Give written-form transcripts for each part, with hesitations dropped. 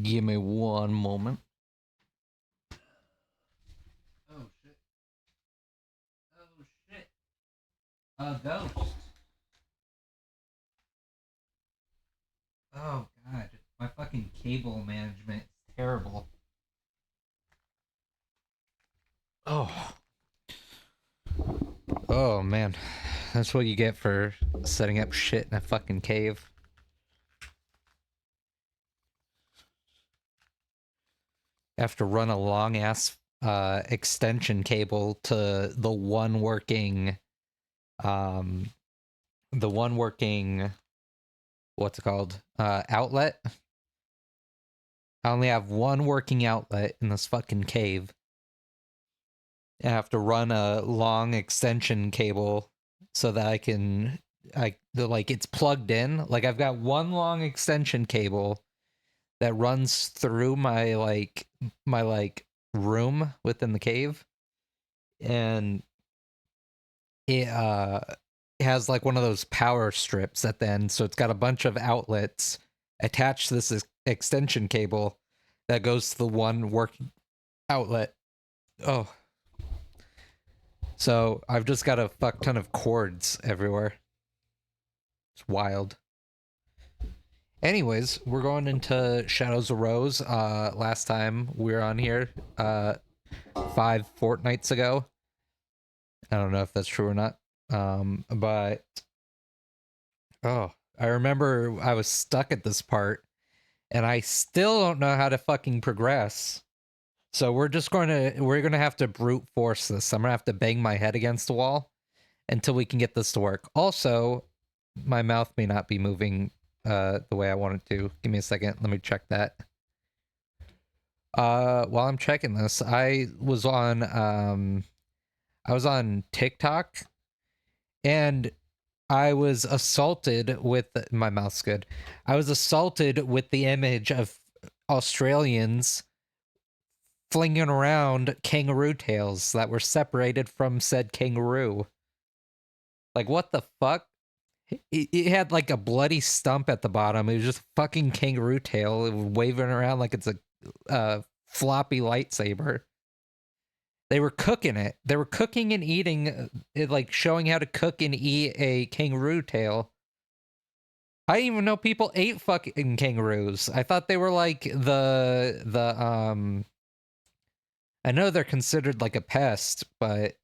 Give me one moment. Oh shit. Oh shit. A ghost. Oh god. My fucking cable management is terrible. Oh. Oh man. That's what you get for setting up shit in a fucking cave. I have to run a long ass extension cable to um the one working what's it called? Outlet. I only have one working outlet in this fucking cave. I have to run a long extension cable so that like it's plugged in. Like I've got one long extension cable that runs through my room within the cave, and it has like one of those power strips at the end, so it's got a bunch of outlets attached to this extension cable that goes to the one working outlet. Oh, so I've just got a fuck ton of cords everywhere. It's wild. Anyways, we're going into Shadows of Rose. Last time we were on here, 5 fortnights ago. I don't know if that's true or not. But oh, I remember I was stuck at this part, and I still don't know how to fucking progress. So we're gonna have to brute force this. I'm gonna have to bang my head against the wall until we can get this to work. Also, my mouth may not be moving the way I want it to. Give me a second. Let me check that. While I'm checking this, I was on TikTok, and I was assaulted with my mouth's good. I was assaulted with the image of Australians flinging around kangaroo tails that were separated from said kangaroo. Like, what the fuck? It had like a bloody stump at the bottom. It was just fucking kangaroo tail. It was waving around like it's a floppy lightsaber. They were cooking it. They were cooking and eating it, like showing how to cook and eat a kangaroo tail. I didn't even know people ate fucking kangaroos. I thought they were like the. I know they're considered like a pest, but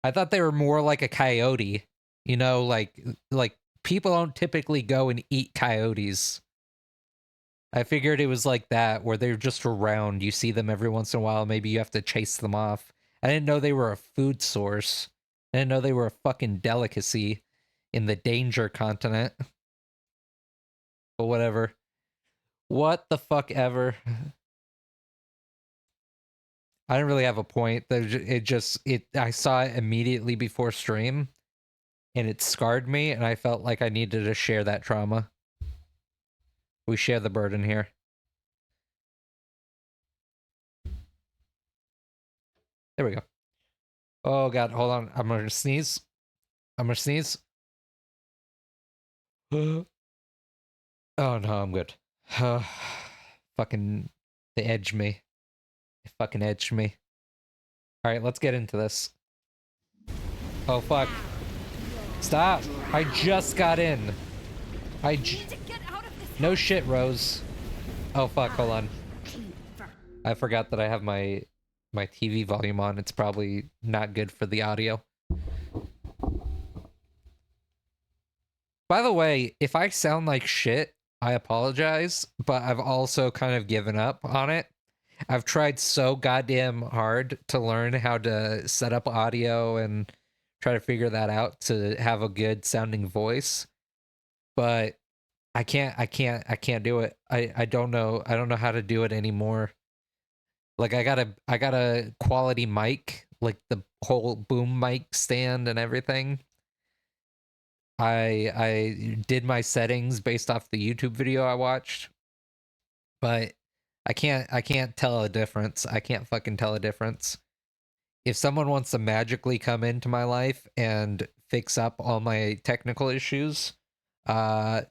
I thought they were more like a coyote. You know, like people don't typically go and eat coyotes. I figured it was like that, where they're just around. You see them every once in a while. Maybe you have to chase them off. I didn't know they were a food source. I didn't know they were a fucking delicacy in the danger continent. But whatever. What the fuck ever. I didn't really have a point. I saw it immediately before stream, and it scarred me, and I felt like I needed to share that trauma. We share the burden here. There we go. Oh god, hold on. I'm gonna sneeze. I'm gonna sneeze. Oh no, I'm good. Fucking they edged me. They fucking edged me. Alright, let's get into this. Oh fuck. Stop! I just got in. No shit, Rose. Oh fuck, hold on. I forgot that I have my TV volume on. It's probably not good for the audio. By the way, if I sound like shit, I apologize, but I've also kind of given up on it. I've tried so goddamn hard to learn how to set up audio and try to figure that out to have a good sounding voice, but I can't do it. I don't know how to do it anymore. Like I got a quality mic, like the whole boom mic stand and everything. I did my settings based off the YouTube video I watched, but I can't tell a difference. I can't fucking tell a difference. If someone wants to magically come into my life and fix up all my technical issues, uh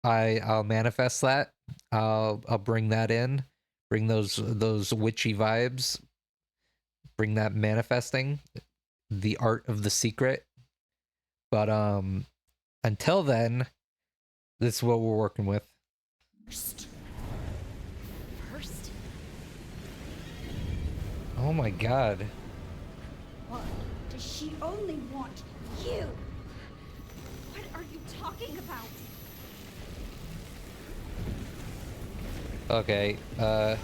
I'll manifest that. I'll bring that in. Bring those witchy vibes. Bring that manifesting. The art of the secret. But until then, this is what we're working with. First. Oh my god. What? Does she only want you? What are you talking about? Okay, Look at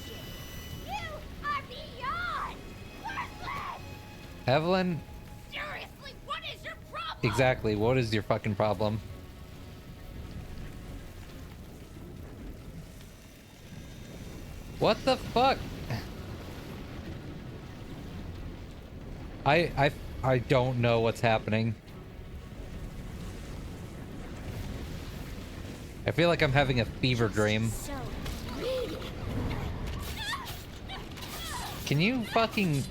you! You are beyond worthless! Evelyn, Seriously, what is your problem? exactly, what is your fucking problem? What the fuck? I don't know what's happening. I feel like I'm having a fever dream. So greedy. Can you fucking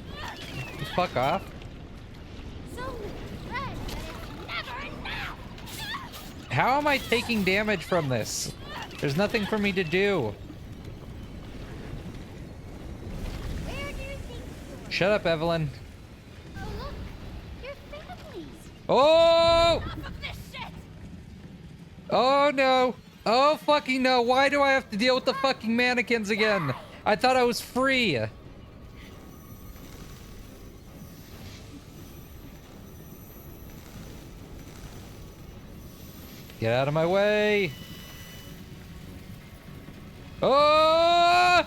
fuck off? So red that it's never enough. How am I taking damage from this? There's nothing for me to do. Where do you think you're? Shut up, Evelyn. Oh look, your families. Oh! Enough of this shit. Oh no! Oh fucking no! Why do I have to deal with the fucking mannequins again? I thought I was free. Get out of my way! Oh!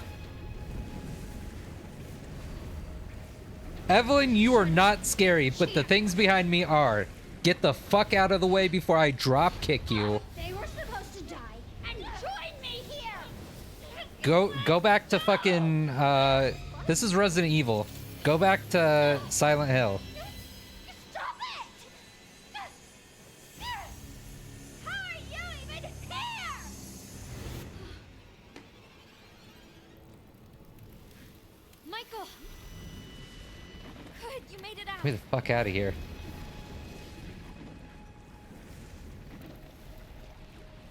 Evelyn, you are not scary, but the things behind me are. Get the fuck out of the way before I drop kick you. They were supposed to die and join me here. Go back to fucking this is Resident Evil. Go back to Silent Hill. Stop it! How are you even here? Michael! Good, you made it out. Get me the fuck out of here.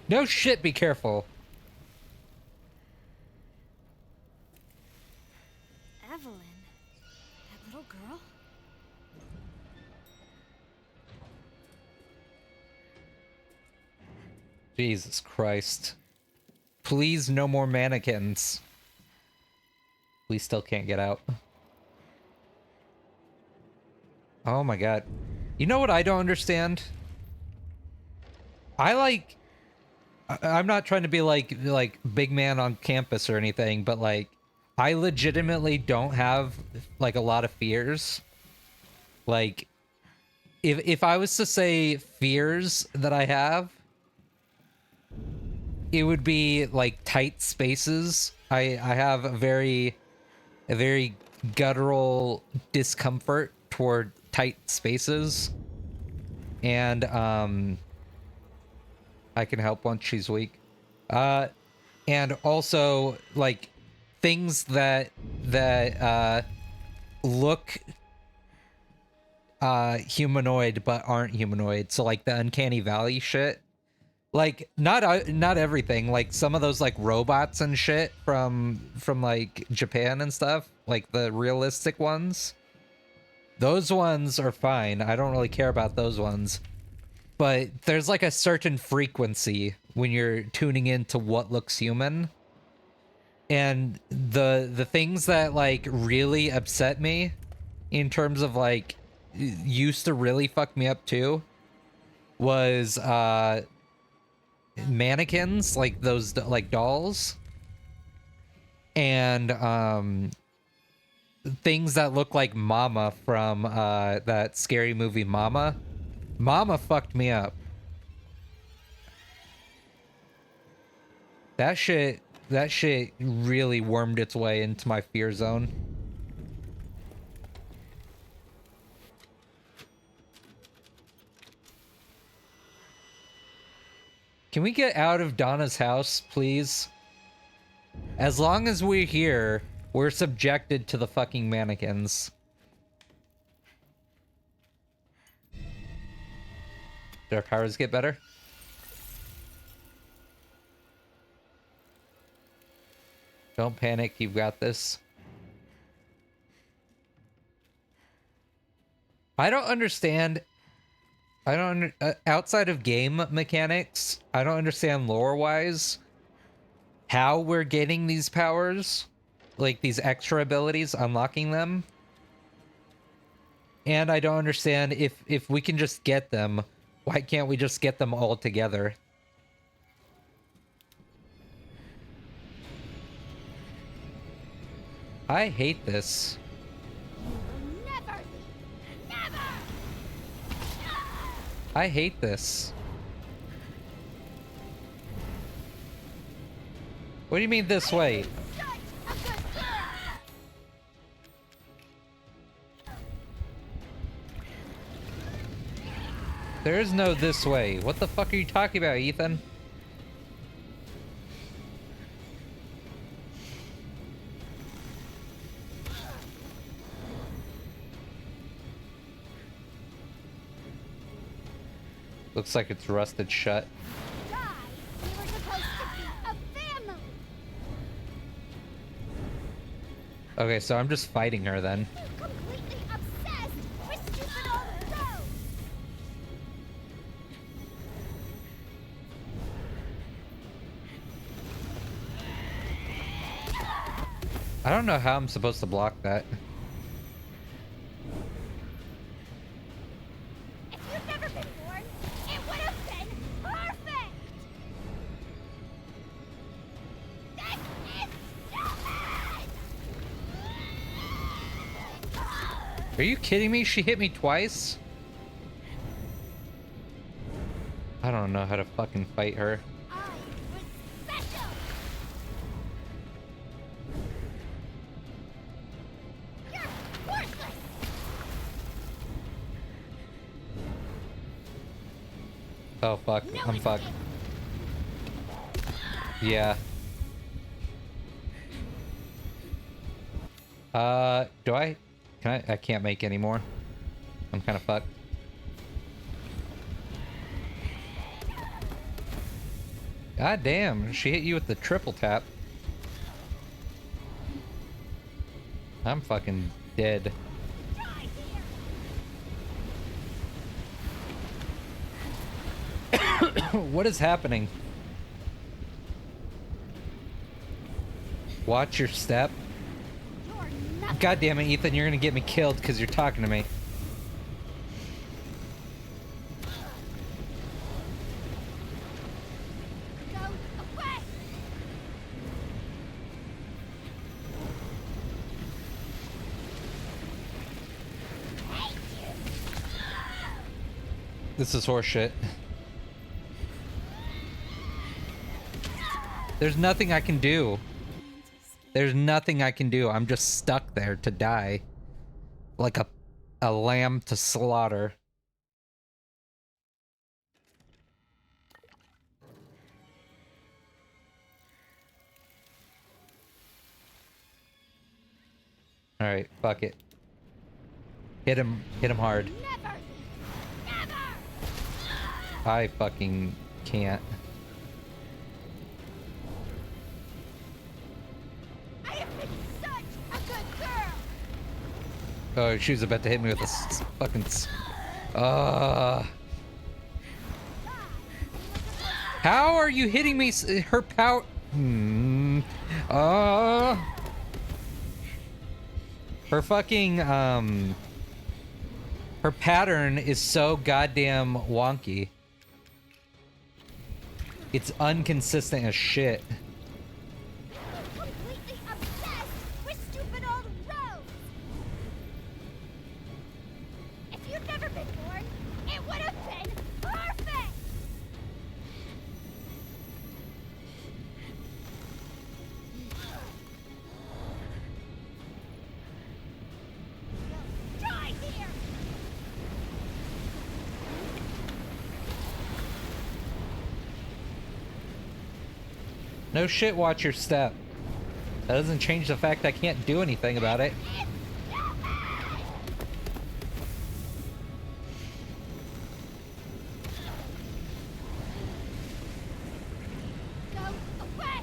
No shit, be careful. Evelyn, that little girl? Jesus Christ. Please, no more mannequins. We still can't get out. Oh my god. You know what I don't understand? I'm not trying to be like big man on campus or anything, but like I legitimately don't have like a lot of fears. Like if I was to say fears that I have, it would be like tight spaces. I have a very guttural discomfort toward tight spaces. And I can help once she's weak. And also like things that look humanoid but aren't humanoid. So like the uncanny valley shit. Like not everything. Like some of those like robots and shit from like Japan and stuff, like the realistic ones. Those ones are fine. I don't really care about those ones. But there's like a certain frequency when you're tuning into what looks human. And the things that like really upset me in terms of like used to really fuck me up too was mannequins, like those like dolls, and things that look like Mama from that scary movie Mama. Mama fucked me up. That shit really wormed its way into my fear zone. Can we get out of Donna's house, please? As long as we're here, we're subjected to the fucking mannequins. Did our powers get better? Don't panic, you've got this. I don't understand. Outside of game mechanics, I don't understand lore-wise how we're getting these powers, like these extra abilities, unlocking them. And I don't understand if we can just get them, why can't we just get them all together? I hate this. Never! Never! I hate this. What do you mean this way? Such a good girl! There is no this way. What the fuck are you talking about, Ethan? Looks like it's rusted shut. Guys, we were supposed to be a family! Okay, so I'm just fighting her then. Completely obsessed with stupid old Rose! I don't know how I'm supposed to block that. If you'd never been born, it would have been perfect! This is stupid! Are you kidding me? She hit me twice? I don't know how to fucking fight her. I was special! You're worthless! Oh fuck, No I'm fucked. escape. Yeah. Do I? Can I can't make any more. I'm kind of fucked. God damn, she hit you with the triple tap. I'm fucking dead. Die here! What is happening? Watch your step. You're nothing! God damn it, Ethan, you're gonna get me killed because you're talking to me. Go away! Hate you! This is horseshit. There's nothing I can do. There's nothing I can do. I'm just stuck there to die. Like a lamb to slaughter. Alright, fuck it. Hit him hard. Never! Never! I fucking can't. I have been such a good girl! Oh, she was about to hit me with a fucking... How are you hitting me? Her power... Her fucking, her pattern is so goddamn wonky. It's inconsistent as shit. Completely obsessed with stupid old Rose! If you'd never been born, it would have been perfect! Die here! No shit, watch your step. That doesn't change the fact I can't do anything about it. Go away!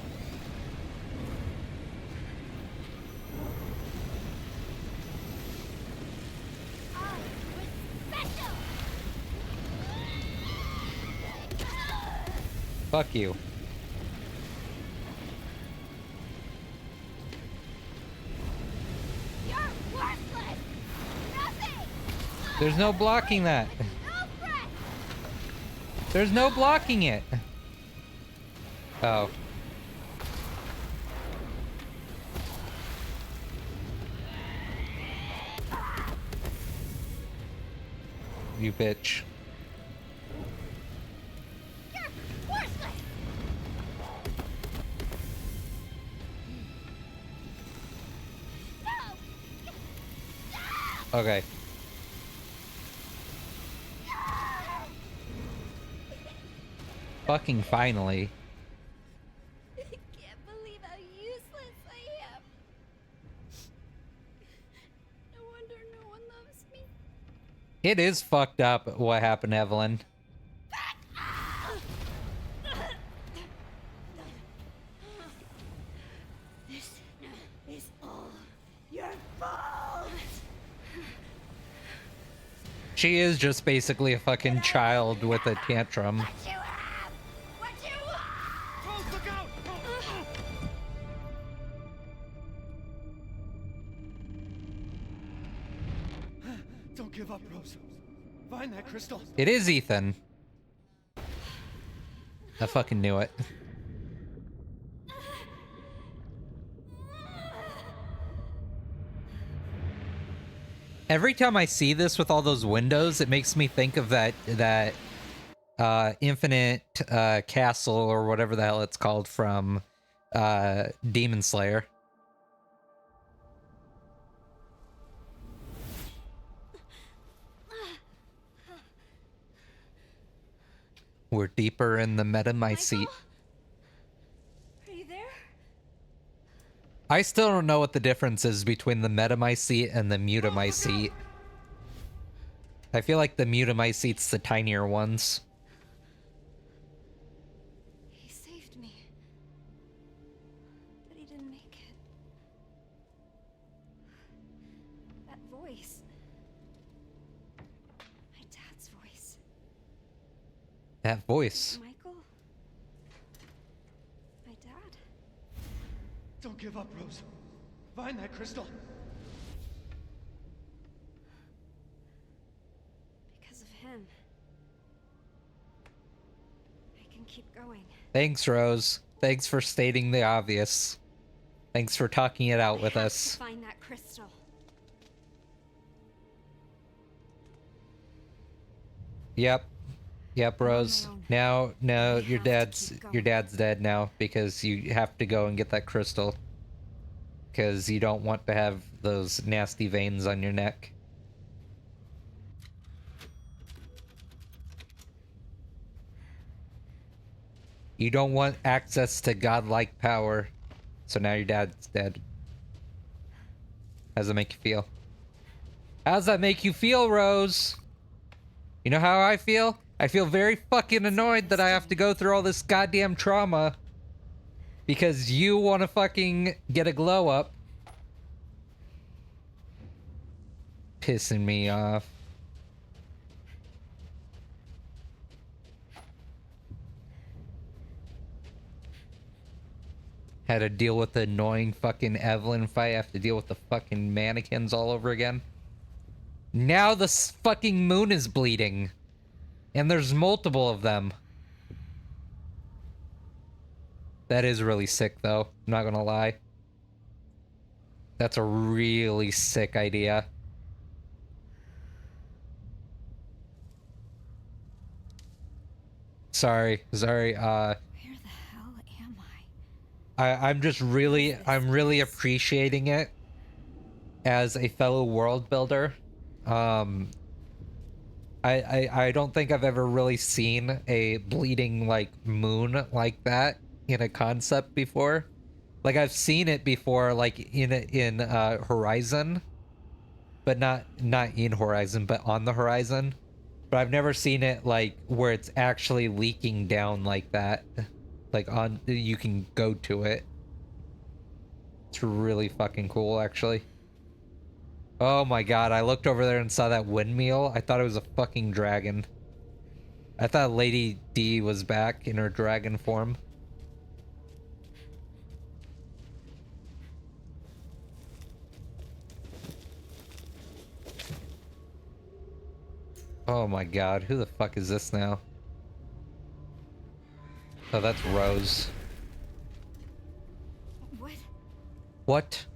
Fuck you. You're worthless! Nothing! There's no blocking that. No threat! There's no blocking it. Oh. You bitch. You're worthless! No! Okay. Fucking finally. I can't believe how useless I am. No wonder no one loves me. It is fucked up what happened to Evelyn. This is all your fault. She is just basically a fucking child with a tantrum. What you have? What you want? Rose, look out! Don't give up, Rose. Find that crystal. It is Ethan. I fucking knew it. Every time I see this with all those windows, it makes me think of that infinite castle or whatever the hell it's called from Demon Slayer. We're deeper in the metamycete. Michael? Are you there? I still don't know what the difference is between the metamycete and the mutamycete. I feel like the mutamycete's the tinier ones. He saved me. But he didn't make it. That voice. My dad's voice. That voice. Michael? My dad? Don't give up, Rose. Find that crystal. Because of him. I can keep going. Thanks, Rose. Thanks for stating the obvious. Thanks for talking it out with I have us. to find that crystal. Yep. Yep, I'm on my Rose. own. Now, I your have to dad's keep your going. dad's dead now because you have to go and get that crystal. Because you don't want to have those nasty veins on your neck. You don't want access to godlike power. So now your dad's dead. How does that make you feel? How does that make you feel, Rose? You know how I feel? I feel very fucking annoyed that I have to go through all this goddamn trauma. Because you want to fucking get a glow up. Pissing me off. Had to deal with the annoying fucking Evelyn fight. I have to deal with the fucking mannequins all over again. Now the fucking moon is bleeding. And there's multiple of them. That is really sick, though. I'm not gonna lie. That's a really sick idea. Sorry. Where the hell am I? I'm really appreciating it as a fellow world builder. I don't think I've ever really seen a bleeding like moon like that in a concept before. Like I've seen it before, like in Horizon, but not in Horizon, but on the horizon. But I've never seen it like where it's actually leaking down like that. Like on, you can go to it. It's really fucking cool, actually. Oh my god, I looked over there and saw that windmill. I thought it was a fucking dragon. I thought Lady D was back in her dragon form. Oh my god, who the fuck is this now? Oh, that's Rose. What? What?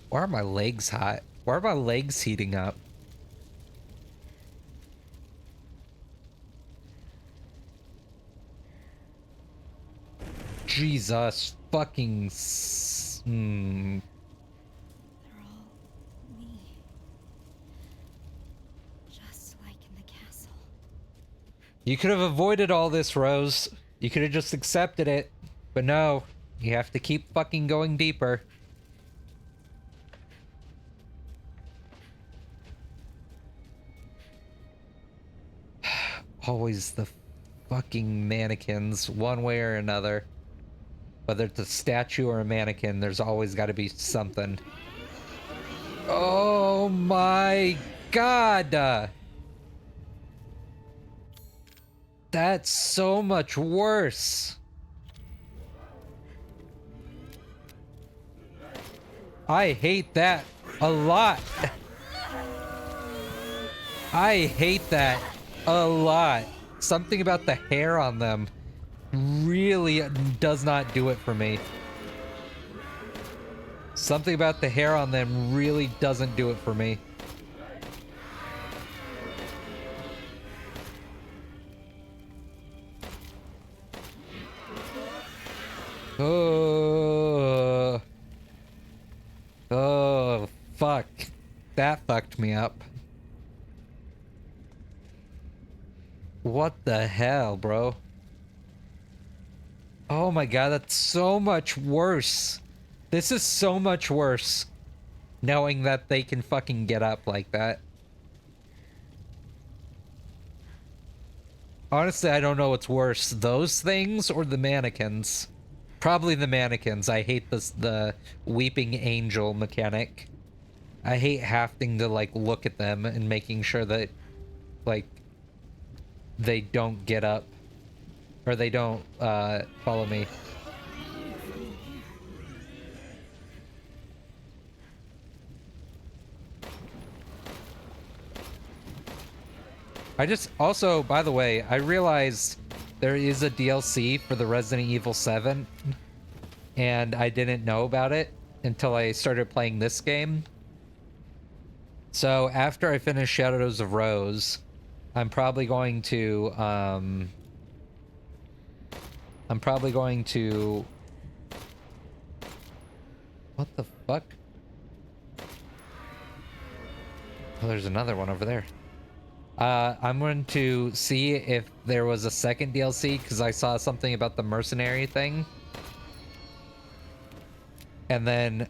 Why are my legs hot? Why are my legs heating up? Jesus fucking They're all me. Just like in the castle. You could have avoided all this, Rose. You could have just accepted it. But no, you have to keep fucking going deeper. Always the fucking mannequins, one way or another. Whether it's a statue or a mannequin, there's always got to be something. Oh my god! That's so much worse. I hate that a lot. I hate that a lot. Something about the hair on them really does not do it for me. Something about the hair on them really doesn't do it for me. Oh. Oh, fuck. That fucked me up. What the hell, bro? Oh my god, that's so much worse. This is so much worse. Knowing that they can fucking get up like that. Honestly, I don't know what's worse. Those things or the mannequins? Probably the mannequins. I hate the weeping angel mechanic. I hate having to, like, look at them and making sure that, like, they don't get up. Or they don't, follow me. I just, also, by the way, I realized there is a DLC for the Resident Evil 7, and I didn't know about it until I started playing this game. So after I finish Shadows of Rose, I'm probably going to, what the fuck? Oh, there's another one over there. I'm going to see if there was a second DLC, because I saw something about the mercenary thing. And then,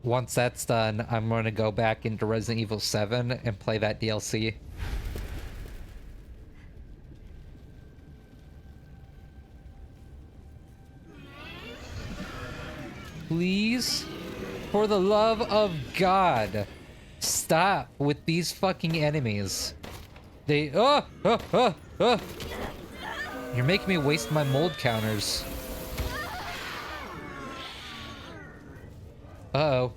once that's done, I'm going to go back into Resident Evil 7 and play that DLC. Please? For the love of God, stop with these fucking enemies. They, You're making me waste my mold counters. Uh-oh.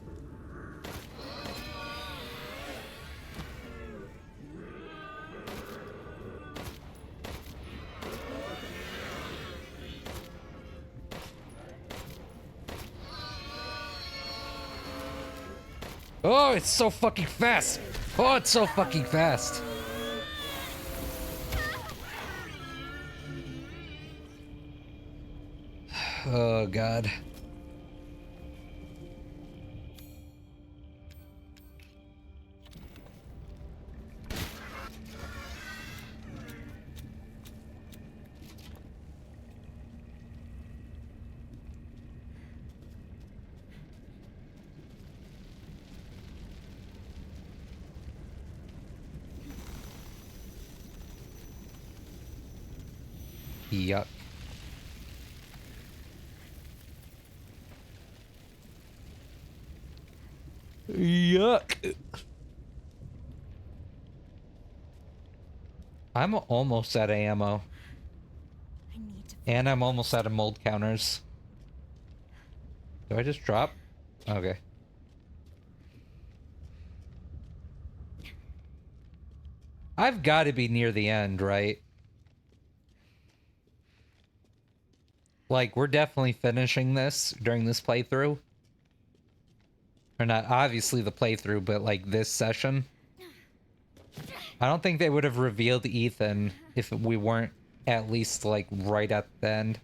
Oh, it's so fucking fast. Oh, it's so fucking fast. Oh, God. Yuck. Yuck. I'm almost out of ammo. I need to. And I'm almost out of mold counters. Do I just drop? Okay. I've got to be near the end, right? Like, we're definitely finishing this during this playthrough. Or not obviously the playthrough, but like this session. I don't think they would have revealed Ethan if we weren't at least like right at the end.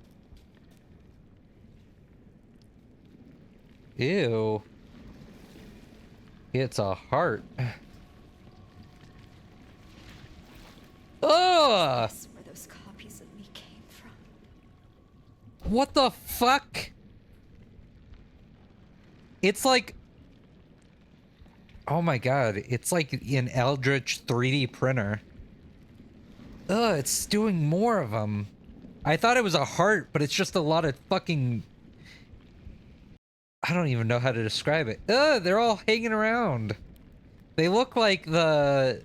Ew. It's a heart. Ugh! That's where those copies of me came from. What the fuck? It's like... Oh my god, it's like an Eldritch 3D printer. Ugh, it's doing more of them. I thought it was a heart, but it's just a lot of fucking... I don't even know how to describe it. Ugh, they're all hanging around. They look like the...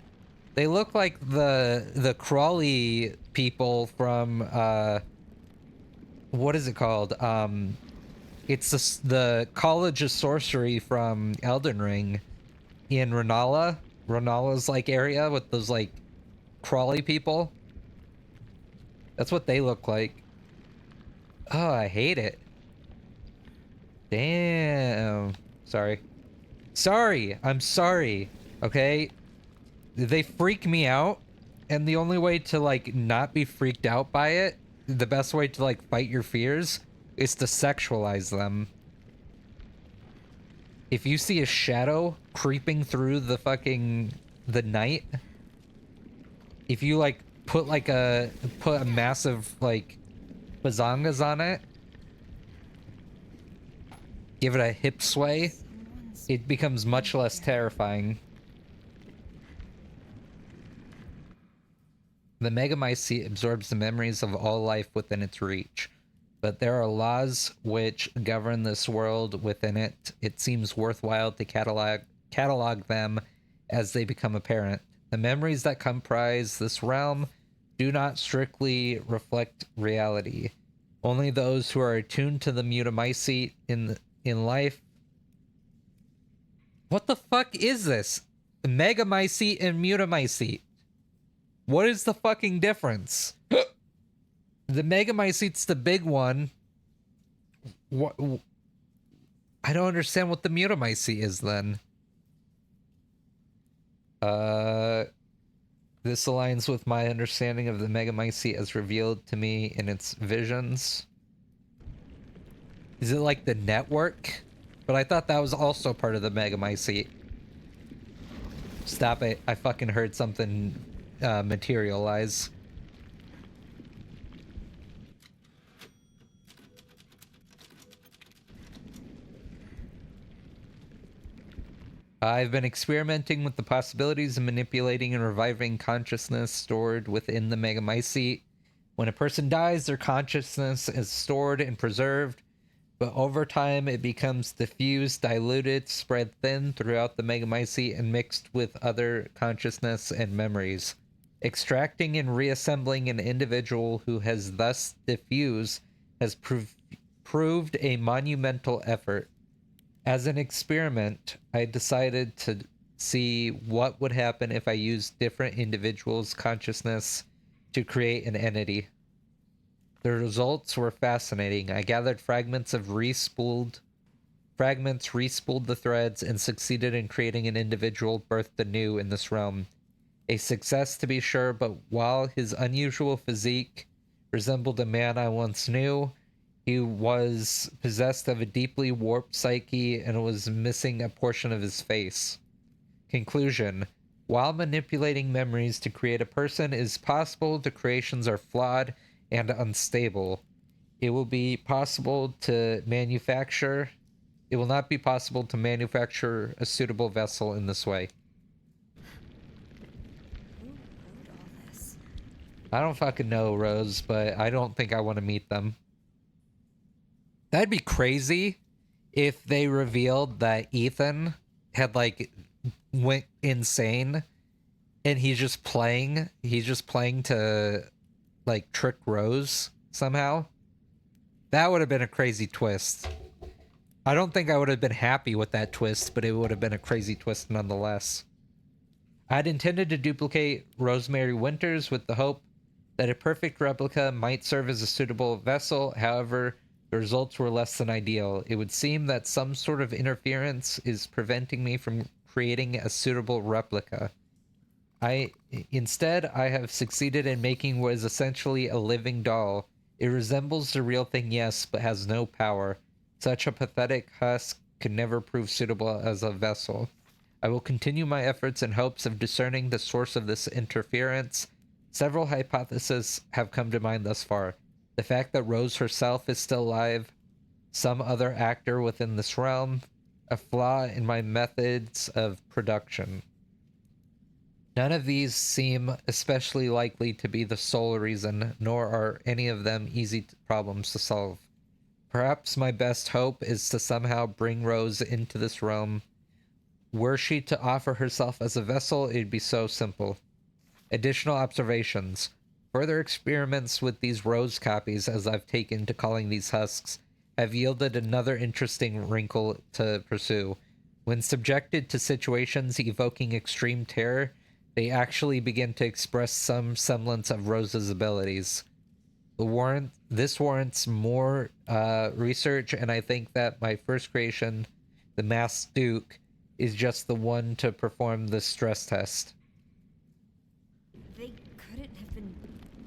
They look like the Crawley people from, what is it called? It's the College of Sorcery from Elden Ring in Renala. Renala's, like, area with those, like, Crawley people. That's what they look like. Oh, I hate it. Damn. Sorry. Sorry! I'm sorry, okay? They freak me out, and the only way to, like, not be freaked out by it, the best way to, like, fight your fears, is to sexualize them. If you see a shadow creeping through the night, if you, like, put a massive, like, bazongas on it, give it a hip sway, it becomes much less terrifying. The Megamycete absorbs the memories of all life within its reach, but there are laws which govern this world within it. It seems worthwhile to catalog them as they become apparent. The memories that comprise this realm do not strictly reflect reality. Only those who are attuned to the Megamycete in life. What the fuck is this? Megamycete and Megamycete. What is the fucking difference? The Megamycete's the big one. What? I don't understand what the Megamycete is then. This aligns with my understanding of the Megamycete as revealed to me in its visions. Is it like the network? But I thought that was also part of the Megamycete. Stop it. I fucking heard something materialize. I've been experimenting with the possibilities of manipulating and reviving consciousness stored within the Megamycete. When a person dies, their consciousness is stored and preserved, but over time it becomes diffused, diluted, spread thin throughout the Megamycete and mixed with other consciousness and memories. Extracting and reassembling an individual who has thus diffused has proved a monumental effort. As an experiment, I decided to see what would happen if I used different individuals' consciousness to create an entity. The results were fascinating. I gathered fragments, respooled the threads, and succeeded in creating an individual birthed anew in this realm. A success, to be sure, but while his unusual physique resembled a man I once knew, he was possessed of a deeply warped psyche and was missing a portion of his face. Conclusion. While manipulating memories to create a person is possible, the creations are flawed and unstable. It will not be possible to manufacture a suitable vessel in this way. Who wrote all this? I don't fucking know, Rose, but I don't think I want to meet them. That'd be crazy if they revealed that Ethan had like went insane, and he's just playing to like trick Rose somehow. That would have been a crazy twist. I don't think I would have been happy with that twist, but it would have been a crazy twist nonetheless. I had intended to duplicate Rosemary Winters with the hope that a perfect replica might serve as a suitable vessel. However, the results were less than ideal. It would seem that some sort of interference is preventing me from creating a suitable replica. Instead, I have succeeded in making what is essentially a living doll. It resembles the real thing, yes, but has no power. Such a pathetic husk could never prove suitable as a vessel. I will continue my efforts in hopes of discerning the source of this interference. Several hypotheses have come to mind thus far. The fact that Rose herself is still alive, some other actor within this realm, a flaw in my methods of production. None of these seem especially likely to be the sole reason, nor are any of them easy problems to solve. Perhaps my best hope is to somehow bring Rose into this realm. Were she to offer herself as a vessel, it'd be so simple. Additional observations. Further experiments with these Rose copies, as I've taken to calling these husks, have yielded another interesting wrinkle to pursue. When subjected to situations evoking extreme terror, they actually begin to express some semblance of Rose's abilities. This warrants more research, and I think that my first creation, the Masked Duke, is just the one to perform the stress test. They couldn't have been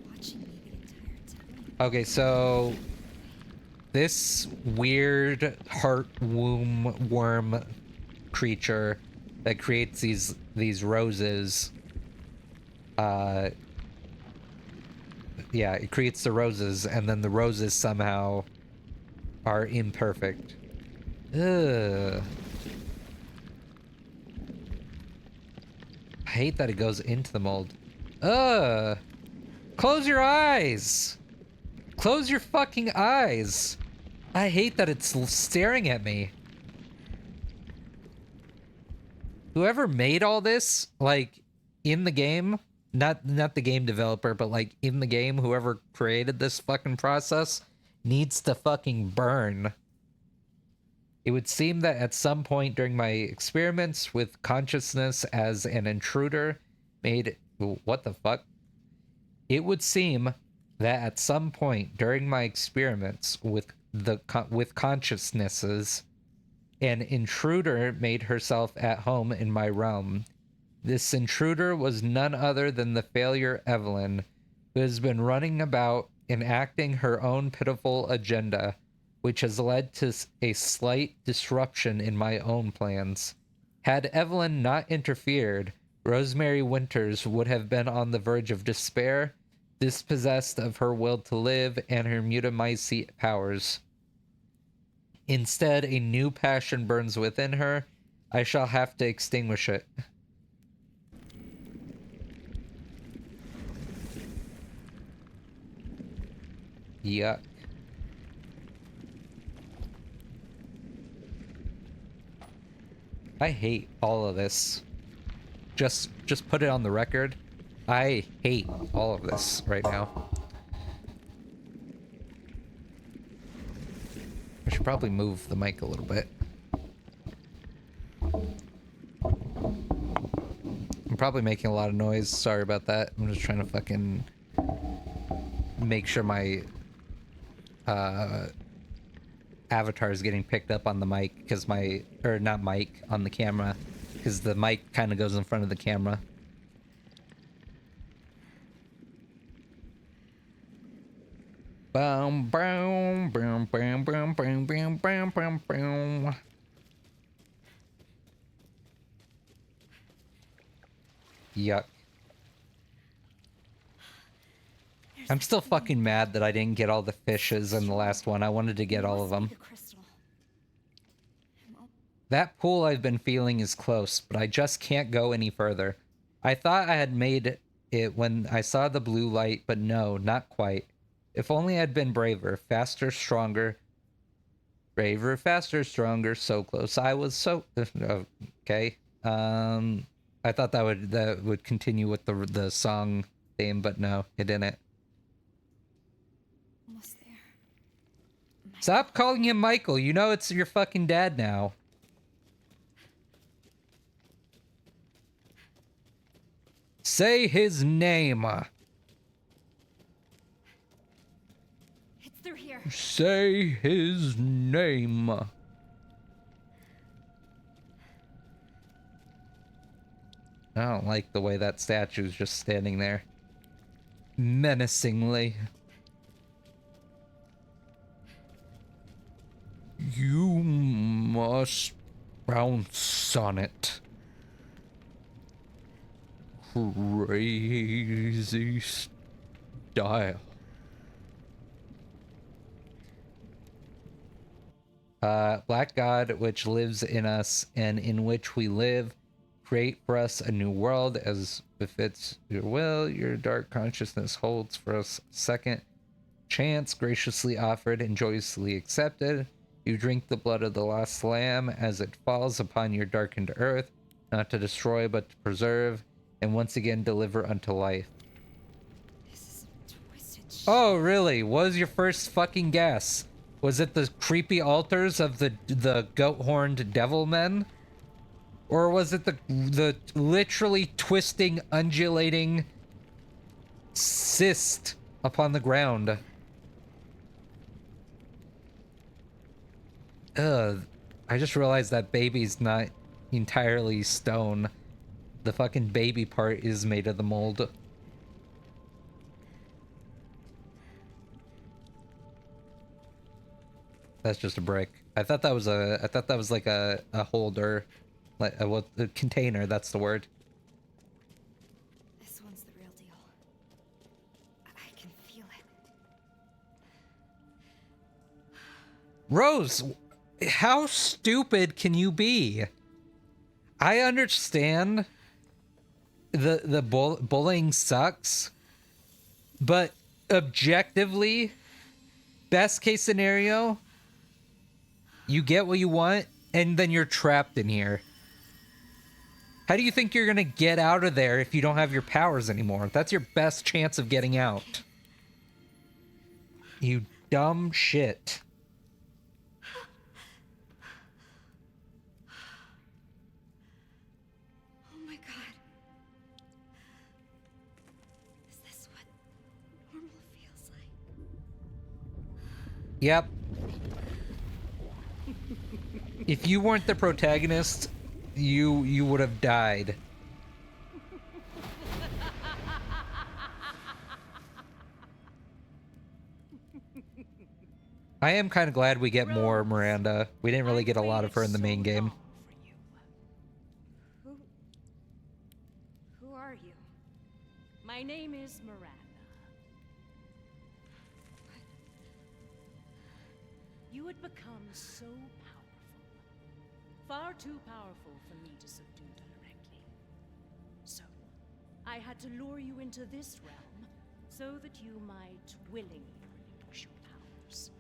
watching me the entire time. Okay, so this weird heart womb worm creature that creates these roses, yeah, it creates the roses, and then the roses somehow are imperfect. Ugh. I hate that it goes into the mold. Ugh. Close your eyes. Close your fucking eyes. I hate that it's staring at me. Whoever made all this, like, in the game, not the game developer, but like in the game, whoever created this fucking process needs to fucking burn. It would seem that at some point during my experiments with consciousness as an intruder what the fuck? It would seem that at some point during my experiments with consciousnesses, an intruder made herself at home in my realm. This intruder was none other than the failure Evelyn, who has been running about enacting her own pitiful agenda, which has led to a slight disruption in my own plans. Had Evelyn not interfered, Rosemary Winters would have been on the verge of despair, dispossessed of her will to live and her mutamycete powers. Instead, a new passion burns within her. I shall have to extinguish it. Yuck. I hate all of this. Just put it on the record. I hate all of this right now. I should probably move the mic a little bit. I'm probably making a lot of noise. Sorry about that. I'm just trying to fucking make sure my avatar is getting picked up on the mic, because not mic, on the camera, because the mic kind of goes in front of the camera. Boom, boom, boom, boom, boom, boom, boom, boom, boom, boom. Yuck. I'm still fucking mad that I didn't get all the fishes in the last one. I wanted to get all of them. That pool I've been feeling is close, but I just can't go any further. I thought I had made it when I saw the blue light, but no, not quite. If only I'd been braver, faster, stronger. Braver, faster, stronger, so close. I was so okay. I thought that would continue with the song theme, but no, it didn't. Almost there. Stop calling him Michael. You know it's your fucking dad now. Say his name. It's through here. Say his name. I don't like the way that statue's just standing there. Menacingly. You must bounce on it. Crazy style. Black God, which lives in us and in which we live, create for us a new world as befits your will. Your dark consciousness holds for us second chance, graciously offered and joyously accepted. You drink the blood of the last lamb as it falls upon your darkened earth, not to destroy but to preserve, and once again deliver unto life. This is twisted shit. Oh, really? What was your first fucking guess? Was it the creepy altars of the goat-horned devil men? Or was it the literally twisting, undulating cyst upon the ground? Ugh. I just realized that baby's not entirely stone. The fucking baby part is made of the mold. That's just a brick. I thought that was like a holder, like a container. That's the word. This one's the real deal. I can feel it. Rose, how stupid can you be? I understand the bullying sucks, but objectively, best case scenario, you get what you want, and then you're trapped in here. How do you think you're gonna get out of there if you don't have your powers anymore? That's your best chance of getting out. You dumb shit. Oh my god. Is this what normal feels like? Yep. If you weren't the protagonist, you would have died. I am kind of glad we get more Miranda. We didn't really get a lot of her in the main game. Who are you? My name is Miranda. You had become so powerful. Far too powerful for me to subdue directly. So, I had to lure you into this realm so that you might willingly relinquish your powers.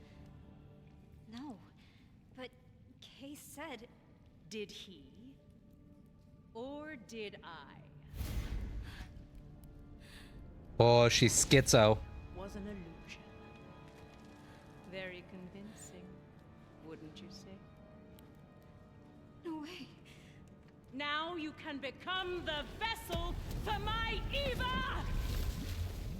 No, but Kay said... Did he? Or did I? Oh, she's schizo. Was an illusion. Very convincing, wouldn't you say? No way. Now you can become the vessel for my Eva!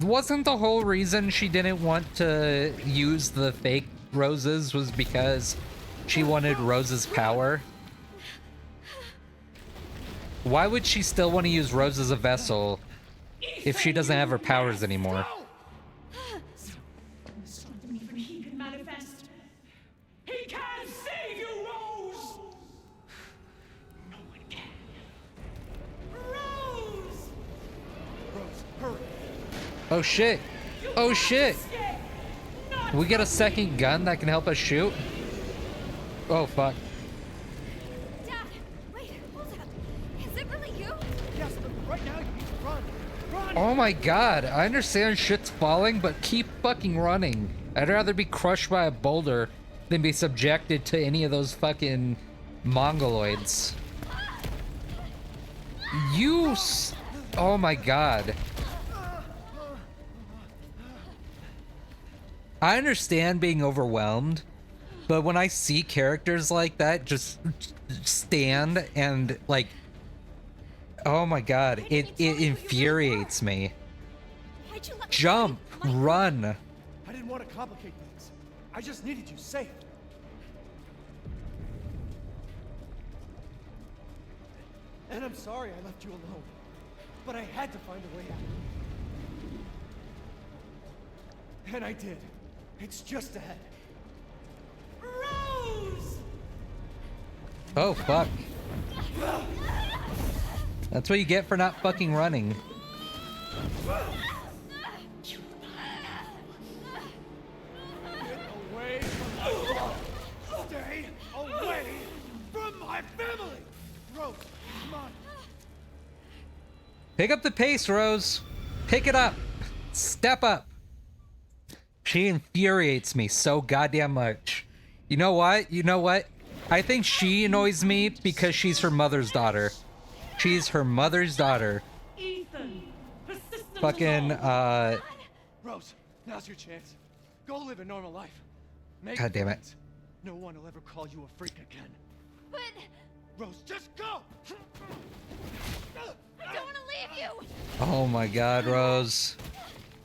Wasn't the whole reason she didn't want to use the fake roses was because she wanted Rose's power? Why would she still want to use Rose as a vessel if she doesn't have her powers anymore? He can manifest. He can save you, Rose! No one can. Rose! Rose, hurry! Oh shit. Oh shit. Escape! Not We get a second gun that can help us shoot? Oh fuck. Dad, wait, hold up. Is it really you? Yes, but right now you need to run! Run! Oh my god, I understand shit's falling, but keep fucking running. I'd rather be crushed by a boulder than be subjected to any of those fucking mongoloids. Oh my god. I understand being overwhelmed, but when I see characters like that just stand and like, oh my god, it infuriates me. Why'd you let me Jump, leave my- run. I didn't want to complicate things. I just needed you safe. And I'm sorry I left you alone. But I had to find a way out. And I did. It's just ahead. Rose! Oh fuck. That's what you get for not fucking running. Get away from my father! Stay away from my family! Rose, come on. Pick up the pace, Rose. Pick it up. Step up. She infuriates me so goddamn much. You know what? You know what? I think she annoys me because she's her mother's daughter. She's her mother's daughter. Ethan, persistent Fucking, Rose, now's your chance. Go live a normal life. Make God damn it. friends. No one will ever call you a freak again. But Rose, just go! I don't want to leave you! oh my god, Rose.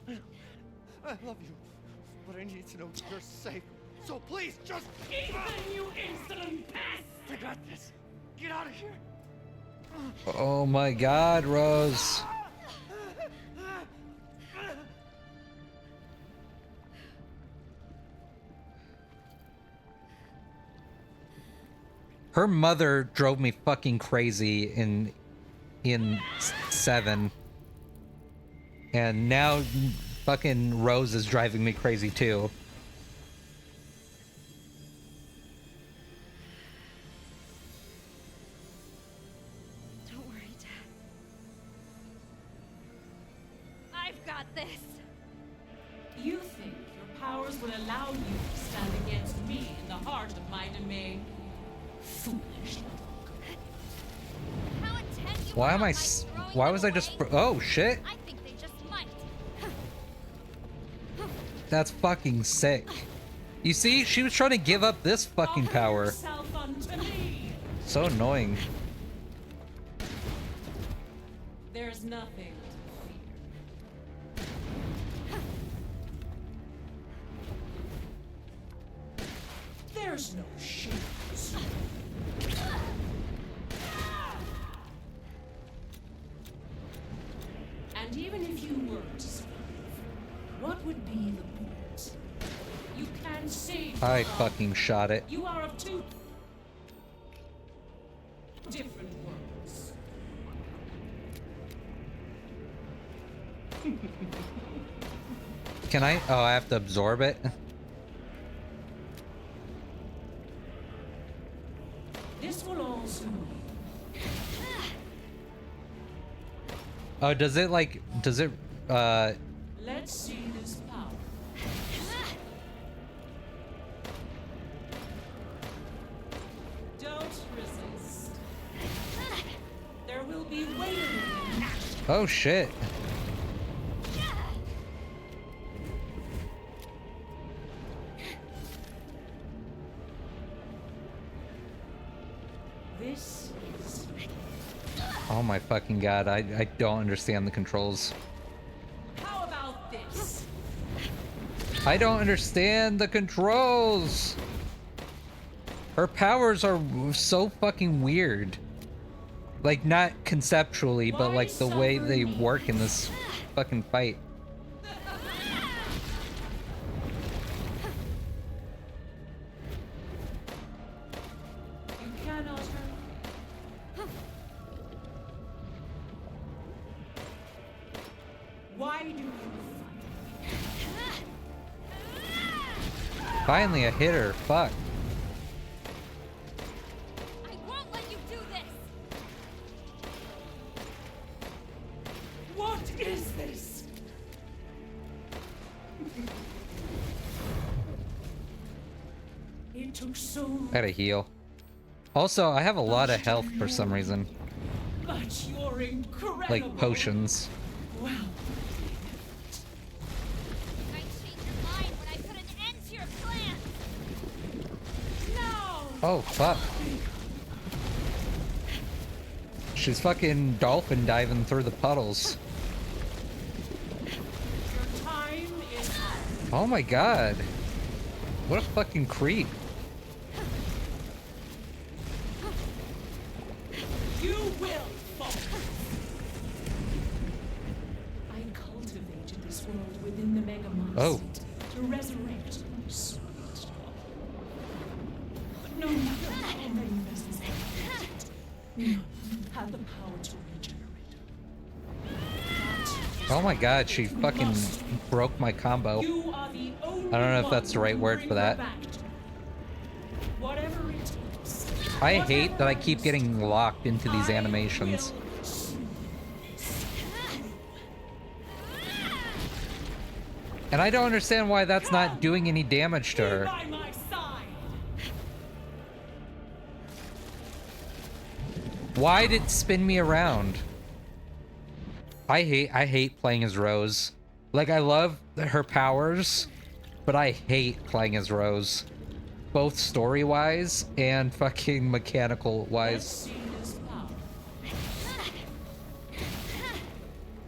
I love you, but I need to know you're safe. So please, just... Ethan, you insolent pest! I got this. Get out of here. Oh my god, Rose. Her mother drove me fucking crazy in 7. And now fucking Rose is driving me crazy too. Don't worry, Dad. I've got this. You think your powers will allow you to stand against me in the heart of my domain? Foolish little girl. How intent you Why are am on I my s- throwing why them was I just away? oh shit. I think they just might. That's fucking sick. You see, she was trying to give up this fucking Offer power. yourself unto me. So annoying. There's nothing to fear. There's no shame. And even if you were to survive, what would be the point? You can save. I your mom. fucking shot it. You are of two different worlds. Can I? Oh, I have to absorb it. This will also mean Oh, does it like? Does it? let's see this power. Don't resist. There will be wailing and gnashing. Oh shit. This is Oh my fucking god. I don't understand the controls. how about this? I don't understand the controls. Her powers are so fucking weird. Like, not conceptually, but like the way they work in this fucking fight. You cannot hurt me. Why do you fight? Finally, a hitter. Fuck. I won't let you do this. What is this? It took so I gotta heal. Also, I have a lot of health for some reason. much. You're incredible. Like potions. Wow. You might change your mind when I put an end to your plan. No. Oh, fuck. She's fucking dolphin diving through the puddles. Your time is up. Oh my god. What a fucking creep. You will fall. I cultivated this world within the Mega Mind Oh. to resurrect you, sweet. But no matter how many vessels I created, none have the power to regenerate. Oh my god, she fucking broke my combo. You are the only I don't know if that's the right one word who for bring her that. back to me. Whatever it takes. I hate that I Whatever keep it getting locked into these I animations. will And I don't understand why that's not doing any damage to be her. by my side. Why did it spin me around? I hate playing as Rose. Like, I love her powers, but I hate playing as Rose. Both story-wise and fucking Let's mechanical-wise. see this power.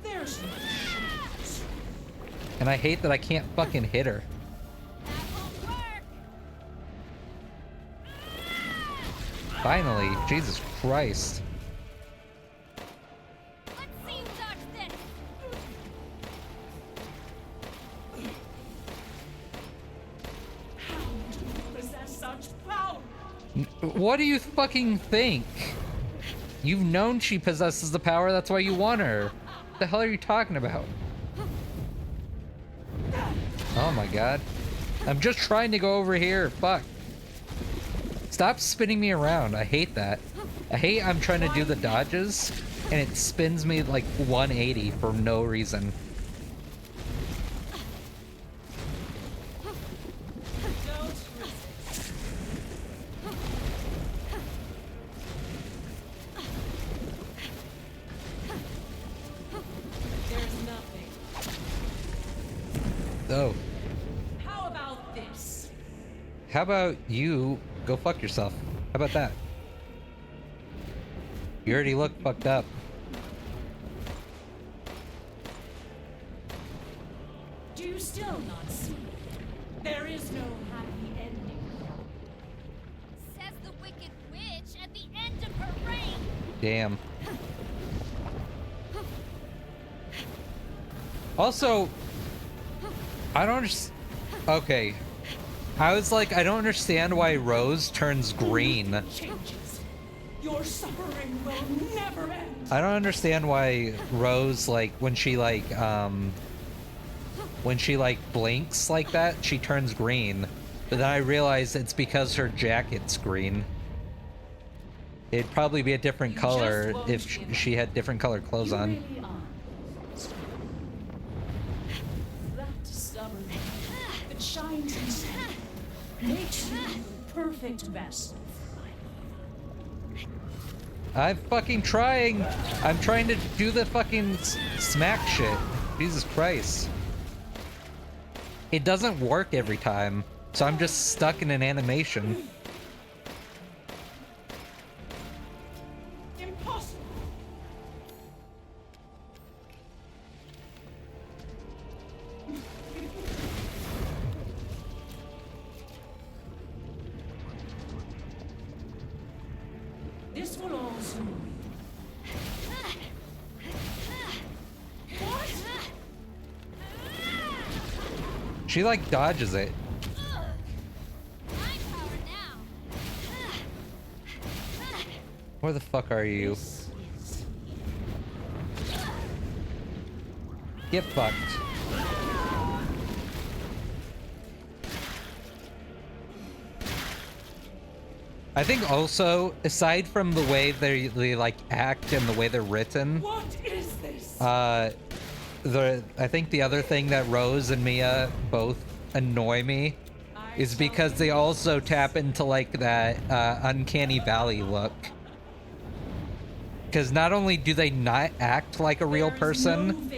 There's no chance. And I hate that I can't fucking hit her. That won't work. Finally, Jesus Christ. Let's see you dodge this. How do you possess such power? What do you fucking think? You've known she possesses the power, that's why you want her. What the hell are you talking about? Oh my god. I'm just trying to go over here. Fuck. Stop spinning me around. I hate that. I hate I'm trying to do the dodges and it spins me like 180 for no reason. Don't resist. There's nothing. Oh. How about this? How about you go fuck yourself? How about that? You already look fucked up. Do you still not see? There is no happy ending. Says the Wicked Witch at the end of her reign. Damn. Also, I don't understand. Okay. I was like, I don't understand why Rose turns green. Changes. Your suffering will never end. I don't understand why Rose, like, when she blinks like that, she turns green. But then I realize it's because her jacket's green. It'd probably be a different You color just won't if give up. she had different color clothes You on. really are. That stubborn light that shines inside makes you the perfect vessel. I'm fucking trying. I'm trying to do the fucking smack shit. Jesus Christ. It doesn't work every time, so I'm just stuck in an animation. Impossible. This will all soon. What? She like dodges it. My power now. Where the fuck are you? This is Get fucked. I think also, aside from the way they like act and the way they're written, what is this? I think the other thing that Rose and Mia both annoy me I is because they also tap into like that uncanny valley look. Because not only do they not act like a real person,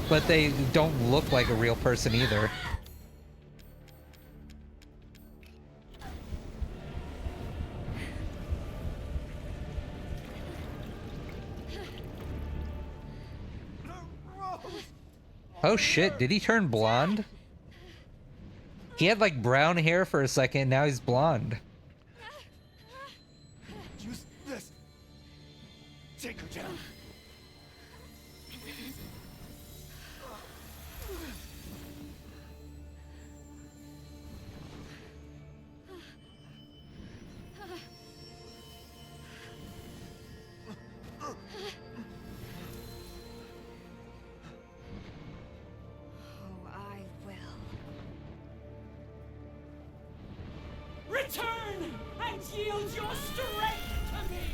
but they don't look like a real person either. Oh shit, did he turn blonde? He had like brown hair for a second, now he's blonde. Use this. Take her down. Oh, I will. Return and yield your strength to me!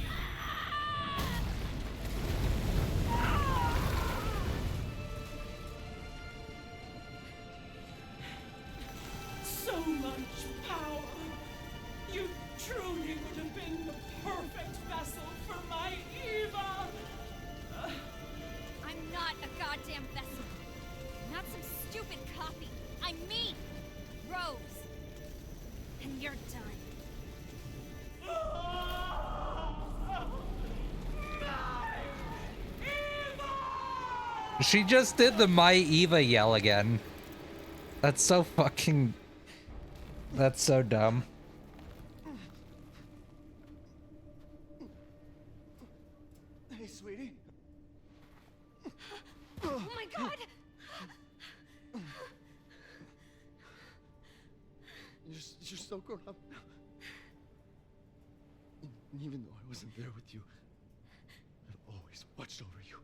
So much power! You truly would have been the perfect vessel for my Eva! I'm not a goddamn vessel. I'm not some stupid copy. I'm me, Rose. And you're done. She just did the My Eva yell again. That's so fucking... That's so dumb. Hey, sweetie. Oh my god! You're so grown up now. And even though I wasn't there with you, I've always watched over you.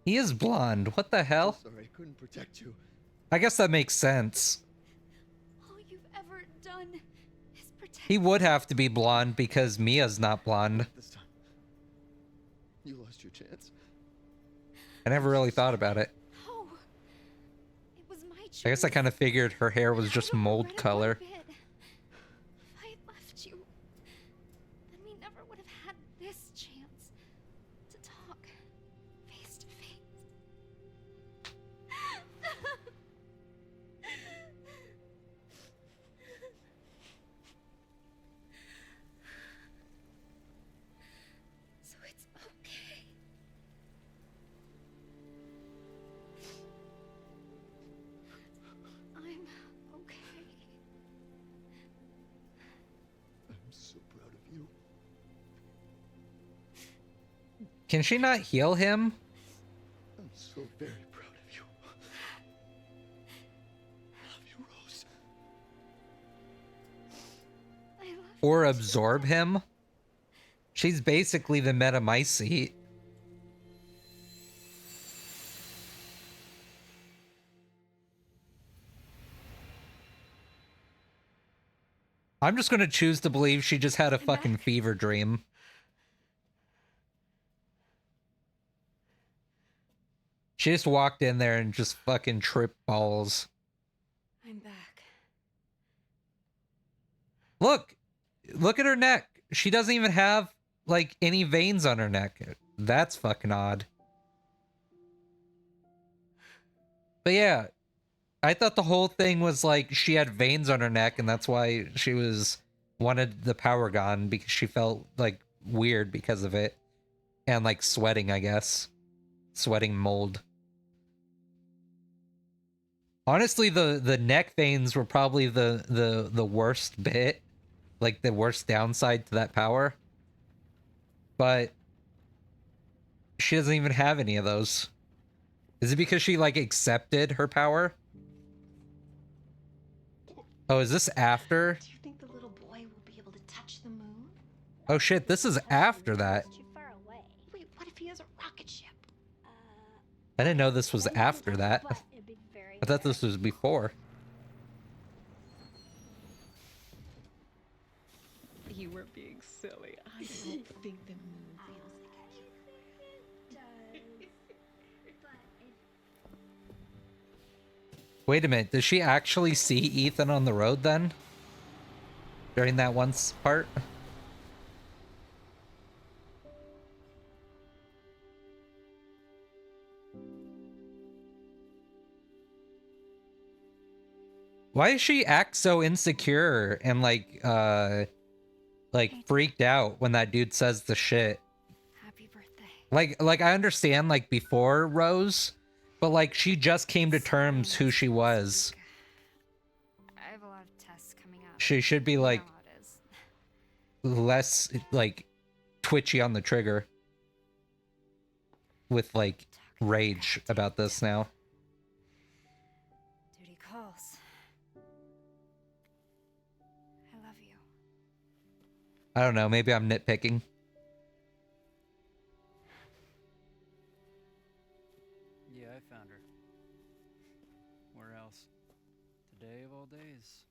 He is blonde. What the hell? I'm sorry I couldn't protect you. I guess that makes sense. All you've ever done is protect. He would have to be blonde because Mia's not blonde. This time, you lost your chance. I never really thought about it. No. It was my choice. I guess I kind of figured her hair was just I don't mold regret it color. one bit. If I had left you, then we never would have had this chance to talk face to face. So it's okay. I'm okay. I'm so proud of you. Can she not heal him? I'm so very proud of you. Love you, Rose. I love Or you. absorb him? She's basically the Metamycete. I'm just gonna choose to believe she just had a fucking fever dream. She just walked in there and just fucking tripped balls. I'm back. Look! Look at her neck. She doesn't even have, like, any veins on her neck. That's fucking odd. But yeah, I thought the whole thing was like she had veins on her neck and that's why she wanted the power gone, because she felt like weird because of it. And like sweating, I guess. Sweating mold. Honestly, the neck veins were probably the worst bit. Like the worst downside to that power. But she doesn't even have any of those. Is it because she like accepted her power? Oh, is this after? Do you think the little boy will be able to touch the moon? Oh shit, this is after that. Too far away. Wait, what if he has a rocket ship? I didn't know this was after that. But it'd be very I thought this was before. You were being silly. I don't think the moon feels like does. But Wait a minute, does she actually see Ethan on the road then? During that part? Why does she act so insecure and like freaked out when that dude says the shit? Happy birthday. Like I understand like before Rose, but like she just came to terms who she was. I have a lot of tests coming up. She should be You know like how it is. less like twitchy on the trigger with like rage about this now. Duty calls. I love you. I don't know, maybe I'm nitpicking. Yeah, I found her. Where else? Today of all days.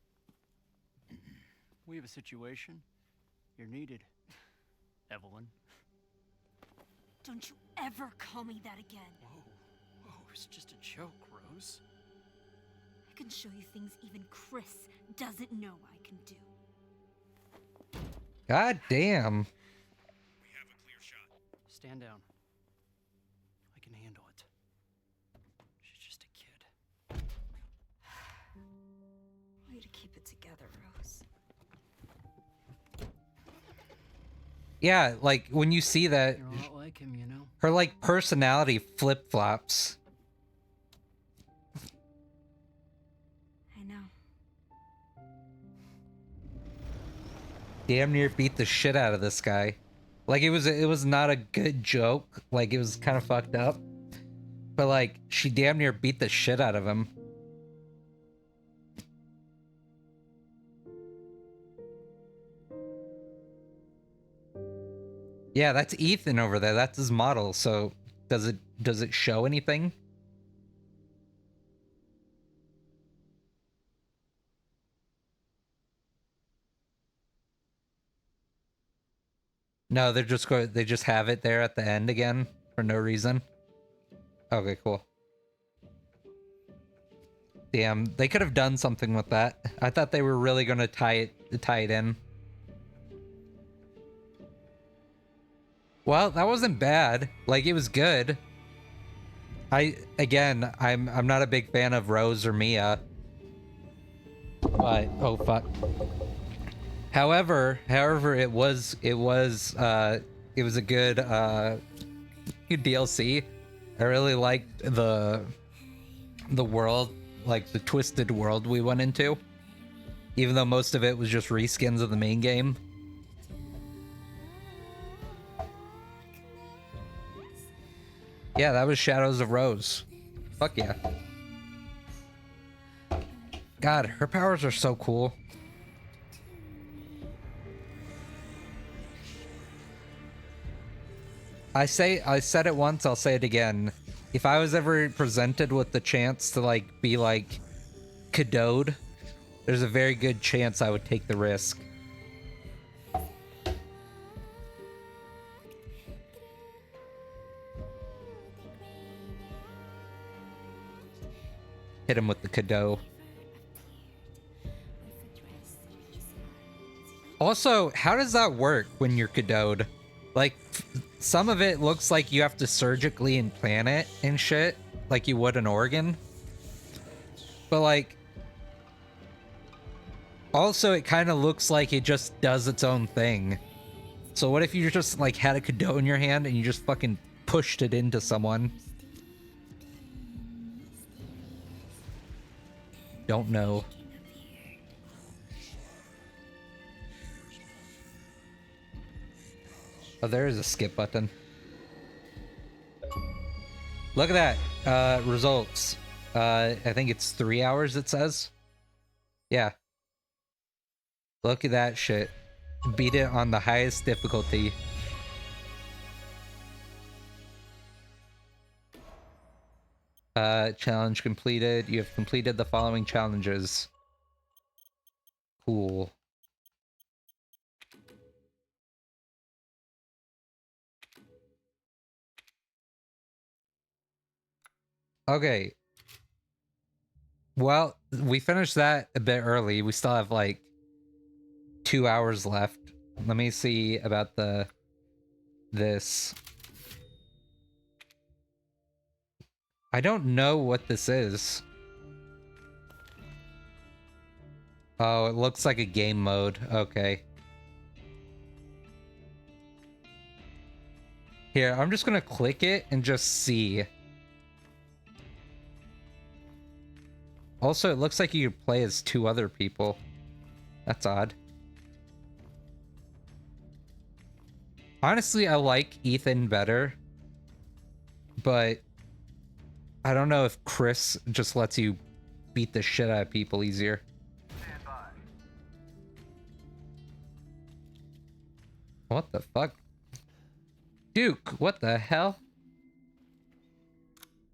We have a situation. You're needed, Evelyn. Don't you ever call me that again. Whoa, it's just a joke, Rose. I can show you things even Chris doesn't know I can do. God damn. We have a clear shot. Stand down. I can handle it. She's just a kid. Way to keep it together, Rose. Yeah, like when you see that, You're a lot like him, you know? her like personality flip-flops. I know. Damn near beat the shit out of this guy. Like it was not a good joke. Like it was kind of fucked up. But like she damn near beat the shit out of him. Yeah, that's Ethan over there. That's his model. So does it show anything? No, they just have it there at the end again for no reason. Okay, cool. Damn, they could have done something with that. I thought they were really gonna tie it in. Well, that wasn't bad. Like it was good. I'm not a big fan of Rose or Mia. But oh fuck. However, it was a good good DLC. I really liked the world, like the twisted world we went into. Even though most of it was just reskins of the main game. Yeah, that was Shadows of Rose. Fuck yeah. God, her powers are so cool. I said it once, I'll say it again. If I was ever presented with the chance to like be like Cadode, there's a very good chance I would take the risk. Hit him with the Cadode. Also, how does that work when you're Cadode? Like, some of it looks like you have to surgically implant it and shit, like you would an organ. But like, also it kind of looks like it just does its own thing. So what if you just like had a Cadode in your hand and you just fucking pushed it into someone? Don't know. Oh, there is a skip button. Look at that. Results. I think it's 3 hours, it says. Yeah. Look at that shit. Beat it on the highest difficulty. Challenge completed. You have completed the following challenges. Cool. Okay. Well, we finished that a bit early. We still have like 2 hours left. Let me see about this. I don't know what this is. Oh, it looks like a game mode. Okay. Here, I'm just gonna click it and just see. Also, it looks like you could play as 2 other people. That's odd. Honestly, I like Ethan better. But I don't know if Chris just lets you beat the shit out of people easier. What the fuck? Duke, what the hell?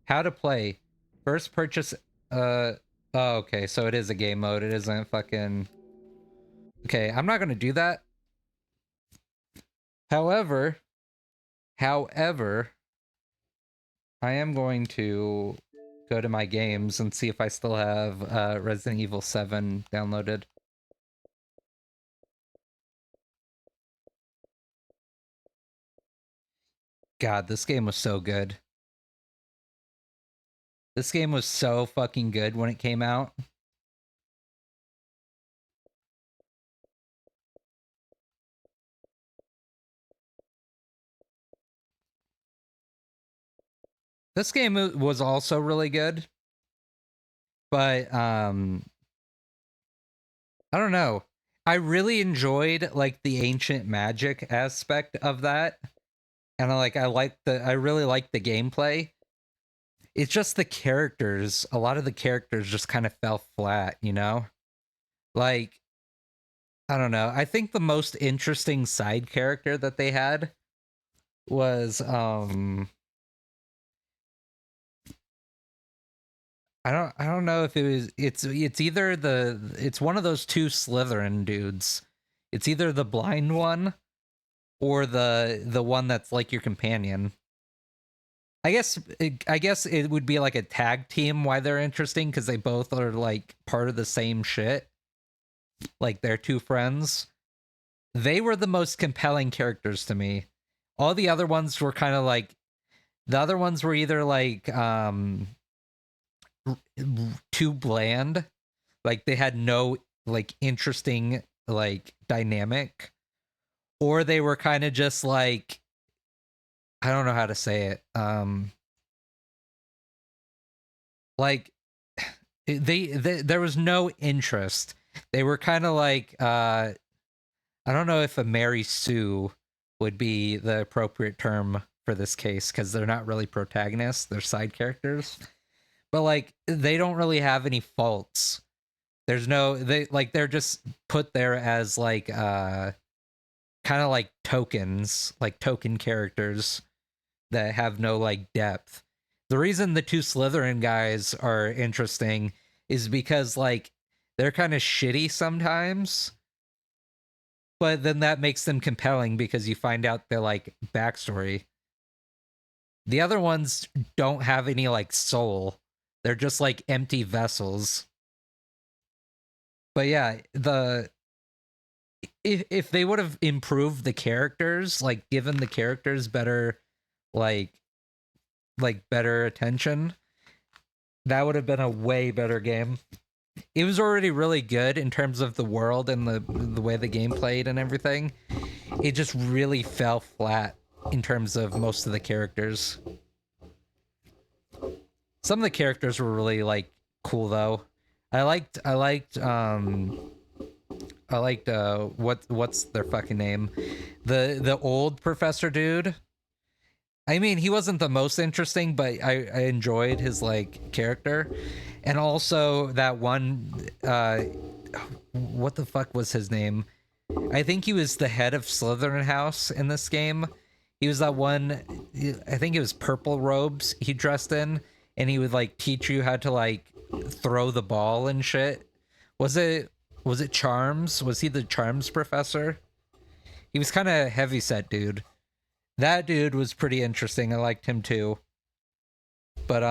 How to play. First purchase, oh, okay, so it is a game mode. It isn't fucking... Okay, I'm not gonna do that. However, I am going to go to my games and see if I still have Resident Evil 7 downloaded. God, this game was so good. This game was so fucking good when it came out. This game was also really good. But, I don't know. I really enjoyed, like, the ancient magic aspect of that. And I really like the gameplay. It's just the characters. A lot of the characters just kind of fell flat, you know? Like, I don't know. I think the most interesting side character that they had was, I don't know if it's either it's one of those 2 Slytherin dudes. It's either the blind one or the one that's like your companion. I guess it would be like a tag team why they're interesting, because they both are like part of the same shit. Like they're 2 friends. They were the most compelling characters to me. All the other ones were kind of like, the other ones were either like too bland, like they had no like interesting like dynamic, or they were kind of just like, I don't know how to say it, like there was no interest. They were kind of like, I don't know if a Mary Sue would be the appropriate term for this case, because they're not really protagonists, they're side characters. But like they don't really have any faults. There's no, they're just put there as like kind of like tokens, like token characters that have no like depth. The reason the 2 Slytherin guys are interesting is because like they're kind of shitty sometimes, but then that makes them compelling because you find out their like backstory. The other ones don't have any like soul. They're just like empty vessels. But yeah, if they would have improved the characters, like given the characters better like better attention, that would have been a way better game. It was already really good in terms of the world and the way the game played and everything. It just really fell flat in terms of most of the characters. Some of the characters were really like cool though. I liked what's their fucking name? The old professor dude. I mean, he wasn't the most interesting, but I enjoyed his like character. And also that one, what the fuck was his name? I think he was the head of Slytherin House in this game. He was that one, I think it was purple robes he dressed in, and he would like teach you how to like throw the ball and shit. Was it Charms? Was he the Charms professor? He was kind of heavy set dude. That dude was pretty interesting. I liked him too. But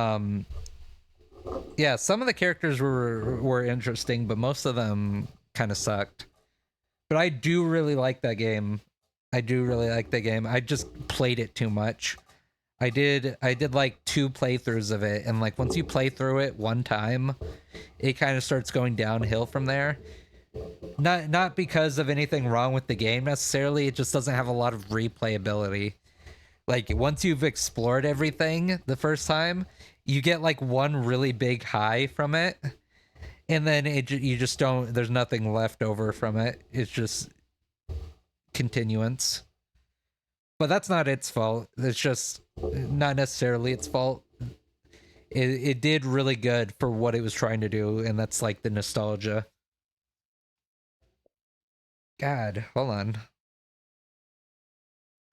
Yeah, some of the characters were interesting, but most of them kind of sucked. But I do really like that game. I do really like the game. I just played it too much. I did like 2 playthroughs of it, and like once you play through it one time, it kind of starts going downhill from there. Not because of anything wrong with the game necessarily, it just doesn't have a lot of replayability. Like once you've explored everything the first time, you get like one really big high from it, and then you just don't, there's nothing left over from it. It's just continuance. But that's not its fault. It's just not necessarily its fault. It did really good for what it was trying to do, and that's like the nostalgia. God, hold on.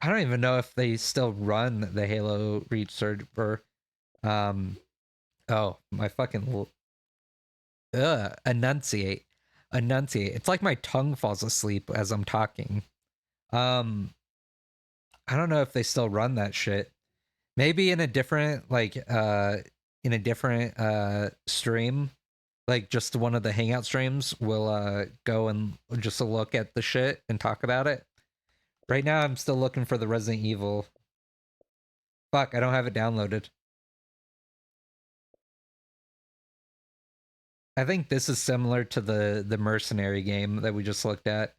I don't even know if they still run the Halo Reach server. Oh, my fucking enunciate. It's like my tongue falls asleep as I'm talking. I don't know if they still run that shit. Maybe in a different stream, like just one of the hangout streams, we'll go and just look at the shit and talk about it. Right now I'm still looking for the Resident Evil. Fuck, I don't have it downloaded. I think this is similar to the mercenary game that we just looked at.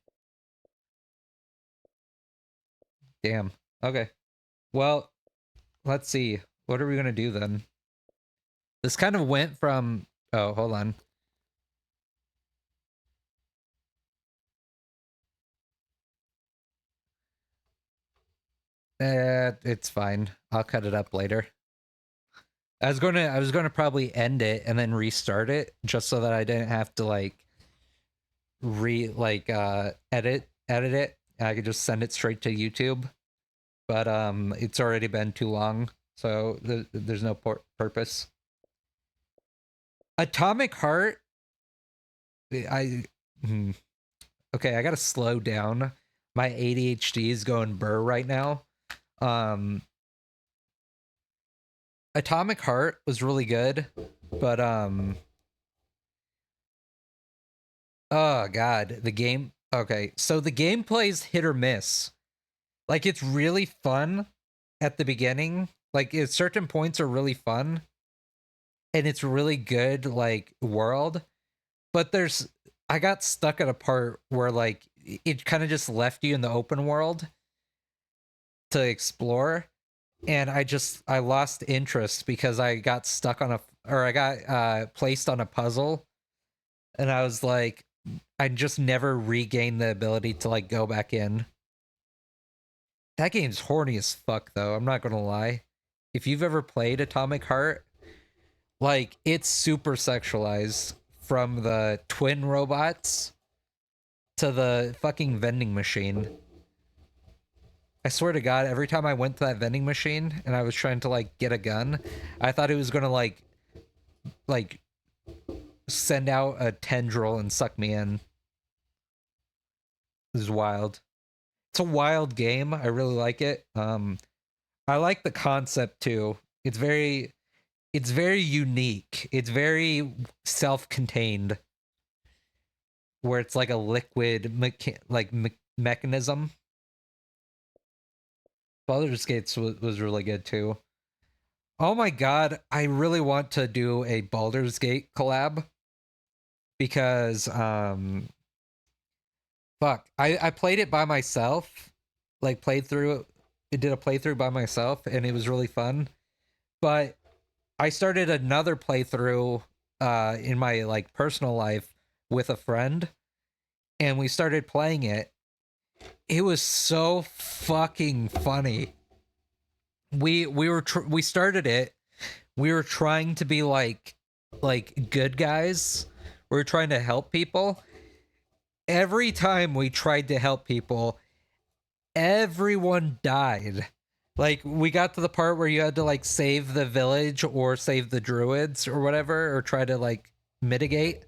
Damn. Okay. Well, let's see. What are we gonna do then? This kind of went from... Oh, hold on. It's fine. I'll cut it up later. I was gonna probably end it and then restart it just so that I didn't have to like edit it. I could just send it straight to YouTube. But it's already been too long, so there's no purpose. Atomic Heart. Okay, I gotta slow down. My ADHD is going burr right now. Atomic Heart was really good, but oh god, the game. Okay, so the gameplay's hit or miss. Like it's really fun at the beginning. Like at certain points are really fun, and it's really good like world. But I got stuck at a part where like it kind of just left you in the open world to explore, and I lost interest because I got stuck on I got placed on a puzzle, and I was like, I just never regained the ability to like go back in. That game's horny as fuck though, I'm not gonna lie. If you've ever played Atomic Heart, like it's super sexualized, from the twin robots to the fucking vending machine. I swear to God, every time I went to that vending machine and I was trying to like get a gun, I thought it was gonna like send out a tendril and suck me in. This is wild. It's a wild game. I really like it. I like the concept too. It's very unique. It's very self-contained, where it's like a liquid mechanism. Baldur's Gate was really good too. Oh my god, I really want to do a Baldur's Gate collab because fuck, I played it by myself, like played through it, did a playthrough by myself, and it was really fun. But I started another playthrough in my like personal life with a friend, and we started playing it. It was so fucking funny. We started it. We were trying to be like good guys. We were trying to help people. Every time we tried to help people, everyone died. Like we got to the part where you had to like save the village or save the druids or whatever, or try to like mitigate.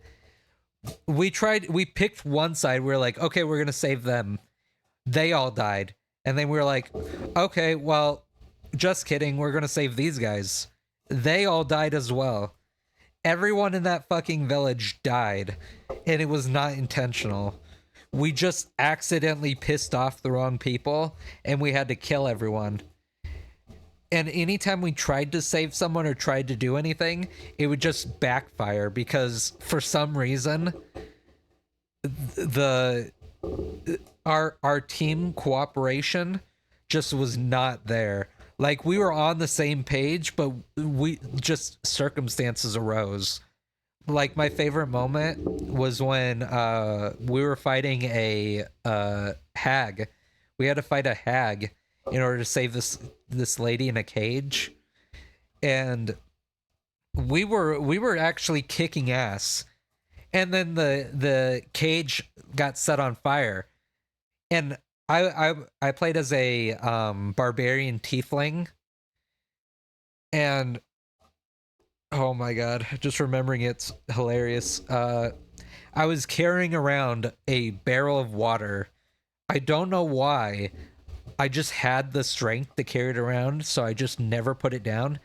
We picked one side. We were like, okay, we're gonna save them. They all died. And then we were like, okay, well, just kidding, we're gonna save these guys. They all died as well. everyone in that fucking village died, and it was not intentional. We just accidentally pissed off the wrong people, and we had to kill everyone. And anytime we tried to save someone or tried to do anything, it would just backfire because for some reason the our team cooperation just was not there. Like, we were on the same page, but we just circumstances arose. Like, my favorite moment was when we were fighting a hag. We had to fight a hag in order to save this lady in a cage, and we were actually kicking ass. And then the cage got set on fire, and I played as a barbarian tiefling, and oh my god, just remembering it's hilarious. I was carrying around a barrel of water. I don't know why. I just had the strength to carry it around, so I just never put it down.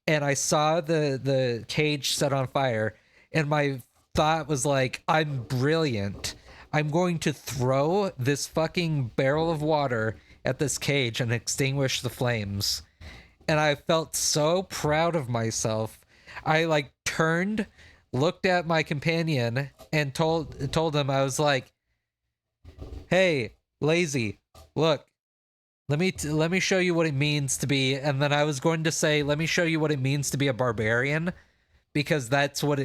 And I saw the cage set on fire, and my thought was like, I'm brilliant. I'm going to throw this fucking barrel of water at this cage and extinguish the flames. And I felt so proud of myself. I like turned, looked at my companion, and told him, I was like, "Hey, lazy, look, let me show you what it means to be." And then I was going to say, "Let me show you what it means to be a barbarian," because that's what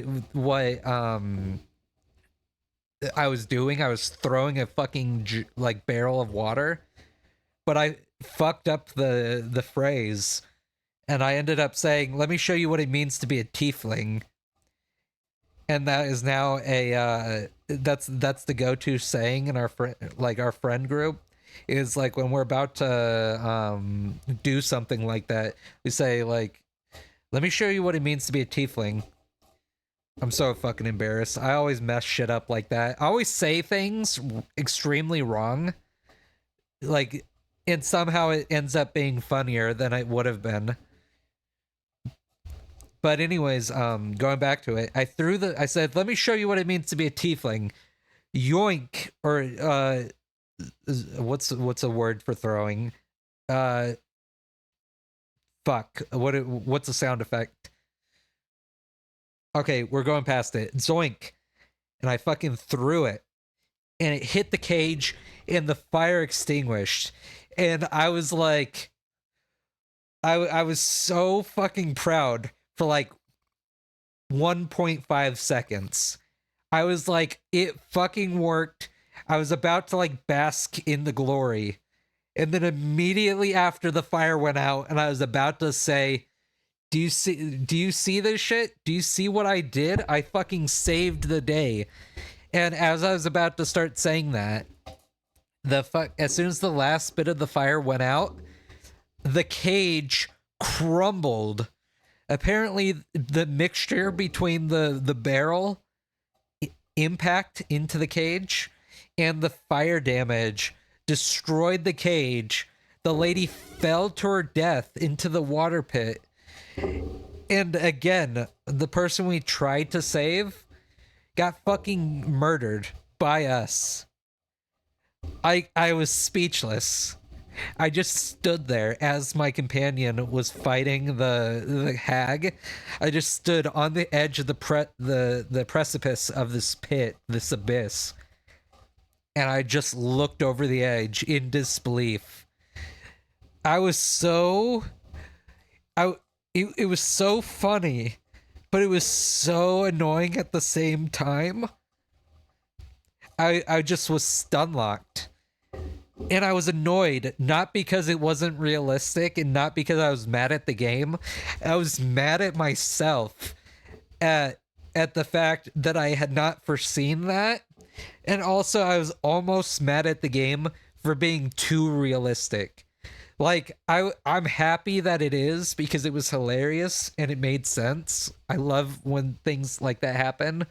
I was doing. I was throwing a fucking like barrel of water, but I fucked up the phrase, and I ended up saying, "Let me show you what it means to be a tiefling." And that is now a that's the go-to saying in our friend group, is like when we're about to do something like that, we say like, "Let me show you what it means to be a tiefling." I'm so fucking embarrassed. I always mess shit up like that. I always say things extremely wrong, like, and somehow it ends up being funnier than it would have been. But anyways, going back to it, I said, "Let me show you what it means to be a tiefling." Yoink, or what's a word for throwing? Fuck. What's a sound effect? Okay, we're going past it. Zoink. And I fucking threw it, and it hit the cage, and the fire extinguished. And I was like, I was so fucking proud for like 1.5 seconds. I was like, it fucking worked. I was about to like bask in the glory. And then immediately after the fire went out and I was about to say, do you see this shit? Do you see what I did? I fucking saved the day." And as I was about to start saying that, as soon as the last bit of the fire went out, the cage crumbled. Apparently the mixture between the barrel impact into the cage and the fire damage destroyed the cage. The lady fell to her death into the water pit. And again, the person we tried to save got fucking murdered by us. I was speechless. I just stood there as my companion was fighting the hag. I just stood on the edge of the precipice of this pit, this abyss, and I just looked over the edge in disbelief. It was so funny, but it was so annoying at the same time. I just was stun locked. And I was annoyed, not because it wasn't realistic and not because I was mad at the game. I was mad at myself at the fact that I had not foreseen that. And also I was almost mad at the game for being too realistic. Like, I'm happy that it is because it was hilarious and it made sense. I love when things like that happen.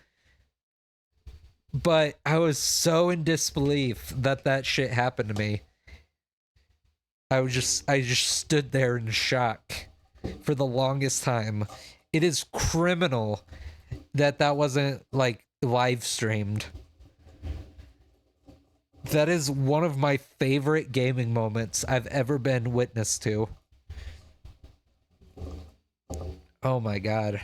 But I was so in disbelief that shit happened to me. I just stood there in shock for the longest time. It is criminal that wasn't like live streamed. That is one of my favorite gaming moments I've ever been witness to. Oh my god.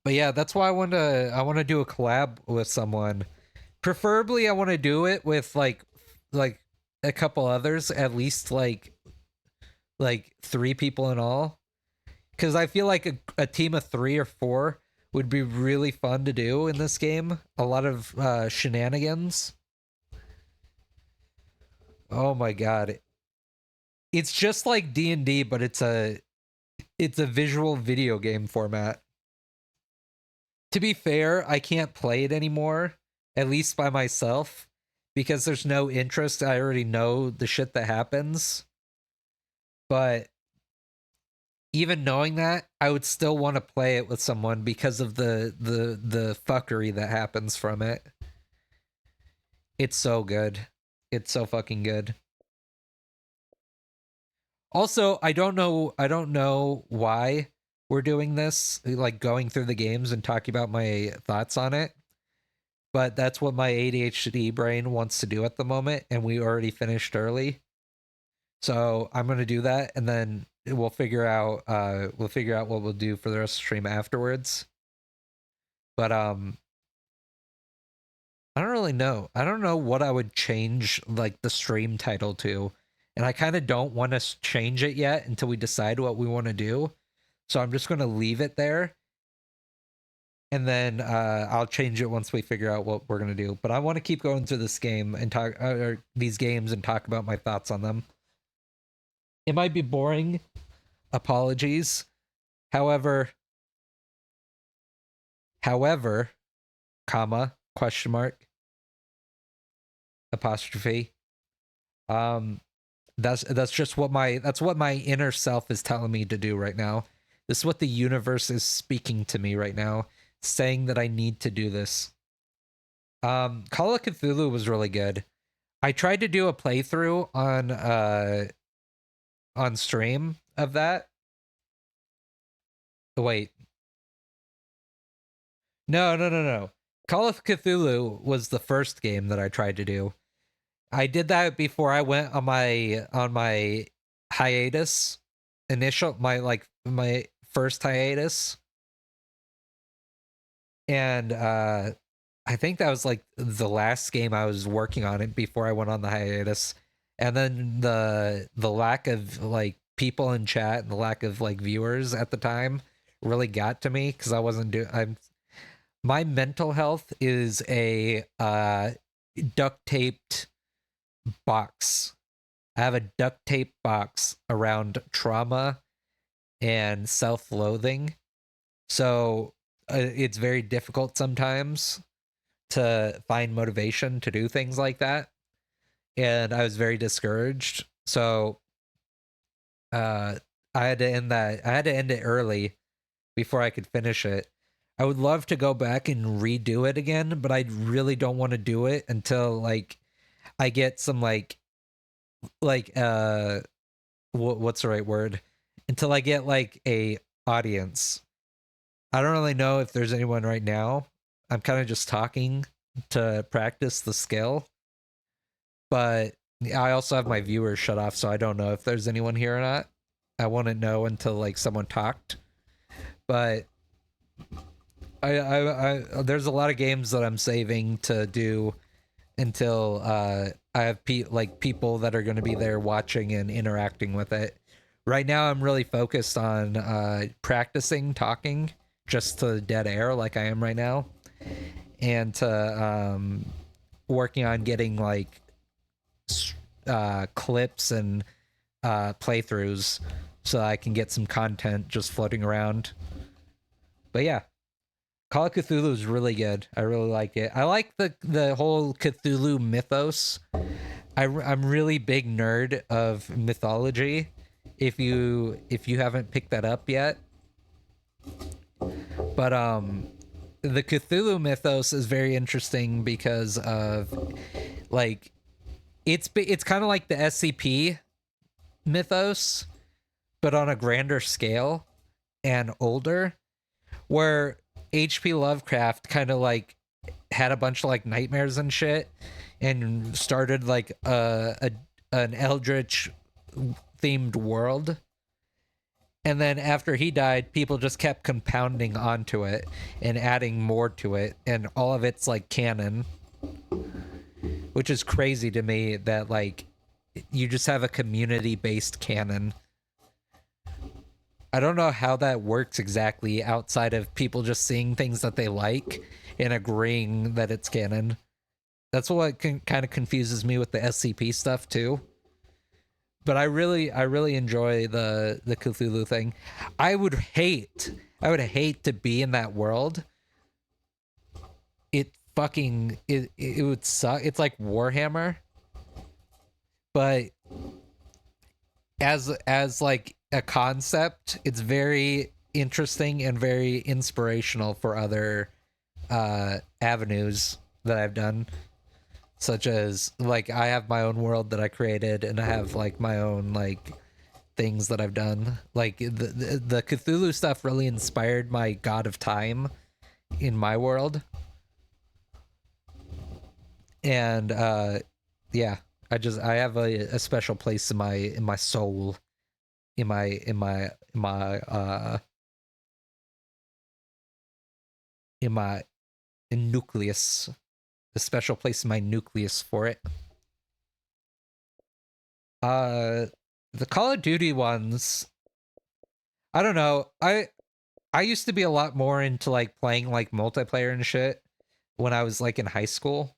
But yeah, that's why I want to do a collab with someone. Preferably I want to do it with like a couple others, at least like 3 people in all. Cuz I feel like a team of 3 or 4 would be really fun to do in this game. A lot of shenanigans. Oh my god. It's just like D&D, but it's a visual video game format. To be fair, I can't play it anymore, at least by myself, because there's no interest. I already know the shit that happens. But even knowing that, I would still want to play it with someone because of the fuckery that happens from it. It's so good. It's so fucking good. Also, I don't know why we're doing this, like going through the games and talking about my thoughts on it. But that's what my ADHD brain wants to do at the moment, and we already finished early. So I'm gonna do that, and then we'll figure out what we'll do for the rest of the stream afterwards. But I don't really know. I don't know what I would change like the stream title to. And I kind of don't want to change it yet until we decide what we want to do. So I'm just going to leave it there. And then I'll change it once we figure out what we're going to do. But I want to keep going through this game and talk these games and talk about my thoughts on them. It might be boring. Apologies. However, comma, question mark, apostrophe. That's just what my inner self is telling me to do right now. This is what the universe is speaking to me right now, saying that I need to do this. Call of Cthulhu was really good. I tried to do a playthrough on stream of that. Wait. No. Call of Cthulhu was the first game that I tried to do. I did that before I went on my hiatus, my first hiatus, and I think that was like the last game I was working on it before I went on the hiatus, and then the lack of like people in chat and the lack of like viewers at the time really got to me because I wasn't doing. My mental health is a duct taped box. I have a duct tape box around trauma and self-loathing. So it's very difficult sometimes to find motivation to do things like that. And I was very discouraged. So I had to end that. I had to end it early before I could finish it. I would love to go back and redo it again, but I really don't want to do it until like I get some like what's the right word? Until I get like a audience. I don't really know if there's anyone right now. I'm kind of just talking to practice the skill. But I also have my viewers shut off, so I don't know if there's anyone here or not. I wouldn't know until like someone talked. But I there's a lot of games that I'm saving to do until I have people that are going to be there watching and interacting with it. Right now, I'm really focused on practicing talking just to dead air like I am right now, and to working on getting like clips and playthroughs so I can get some content just floating around. But yeah. Call of Cthulhu is really good. I really like it. I like the whole Cthulhu mythos. I'm really big nerd of mythology. If you haven't picked that up yet, but the Cthulhu mythos is very interesting because of like it's kind of like the SCP mythos, but on a grander scale and older, where H.P. Lovecraft kind of like had a bunch of like nightmares and shit, and started like an eldritch themed world. And then after he died, people just kept compounding onto it and adding more to it, and all of it's like canon, which is crazy to me that like you just have a community based canon. I don't know how that works exactly outside of people just seeing things that they like and agreeing that it's canon. That's what kind of confuses me with the SCP stuff too. But I really enjoy the Cthulhu thing. I would hate to be in that world. It would suck. It's like Warhammer, but as like a concept, it's very interesting and very inspirational for other avenues that I've done, such as like I have my own world that I created, and I have like my own like things that I've done. Like the Cthulhu stuff really inspired my God of Time in my world. And yeah, I have a special place in my soul, in my nucleus, a special place in my nucleus for it. The Call of Duty ones, I don't know. I used to be a lot more into like playing like multiplayer and shit when I was like in high school.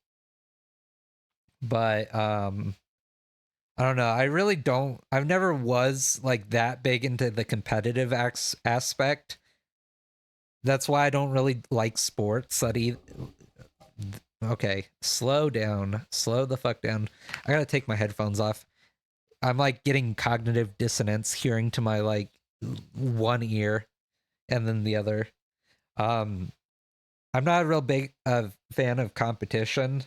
But I don't know. I really don't. I've never was like that big into the competitive aspect. That's why I don't really like sports. Okay, slow down. Slow the fuck down. I gotta take my headphones off. I'm like getting cognitive dissonance hearing to my like one ear and then the other. I'm not a real big fan of competition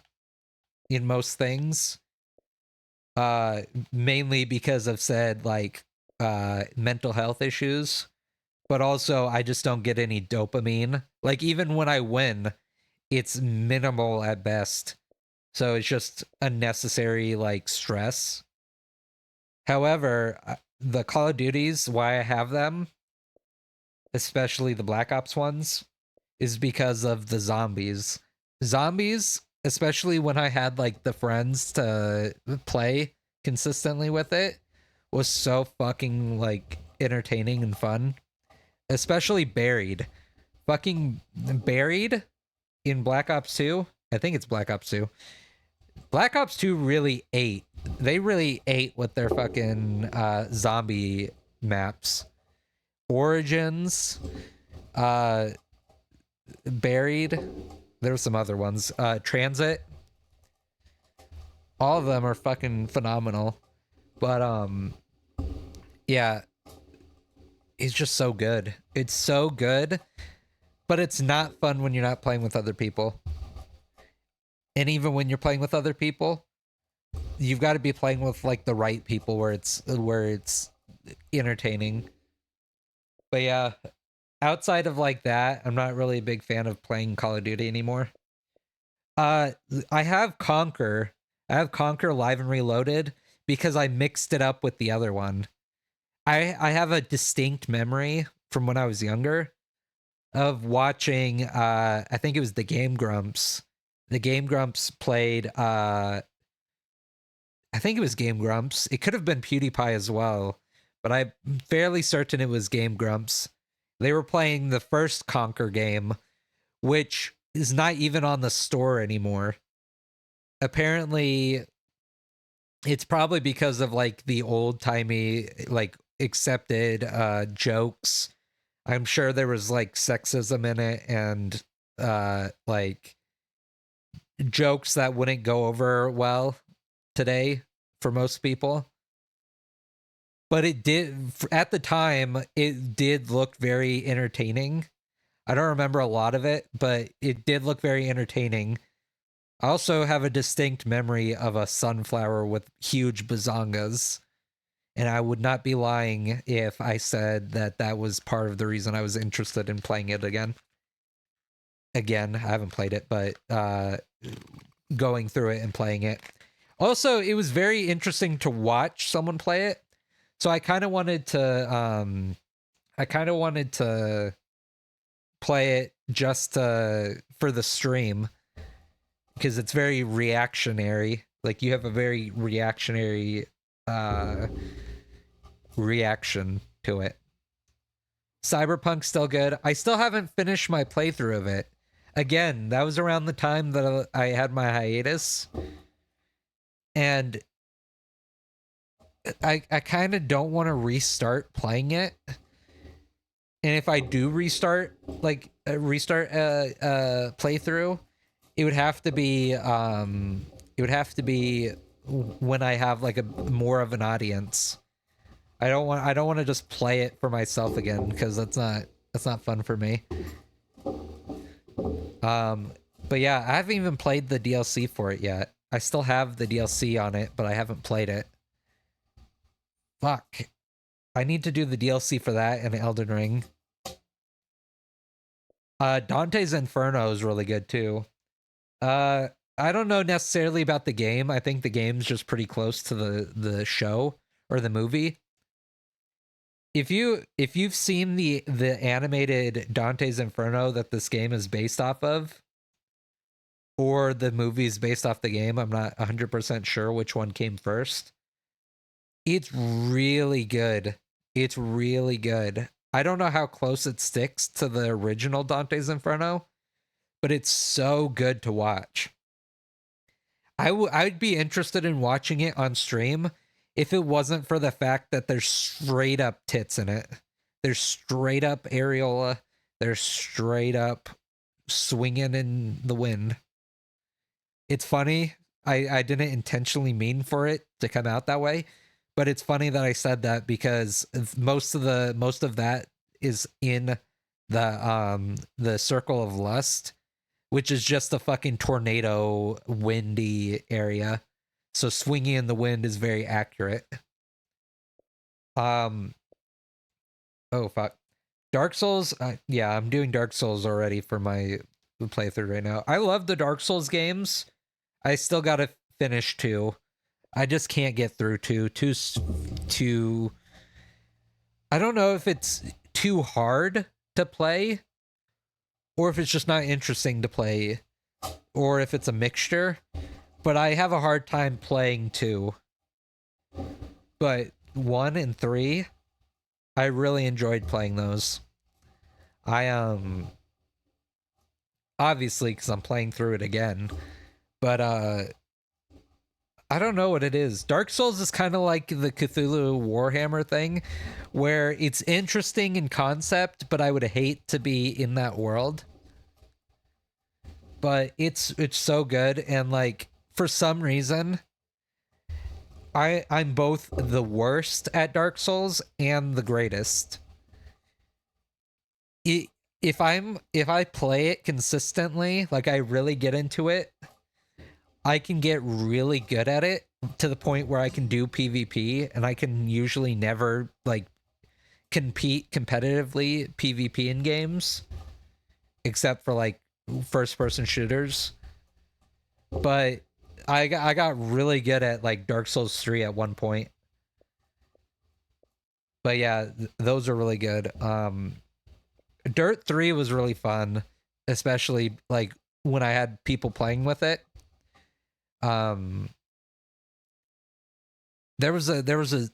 in most things. Mainly because of said like mental health issues, but also I just don't get any dopamine. Like even when I win, it's minimal at best. So it's just unnecessary like stress. However, the Call of Duties, why I have them, especially the Black Ops ones, is because of the zombies. Zombies, especially when I had like the friends to play consistently with it, was so fucking like entertaining and fun. Especially Buried. Fucking Buried in Black Ops 2. I think it's Black Ops 2. Black Ops 2 really ate. They really ate with their fucking zombie maps. Origins, Buried. There were some other ones. Transit. All of them are fucking phenomenal. But yeah, it's just so good. It's so good, but it's not fun when you're not playing with other people. And even when you're playing with other people, you've got to be playing with like the right people where it's entertaining. But yeah, outside of like that, I'm not really a big fan of playing Call of Duty anymore. I have Conquer. I have Conquer Live and Reloaded because I mixed it up with the other one. I have a distinct memory from when I was younger of watching I think it was the Game Grumps. The Game Grumps played I think it was Game Grumps. It could have been PewDiePie as well, but I'm fairly certain it was Game Grumps. They were playing the first Conquer game, which is not even on the store anymore. Apparently, it's probably because of like the old-timey like accepted jokes. I'm sure there was like sexism in it and like jokes that wouldn't go over well today for most people. But it did, at the time, it did look very entertaining. I don't remember a lot of it, but it did look very entertaining. I also have a distinct memory of a sunflower with huge bazongas. And I would not be lying if I said that that was part of the reason I was interested in playing it again. again. I haven't played it, but going through it and playing it. Also, it was very interesting to watch someone play it. So I kind of wanted to play it just for the stream, because it's very reactionary. Like, you have a very reactionary reaction to it. Cyberpunk's still good. I still haven't finished my playthrough of it. Again, that was around the time that I had my hiatus. And I kind of don't want to restart playing it. And if I do restart a playthrough, it would have to be when I have like a more of an audience. I don't want to just play it for myself again, because that's not fun for me. But yeah, I haven't even played the DLC for it yet. I still have the DLC on it, but I haven't played it. Fuck. I need to do the DLC for that and Elden Ring. Dante's Inferno is really good too. I don't know necessarily about the game. I think the game's just pretty close to the show or the movie. If you've seen the animated Dante's Inferno that this game is based off of, or the movie's based off the game, I'm not 100% sure which one came first. It's really good. It's really good. I don't know how close it sticks to the original Dante's Inferno, but it's so good to watch. I'd be interested in watching it on stream if it wasn't for the fact that there's straight up tits in it. There's straight up areola. There's straight up swinging in the wind. It's funny. I didn't intentionally mean for it to come out that way, but it's funny that I said that, because most of that is in the Circle of Lust, which is just a fucking tornado windy area. So swinging in the wind is very accurate. Oh fuck. Dark Souls, yeah, I'm doing Dark Souls already for my playthrough right now. I love the Dark Souls games. I still gotta finish 2. I just can't get through 2. 2. I don't know if it's too hard to play, or if it's just not interesting to play, or if it's a mixture. But I have a hard time playing 2. But 1 and 3, I really enjoyed playing those. I obviously, because I'm playing through it again, but I don't know what it is. Dark Souls is kind of like the Cthulhu Warhammer thing, where it's interesting in concept, but I would hate to be in that world. But it's so good, and like, for some reason, I'm both the worst at Dark Souls and the greatest. If I play it consistently, like I really get into it, I can get really good at it to the point where I can do PvP, and I can usually never like compete competitively PvP in games, except for like first person shooters. But I got really good at like Dark Souls 3 at one point. But yeah, those are really good. Dirt 3 was really fun, especially like when I had people playing with it. There was a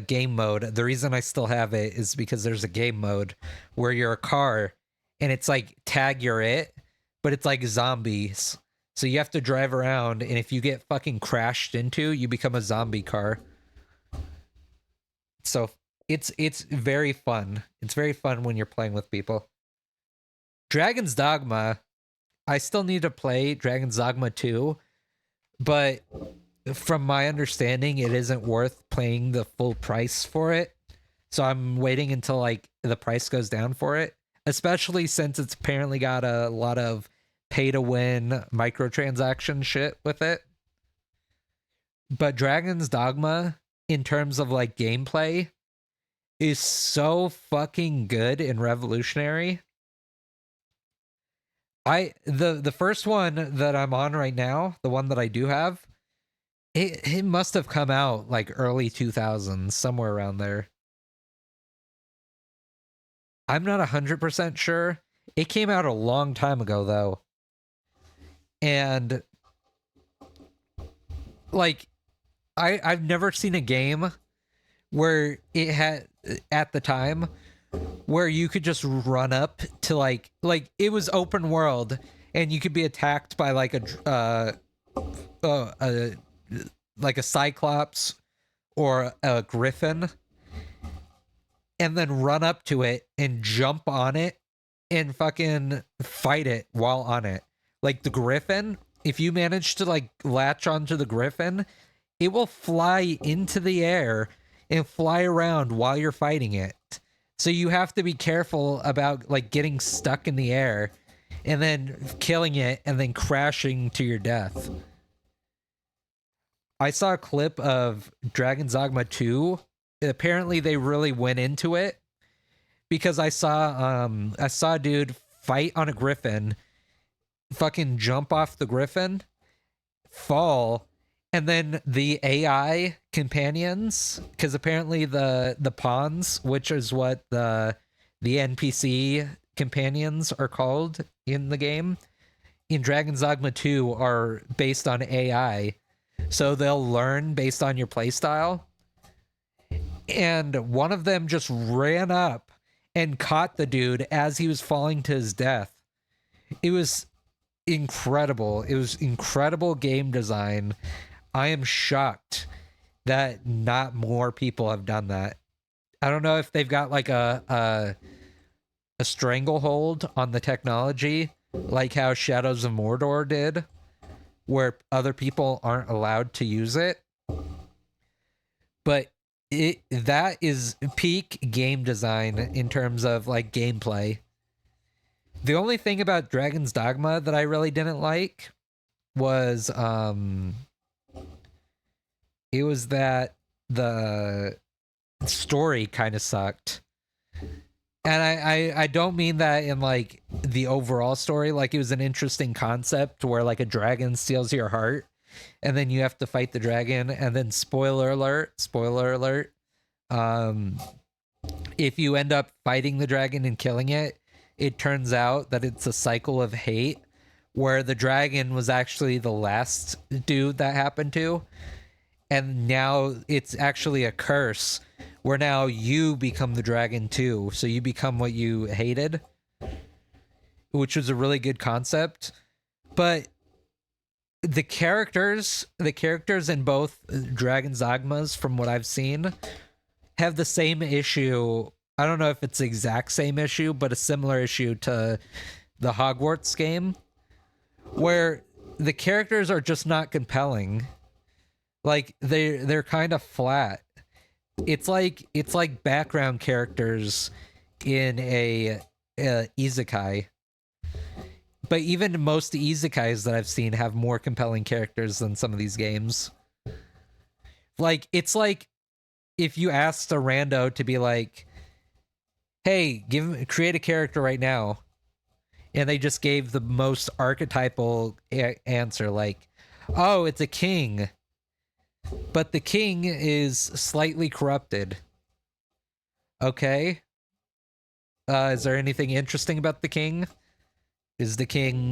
game mode. The reason I still have it is because there's a game mode where you're a car, and it's like tag you're it, but it's like zombies. So you have to drive around, and if you get fucking crashed into, you become a zombie car. So it's very fun. It's very fun when you're playing with people. Dragon's Dogma, I still need to play Dragon's Dogma 2, but from my understanding, it isn't worth paying the full price for it. So I'm waiting until like the price goes down for it, especially since it's apparently got a lot of pay to win microtransaction shit with it. But Dragon's Dogma, in terms of like gameplay, is so fucking good and revolutionary The first one that I'm on right now, the one that I do have, it must have come out like early 2000s, somewhere around there. I'm not 100% sure. It came out a long time ago though. And like I've never seen a game where it had at the time where you could just run up to like it was open world and you could be attacked by like a like a cyclops or a griffin and then run up to it and jump on it and fucking fight it while on it. Like the griffin, if you manage to like latch onto the griffin, it will fly into the air and fly around while you're fighting it. So you have to be careful about like getting stuck in the air and then killing it and then crashing to your death. I saw a clip of Dragon's Dogma 2. Apparently they really went into it because I saw a dude fight on a griffin, fucking jump off the griffin, fall, and then the AI companions, because apparently the pawns, which is what the NPC companions are called in the game, in Dragon's Dogma 2 are based on AI. So they'll learn based on your playstyle. And one of them just ran up and caught the dude as he was falling to his death. It was incredible. It was incredible game design. I am shocked that not more people have done that. I don't know if they've got like a stranglehold on the technology, like how Shadows of Mordor did, where other people aren't allowed to use it. But that is peak game design in terms of like gameplay. The only thing about Dragon's Dogma that I really didn't like was it was that the story kind of sucked. And I don't mean that in like the overall story. Like it was an interesting concept where like a dragon steals your heart and then you have to fight the dragon, and then spoiler alert, if you end up fighting the dragon and killing it, it turns out that it's a cycle of hate where the dragon was actually the last dude that happened to, and now it's actually a curse where now you become the dragon too, so you become what you hated, which was a really good concept. But the characters in both Dragon's Dogmas, from what I've seen, have the same issue. I don't know if it's the exact same issue, but a similar issue to the Hogwarts game, where the characters are just not compelling. Like they're kind of flat. It's like background characters in a isekai. But even most isekais that I've seen have more compelling characters than some of these games. Like, it's like if you asked a rando to be like, hey, create a character right now, and they just gave the most archetypal answer, like, oh, it's a king, but the king is slightly corrupted. Okay. Is there anything interesting about the king? Is the king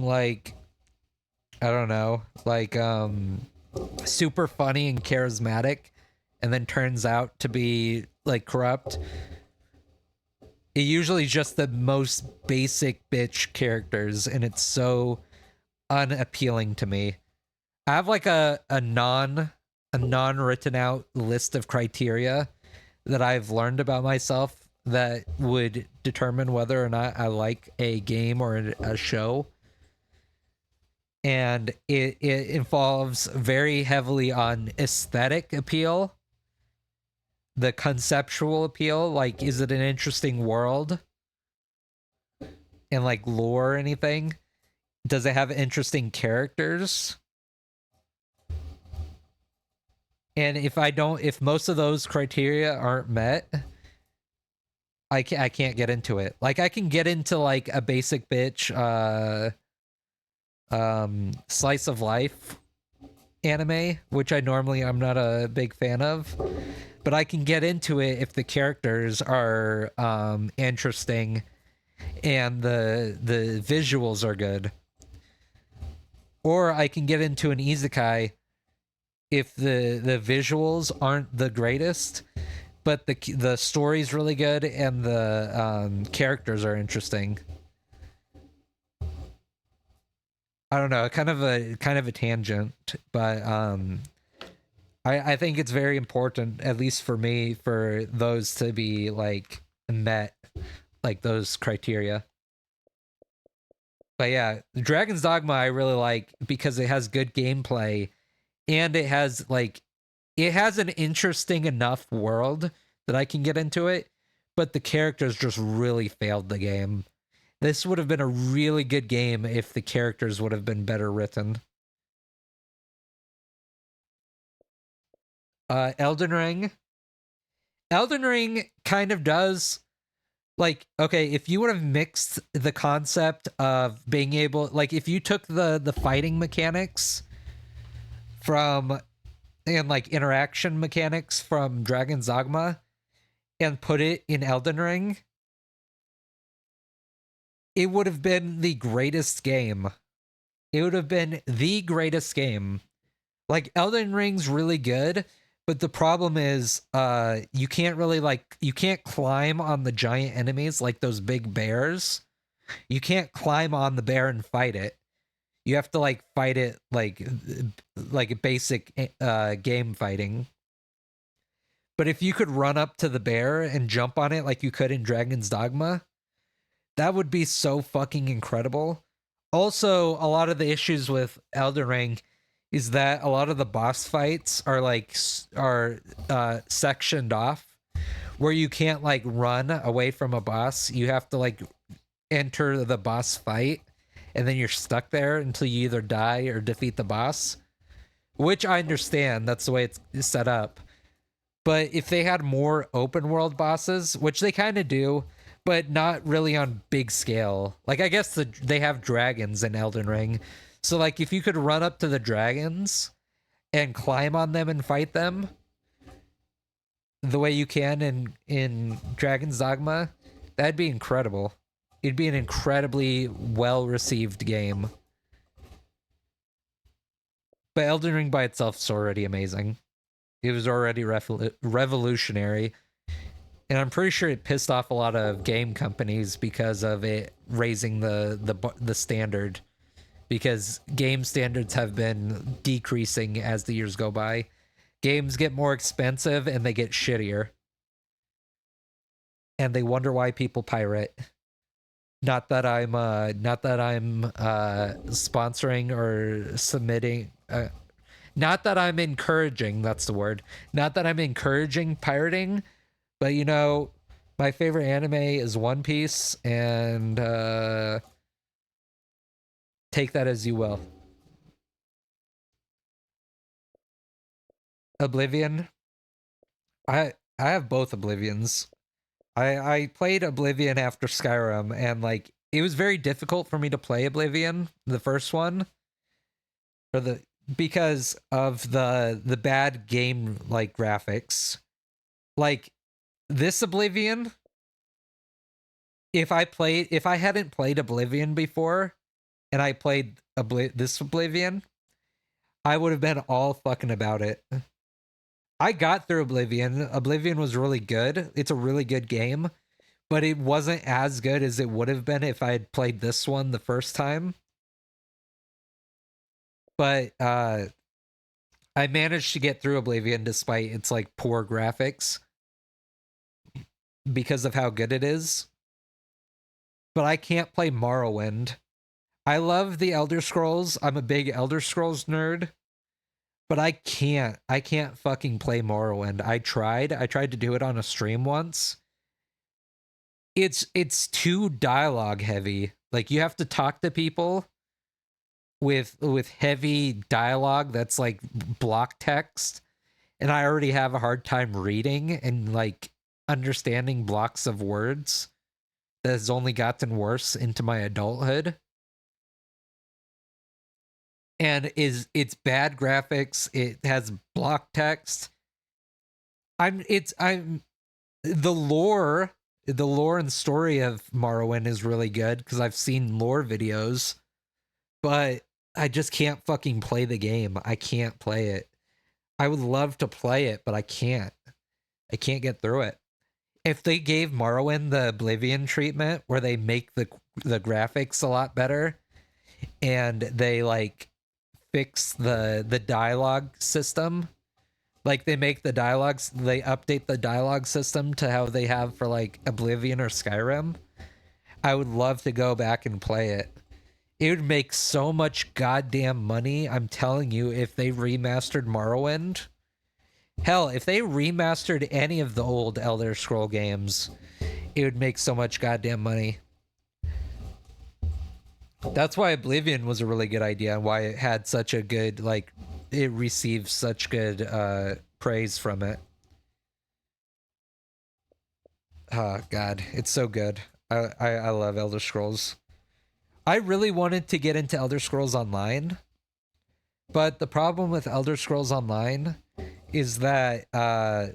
like, I don't know, like super funny and charismatic and then turns out to be like corrupt? It usually just the most basic bitch characters, and it's so unappealing to me. I have like a non-written out list of criteria that I've learned about myself that would determine whether or not I like a game or a show. And it involves very heavily on aesthetic appeal, the conceptual appeal, like, is it an interesting world? And like lore or anything? Does it have interesting characters? And if most of those criteria aren't met, I can't get into it. Like I can get into like a basic bitch slice of life anime, which I'm not a big fan of, but I can get into it if the characters are interesting and the visuals are good. Or I can get into an isekai if the visuals aren't the greatest, but the story's really good and the characters are interesting. I don't know, kind of a tangent, but I think it's very important, at least for me, for those to be like met, like those criteria. But yeah, Dragon's Dogma I really like because it has good gameplay and it has an interesting enough world that I can get into it, but the characters just really failed the game. This would have been a really good game if the characters would have been better written. Elden Ring. Elden Ring kind of does, like, okay, if you would have mixed the concept of being able, like, if you took the fighting mechanics from and like interaction mechanics from Dragon's Dogma and put it in Elden Ring, it would have been the greatest game. It would have been the greatest game. Like Elden Ring's really good, but the problem is you can't really you can't climb on the giant enemies like those big bears. You can't climb on the bear and fight it. You have to like fight it like basic game fighting. But if you could run up to the bear and jump on it like you could in Dragon's Dogma, that would be so fucking incredible. Also, a lot of the issues with Elden Ring is that a lot of the boss fights are sectioned off where you can't like run away from a boss. You have to like enter the boss fight and then you're stuck there until you either die or defeat the boss, which I understand. That's the way it's set up. But if they had more open world bosses, which they kind of do, but not really on big scale. Like I guess they have dragons in Elden Ring. So like if you could run up to the dragons and climb on them and fight them the way you can in Dragon's Dogma, that'd be incredible. It'd be an incredibly well-received game. But Elden Ring by itself is already amazing. It was already revolutionary. And I'm pretty sure it pissed off a lot of game companies because of it raising the standard. Because game standards have been decreasing as the years go by. Games get more expensive and they get shittier. And they wonder why people pirate. Not that I'm sponsoring or submitting not that I'm encouraging, that's the word. Not that I'm encouraging pirating, but you know, my favorite anime is One Piece, and take that as you will. Oblivion. I have both Oblivions. I played Oblivion after Skyrim, and like it was very difficult for me to play Oblivion, the first one, because of the bad game like graphics. Like this Oblivion, if I hadn't played Oblivion before and I played this Oblivion, I would have been all fucking about it. I got through Oblivion. Oblivion was really good. It's a really good game, but it wasn't as good as it would have been if I had played this one the first time. But I managed to get through Oblivion despite its like poor graphics because of how good it is. But I can't play Morrowind. I love the Elder Scrolls. I'm a big Elder Scrolls nerd. But I can't fucking play Morrowind. I tried to do it on a stream once. It's too dialogue heavy. Like you have to talk to people with heavy dialogue that's like block text, and I already have a hard time reading, and like understanding blocks of words that has only gotten worse into my adulthood. And it's bad graphics, it has block text. I'm the lore and story of Morrowind is really good because I've seen lore videos, but I just can't fucking play the game. I can't play it. I would love to play it, but I can't. I can't get through it. If they gave Morrowind the Oblivion treatment where they make the graphics a lot better and they like fix the dialogue system, like they make the dialogues, they update the dialogue system to how they have for like Oblivion or Skyrim, I would love to go back and play it. It would make so much goddamn money, I'm telling you, if they remastered Morrowind. Hell, if they remastered any of the old Elder Scroll games, it would make so much goddamn money. That's why Oblivion was a really good idea and why it had such a good, like, it received such good praise from it. Oh, God, it's so good. I love Elder Scrolls. I really wanted to get into Elder Scrolls Online, but the problem with Elder Scrolls Online is that, I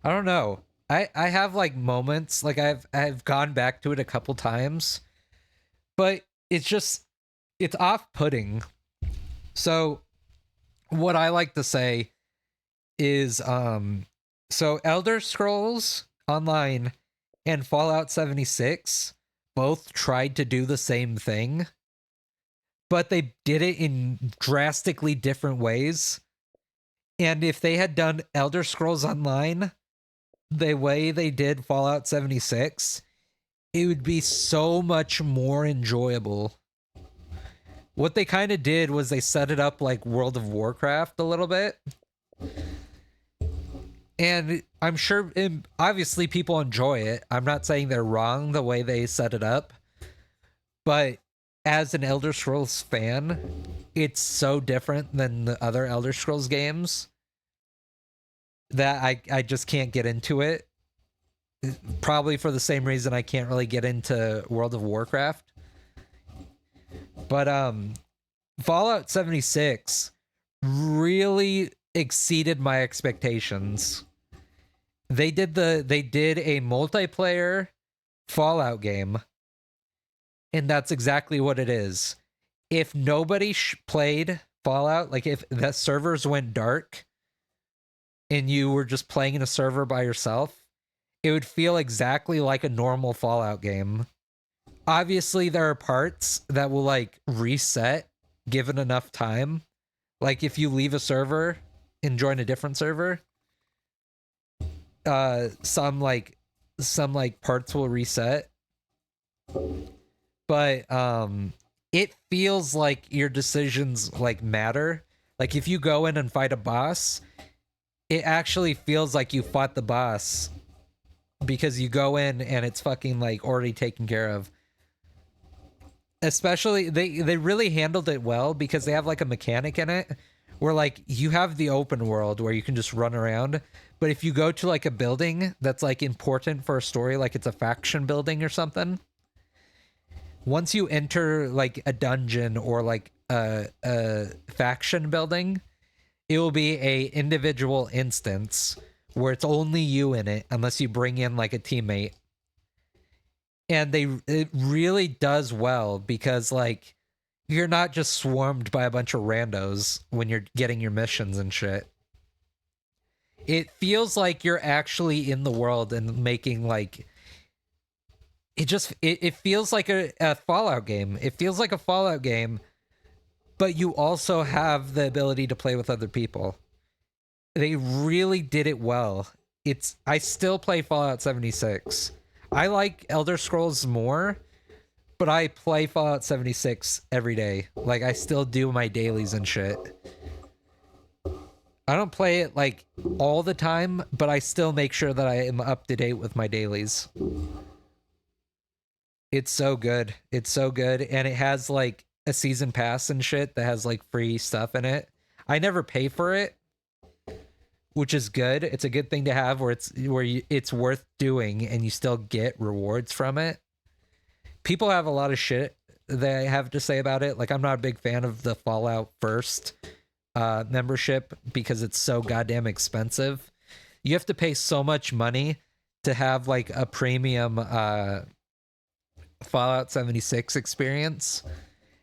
don't know. I have, like, moments, like, I've gone back to it a couple times, but it's off-putting. So what I like to say is, so Elder Scrolls Online and Fallout 76 both tried to do the same thing, but they did it in drastically different ways. And if they had done Elder Scrolls Online the way they did Fallout 76, it would be so much more enjoyable. What they kind of did was they set it up like World of Warcraft a little bit. And I'm sure, obviously, people enjoy it. I'm not saying they're wrong the way they set it up. But as an Elder Scrolls fan, it's so different than the other Elder Scrolls games that I just can't get into it. Probably for the same reason I can't really get into World of Warcraft. But Fallout 76 really exceeded my expectations. They did a multiplayer Fallout game, and that's exactly what it is. If nobody played Fallout, like if the servers went dark and you were just playing in a server by yourself, it would feel exactly like a normal Fallout game. Obviously, there are parts that will like reset given enough time. Like if you leave a server and join a different server, some parts will reset. But it feels like your decisions like matter. Like if you go in and fight a boss, it actually feels like you fought the boss because you go in and it's fucking like already taken care of. Especially they really handled it well because they have like a mechanic in it where like you have the open world where you can just run around, but if you go to like a building that's like important for a story, like it's a faction building or something, once you enter like a dungeon or like a faction building, it will be a individual instance where it's only you in it unless you bring in like a teammate. And it really does well because like you're not just swarmed by a bunch of randos when you're getting your missions and shit. It feels like you're actually in the world and making like it feels like a Fallout game. It feels like a Fallout game, but you also have the ability to play with other people. They really did it well. I still play Fallout 76. I like Elder Scrolls more, but I play Fallout 76 every day. Like, I still do my dailies and shit. I don't play it, like, all the time, but I still make sure that I am up to date with my dailies. It's so good. It's so good. And it has, like, a season pass and shit that has, like, free stuff in it. I never pay for it, which is good. It's a good thing to have where it's worth doing and you still get rewards from it. People have a lot of shit they have to say about it. Like, I'm not a big fan of the Fallout First membership because it's so goddamn expensive. You have to pay so much money to have like a premium Fallout 76 experience.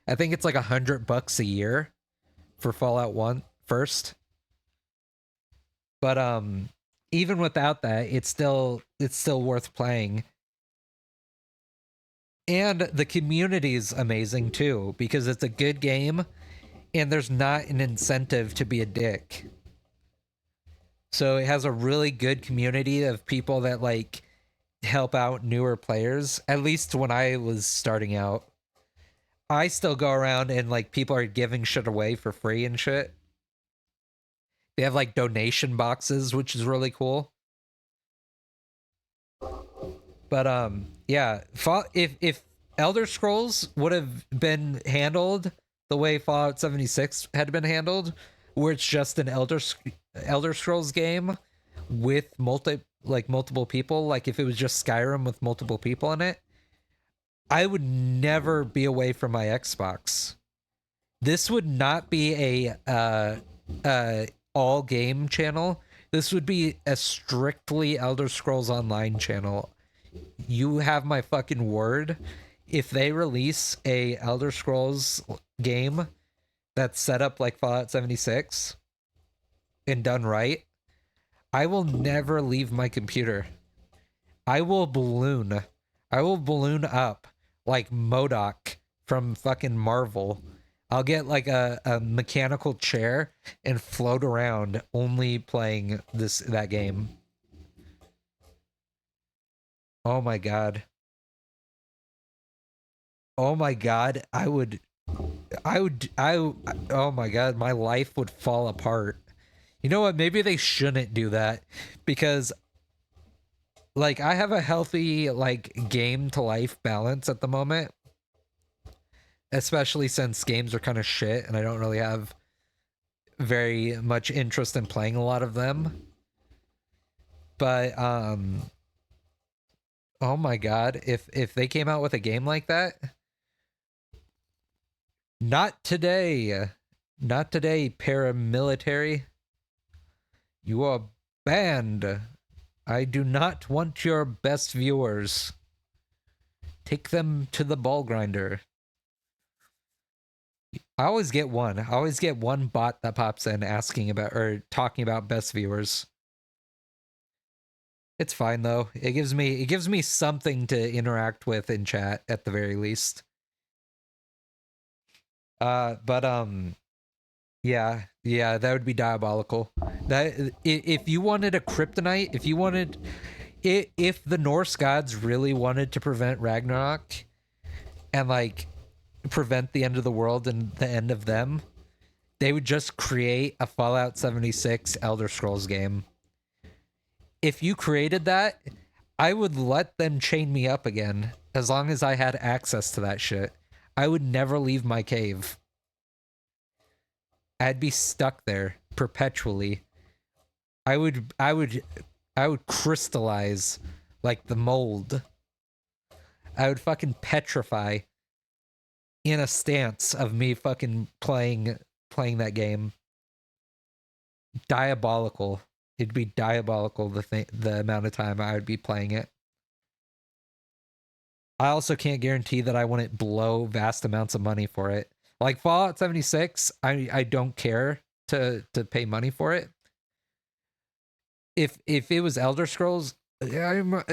I think it's like $100 a year for Fallout 1 First. But even without that, it's still worth playing. And the community is amazing too, because it's a good game and there's not an incentive to be a dick. So it has a really good community of people that like help out newer players. At least when I was starting out, I still go around and like people are giving shit away for free and shit. They have like donation boxes, which is really cool. But yeah, if Elder Scrolls would have been handled the way Fallout 76 had been handled, where it's just an Elder Scrolls game with multiple people, like if it was just Skyrim with multiple people in it, I would never be away from my Xbox. This would not be a all game channel. This would be a strictly Elder Scrolls Online channel. You have my fucking word. If they release a Elder Scrolls game that's set up like Fallout 76 and done right, I will never leave my computer. I will balloon up like MODOK from fucking Marvel. I'll get like a mechanical chair and float around only playing that game. Oh my god. Oh my god, oh my god, my life would fall apart. You know what? Maybe they shouldn't do that because like I have a healthy like game to life balance at the moment. Especially since games are kind of shit and I don't really have very much interest in playing a lot of them. But oh my god, if they came out with a game like that, not today. Not today, paramilitary. You are banned. I do not want your best viewers. Take them to the ball grinder. I always get one bot that pops in asking about or talking about best viewers. It's fine though. It gives me something to interact with in chat at the very least. But yeah, that would be diabolical. That if you wanted a kryptonite, if the Norse gods really wanted to prevent Ragnarok and like prevent the end of the world and the end of them, they would just create a Fallout 76 Elder Scrolls game. If you created that, I would let them chain me up again as long as I had access to that shit. I would never leave my cave. I'd be stuck there perpetually. I would crystallize like the mold. I would fucking petrify in a stance of me fucking playing that game. Diabolical. It'd be diabolical the amount of time I would be playing it. I also can't guarantee that I wouldn't blow vast amounts of money for it. Like Fallout 76, I don't care to pay money for it. If it was Elder Scrolls, I might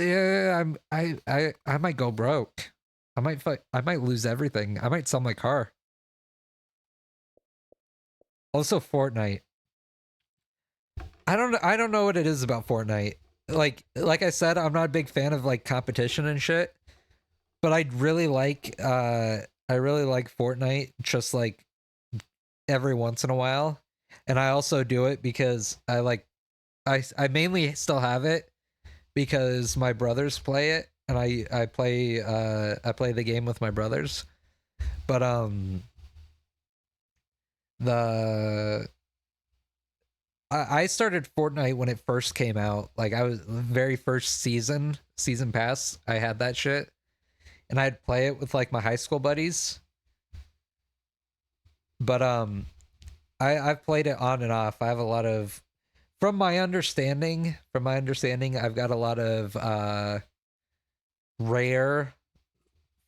go broke. I might lose everything. I might sell my car. Also Fortnite. I don't know what it is about Fortnite. Like I said, I'm not a big fan of like competition and shit. But I really like Fortnite just like every once in a while. And I also do it because I mainly still have it because my brothers play it and I play the game with my brothers. But the I started Fortnite when it first came out. Like I was very first season pass. I had that shit, and I'd play it with like my high school buddies. But I've played it on and off. I have a lot of, from my understanding, I've got a lot of rare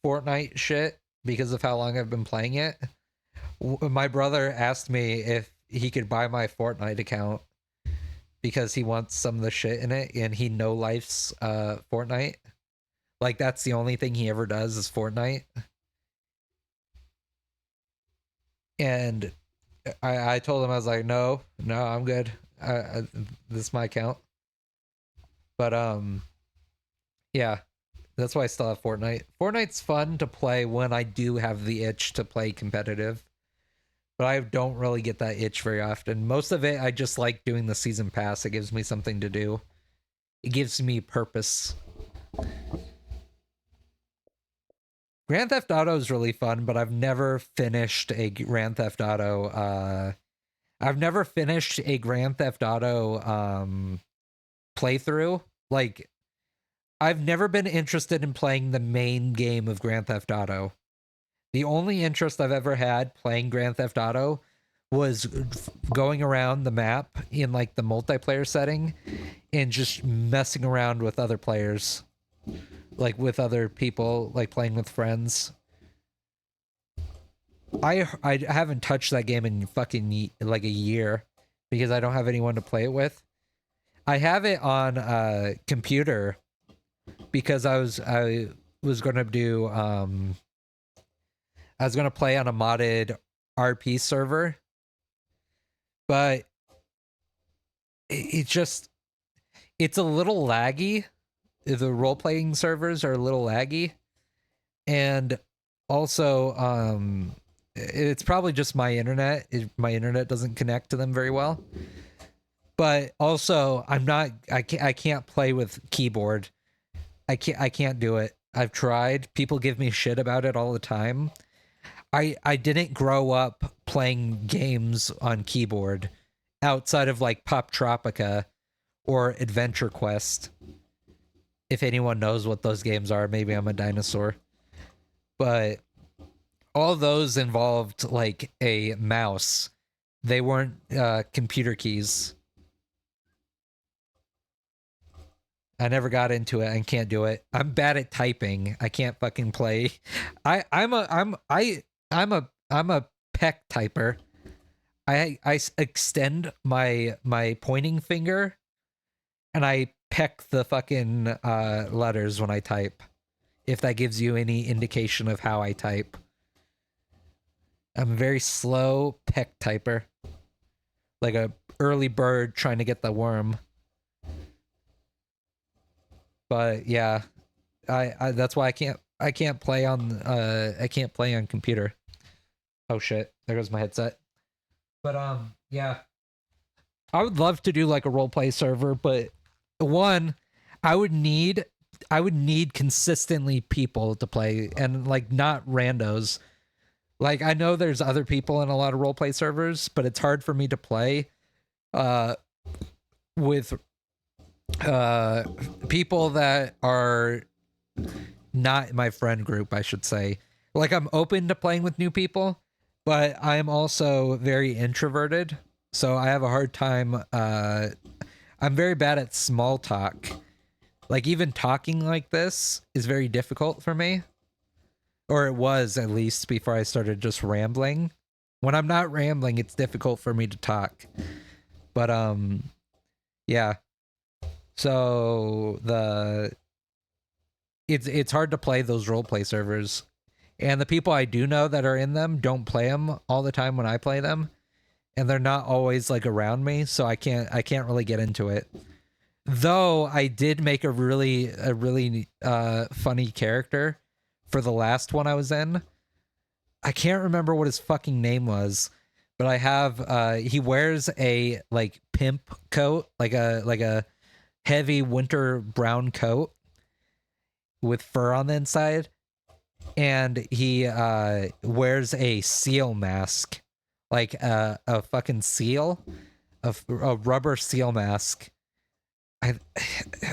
Fortnite shit because of how long I've been playing it. My brother asked me if he could buy my Fortnite account because he wants some of the shit in it, and he no lifes Fortnite. Like that's the only thing he ever does is Fortnite. And I told him, I was like, no, I'm good. This is my account. But yeah, that's why I still have Fortnite. Fortnite's fun to play when I do have the itch to play competitive, but I don't really get that itch very often. Most of it, I just like doing the season pass. It gives me something to do. It gives me purpose. Grand Theft Auto is really fun, but I've never finished a Grand Theft Auto. I've never finished a Grand Theft Auto playthrough. Like, I've never been interested in playing the main game of Grand Theft Auto. The only interest I've ever had playing Grand Theft Auto was going around the map in like the multiplayer setting and just messing around with other players, like with other people, like playing with friends. I haven't touched that game in fucking like a year because I don't have anyone to play it with. I have it on computer because I was gonna do I was gonna play on a modded RP server, but it just, it's a little laggy. The role playing servers are a little laggy, and also it's probably just my internet. My internet doesn't connect to them very well. But also, I can't play with keyboard. I can't do it. I've tried. People give me shit about it all the time. I didn't grow up playing games on keyboard outside of like Pop Tropica or Adventure Quest. If anyone knows what those games are, maybe I'm a dinosaur. But all those involved like a mouse. They weren't computer keys. I never got into it and can't do it. I'm bad at typing. I can't fucking play. I'm a peck typer. I extend my pointing finger and I peck the fucking letters when I type. If that gives you any indication of how I type. I'm a very slow peck typer. Like a early bird trying to get the worm. But yeah, I that's why I can't play on computer. Oh shit, there goes my headset. But yeah. I would love to do like a roleplay server, but one, I would need consistently people to play and like not randos. Like I know there's other people in a lot of roleplay servers, but it's hard for me to play with people that are not my friend group, I should say. Like I'm open to playing with new people, but I'm also very introverted, so I have a hard time I'm very bad at small talk. Like even talking like this is very difficult for me. Or it was, at least, before I started just rambling. When I'm not rambling, it's difficult for me to talk. But yeah. So it's hard to play those roleplay servers. And the people I do know that are in them don't play them all the time when I play them. And they're not always like around me, so I can't really get into it. Though I did make a really funny character for the last one I was in. I can't remember what his fucking name was, but I have he wears a like pimp coat, like a heavy winter brown coat with fur on the inside, and he wears a seal mask, like a fucking seal, a rubber seal mask. I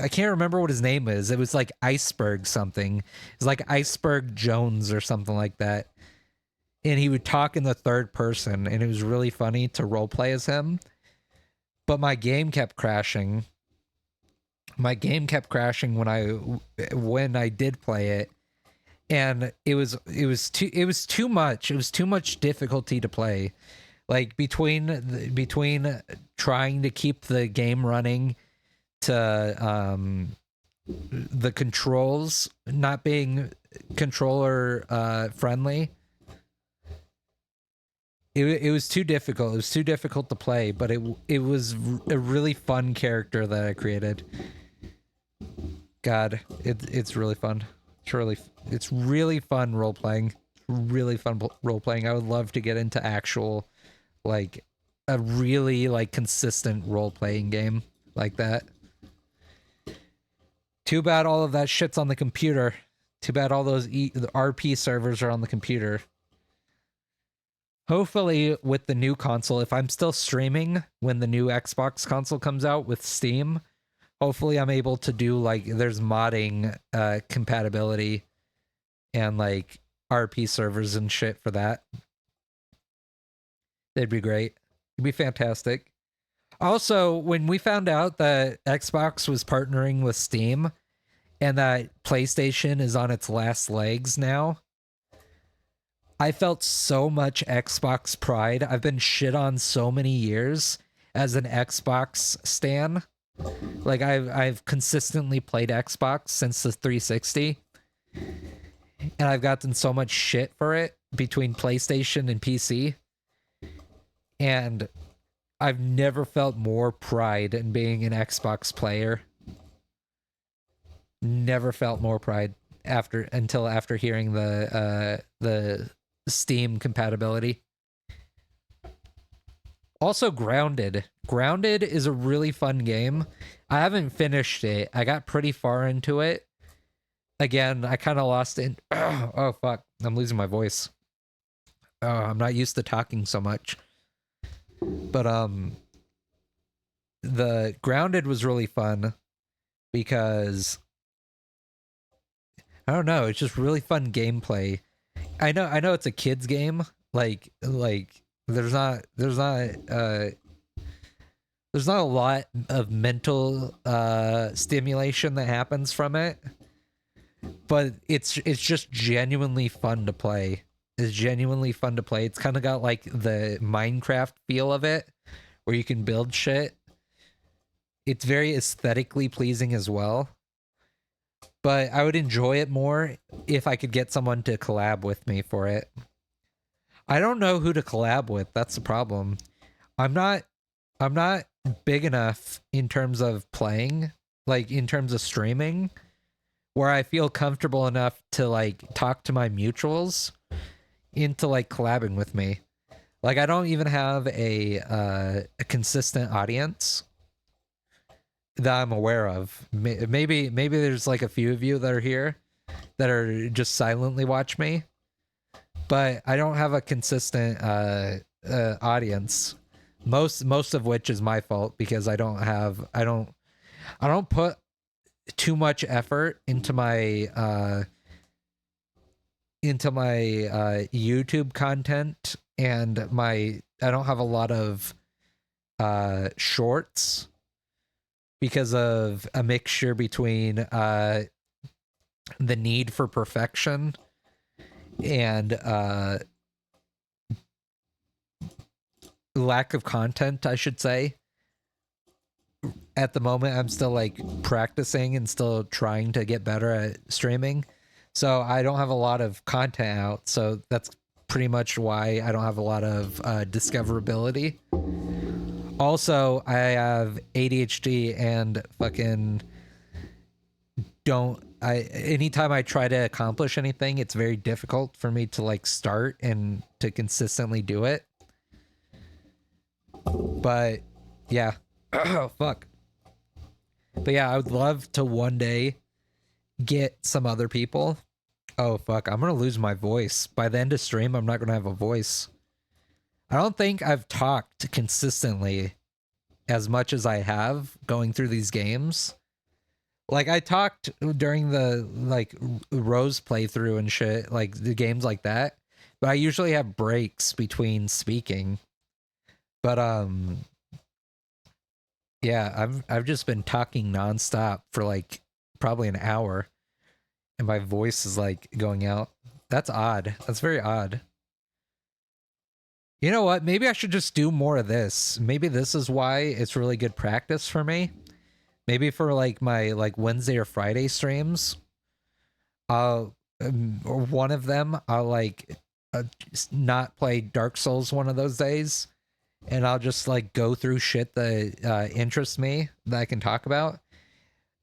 I can't remember what his name is. It was like Iceberg something. It's like Iceberg Jones or something like that. And he would talk in the third person, and it was really funny to roleplay as him. But my game kept crashing. My game kept crashing when I did play it, and it was too much. It was too much difficulty to play. Like between trying to keep the game running to the controls not being controller friendly. It was too difficult. It was too difficult to play, but it was a really fun character that I created. God, it's really fun. It's really fun role playing. Really fun role playing. I would love to get into actual, like, a really like consistent role playing game like that. Too bad all of that shit's on the computer. Too bad all those the RP servers are on the computer. Hopefully with the new console, if I'm still streaming when the new Xbox console comes out with Steam, hopefully I'm able to do like there's modding compatibility and like RP servers and shit for that. That'd be great. It'd be fantastic. Also, when we found out that Xbox was partnering with Steam and that PlayStation is on its last legs now, I felt so much Xbox pride. I've been shit on so many years as an Xbox stan. Like I've consistently played Xbox since the 360. And I've gotten so much shit for it between PlayStation and PC. And I've never felt more pride in being an Xbox player. Never felt more pride until after hearing the Steam compatibility. Also, Grounded. Grounded is a really fun game. I haven't finished it. I got pretty far into it. Again, I kind of lost it. Oh, fuck. I'm losing my voice. Oh, I'm not used to talking so much. But, the Grounded was really fun because, I don't know, it's just really fun gameplay. I know it's a kid's game. Like there's not a lot of mental stimulation that happens from it. But it's just genuinely fun to play. It's genuinely fun to play. It's kind of got like the Minecraft feel of it, where you can build shit. It's very aesthetically pleasing as well. But I would enjoy it more if I could get someone to collab with me for it. I don't know who to collab with. That's the problem. I'm not big enough in terms of playing, like in terms of streaming, where I feel comfortable enough to like talk to my mutuals into like collabing with me. Like I don't even have a consistent audience that I'm aware of. Maybe there's like a few of you that are here that are just silently watch me, but I don't have a consistent audience. Most of which is my fault because I don't put too much effort into my YouTube content, and I don't have a lot of shorts because of a mixture between the need for perfection and lack of content, I should say. At the moment, I'm still like practicing and still trying to get better at streaming. So I don't have a lot of content out. So that's pretty much why I don't have a lot of discoverability. Also, I have ADHD and fucking anytime I try to accomplish anything, it's very difficult for me to like start and to consistently do it. But yeah. Oh, fuck. But yeah, I would love to one day get some other people. Oh, fuck. I'm going to lose my voice. By the end of stream, I'm not going to have a voice. I don't think I've talked consistently as much as I have going through these games. Like I talked during the like Rose playthrough and shit, like the games like that, but I usually have breaks between speaking. But yeah, I've just been talking nonstop for like probably an hour, and my voice is like going out. That's odd. That's very odd. You know what? Maybe I should just do more of this. Maybe this is why it's really good practice for me. Maybe for like my like Wednesday or Friday streams, or one of them, I'll like not play Dark Souls one of those days, and I'll just like go through shit that interests me that I can talk about.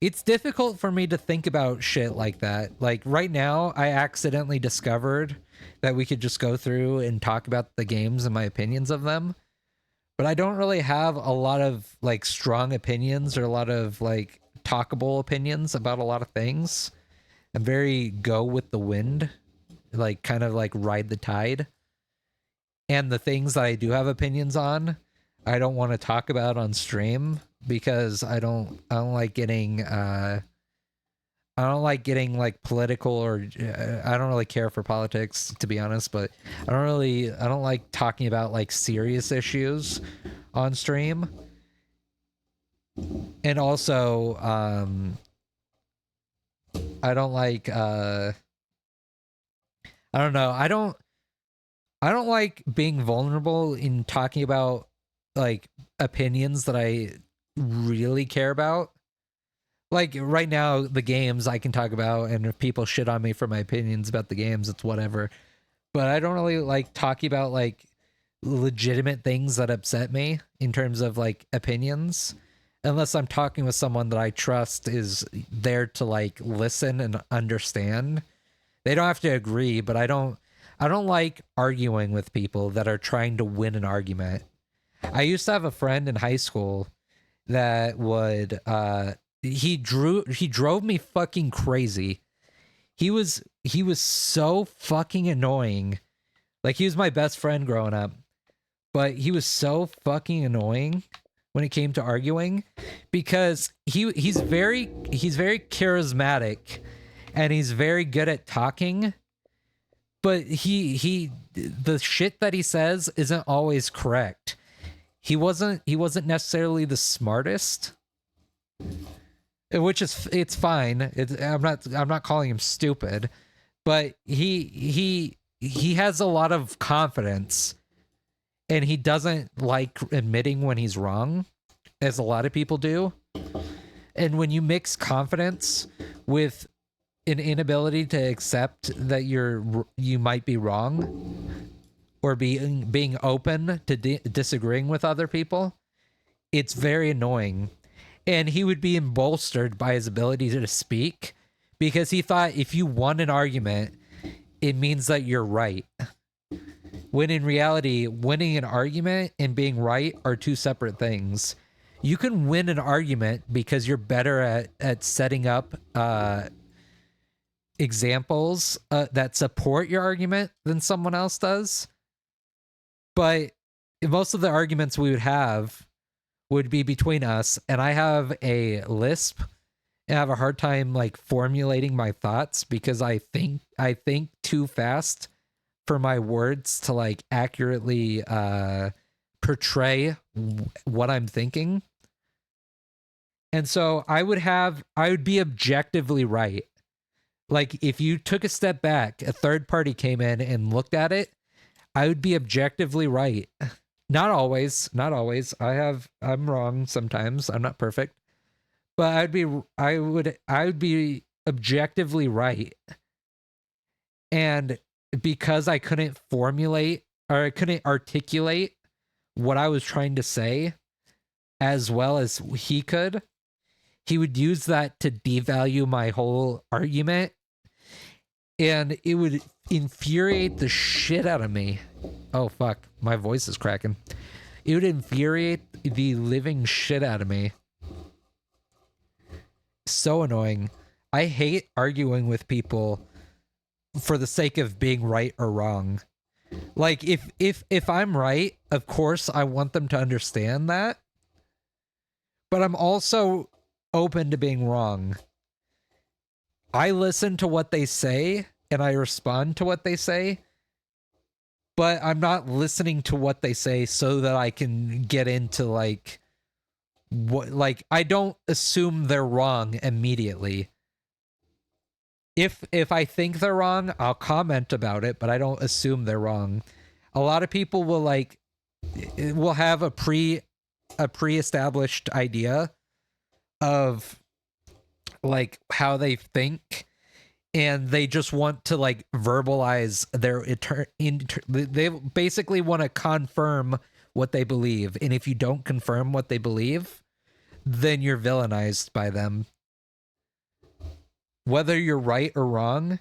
It's difficult for me to think about shit like that. Like right now, I accidentally discovered that we could just go through and talk about the games and my opinions of them. But I don't really have a lot of like strong opinions or a lot of like talkable opinions about a lot of things. I'm very go with the wind, like kind of like ride the tide. And the things that I do have opinions on, I don't want to talk about on stream because I don't like getting I don't like getting like political or I don't really care for politics, to be honest, but I don't like talking about like serious issues on stream. And also I don't like I don't know. I don't like being vulnerable in talking about like opinions that I really care about. Like right now, the games I can talk about, and if people shit on me for my opinions about the games, it's whatever. But I don't really like talking about like legitimate things that upset me in terms of like opinions, unless I'm talking with someone that I trust is there to like listen and understand. They don't have to agree, but I don't like arguing with people that are trying to win an argument. I used to have a friend in high school that would he drove me fucking crazy. He was so fucking annoying. Like he was my best friend growing up, but he was so fucking annoying when it came to arguing because he's very charismatic and he's very good at talking, but he the shit that he says isn't always correct. He wasn't necessarily the smartest, which is it's fine. I'm not calling him stupid, but he has a lot of confidence, and he doesn't like admitting when he's wrong, as a lot of people do. And when you mix confidence with an inability to accept that you might be wrong, or being open to disagreeing with other people, it's very annoying. And he would be embolstered by his ability to speak because he thought if you won an argument, it means that you're right. When in reality, winning an argument and being right are two separate things. You can win an argument because you're better at setting up examples that support your argument than someone else does. But most of the arguments we would have would be between us, and I have a lisp and I have a hard time like formulating my thoughts because I think too fast for my words to like accurately portray what I'm thinking. And so I would be objectively right. Like if you took a step back, a third party came in and looked at it, I would be objectively right. Not always. I'm wrong sometimes. I'm not perfect. But I would be objectively right. And because I couldn't formulate or I couldn't articulate what I was trying to say as well as he could, he would use that to devalue my whole argument. And it would infuriate the shit out of me. Oh, fuck. My voice is cracking. It would infuriate the living shit out of me. So annoying. I hate arguing with people for the sake of being right or wrong. Like, if I'm right, of course I want them to understand that. but I'm also open to being wrong. I listen to what they say and I respond to what they say, but I'm not listening to what they say so that I can get into like what, like, I don't assume they're wrong immediately. If I think they're wrong, I'll comment about it, but I don't assume they're wrong. A lot of people will will have a pre-established idea of like how they think, and they just want to like verbalize their they basically want to confirm what they believe, and if you don't confirm what they believe, then you're villainized by them. Whether you're right or wrong,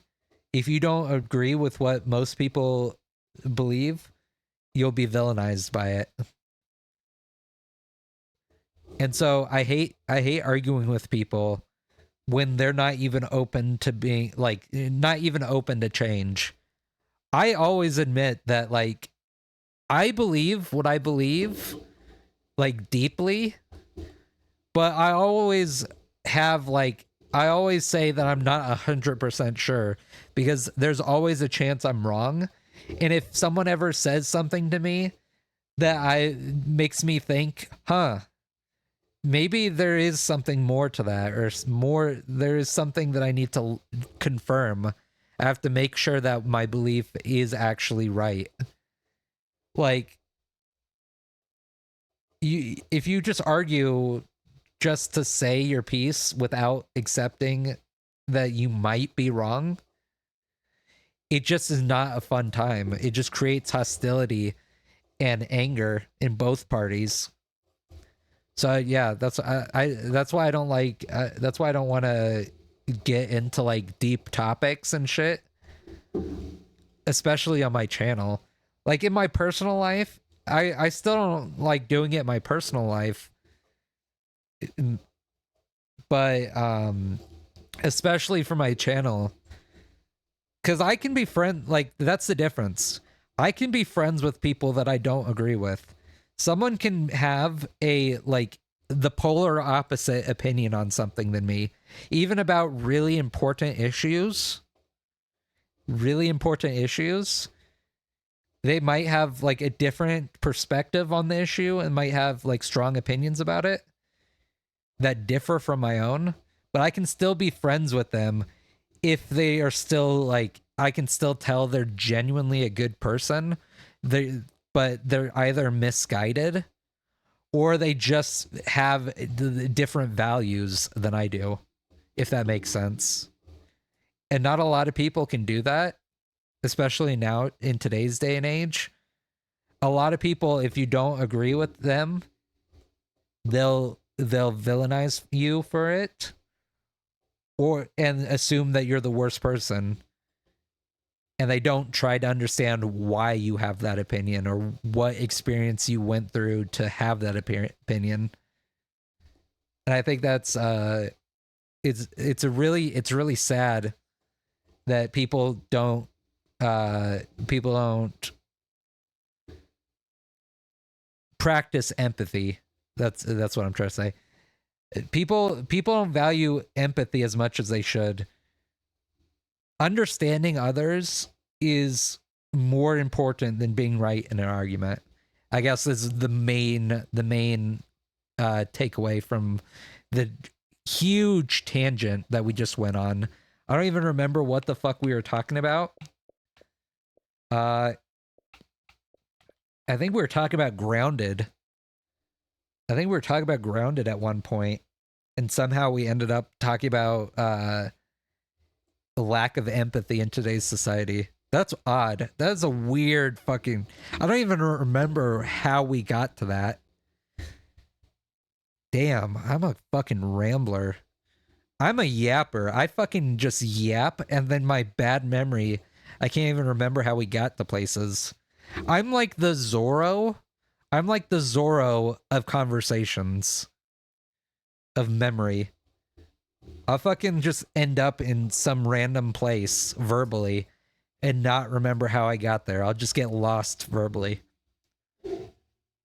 if you don't agree with what most people believe, you'll be villainized by it. And so I hate arguing with people when they're not even open to being like, not even open to change. I always admit that like I believe what I believe like deeply, but I always have like, I always say that I'm not 100% sure, because there's always a chance I'm wrong. And if someone ever says something to me that makes me think, maybe there is something more to that, or there is something that I need to confirm. I have to make sure that my belief is actually right. Like, if you just argue just to say your piece without accepting that you might be wrong, it just is not a fun time. It just creates hostility and anger in both parties. So yeah, that's why I don't like, that's why I don't want to get into like deep topics and shit, especially on my channel. Like in my personal life, I still don't like doing it in my personal life, but especially for my channel, because I can be like, that's the difference. I can be friends with people that I don't agree with. Someone can have the polar opposite opinion on something than me, even about really important issues. They might have like a different perspective on the issue and might have like strong opinions about it that differ from my own, but I can still be friends with them if they are still like, I can still tell they're genuinely a good person. But they're either misguided or they just have different values than I do, if that makes sense. And not a lot of people can do that, especially now in today's day and age. A lot of people, if you don't agree with them, they'll villainize you for it, and assume that you're the worst person. And they don't try to understand why you have that opinion or what experience you went through to have that opinion. And I think that's it's really sad that people don't practice empathy. That's what I'm trying to say. People don't value empathy as much as they should. Understanding others is more important than being right in an argument. I guess this is the main takeaway from the huge tangent that we just went on. I don't even remember what the fuck we were talking about. I think we were talking about Grounded. I think we were talking about Grounded at one point, and somehow we ended up talking about the lack of empathy in today's society. That's odd. That's a weird fucking... I don't even remember how we got to that. Damn, I'm a fucking rambler. I'm a yapper. I fucking just yap, and then my bad memory, I can't even remember how we got to places. I'm like the Zorro. I'm like the Zorro of conversations. Of memory. I'll fucking just end up in some random place verbally and not remember how I got there. I'll just get lost verbally.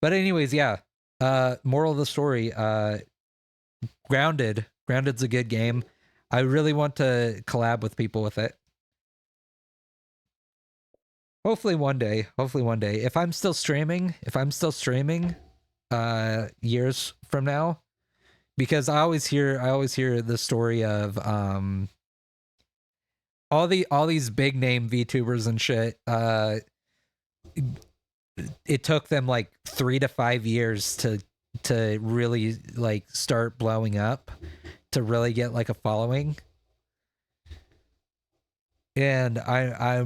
But anyways, yeah. Moral of the story, Grounded's a good game. I really want to collab with people with it. Hopefully one day. If I'm still streaming, years from now, because I always hear the story of all these big name VTubers and shit. It took them like 3 to 5 years to really like start blowing up, to really get like a following. And I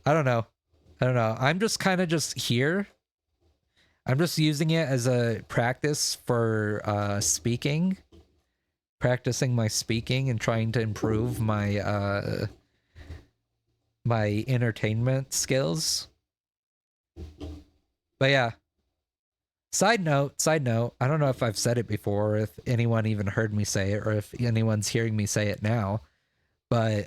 don't know. I'm just kind of just here. I'm just using it as a practice for speaking, practicing my speaking and trying to improve my my entertainment skills. But yeah. Side note, I don't know if I've said it before, or if anyone even heard me say it, or if anyone's hearing me say it now, but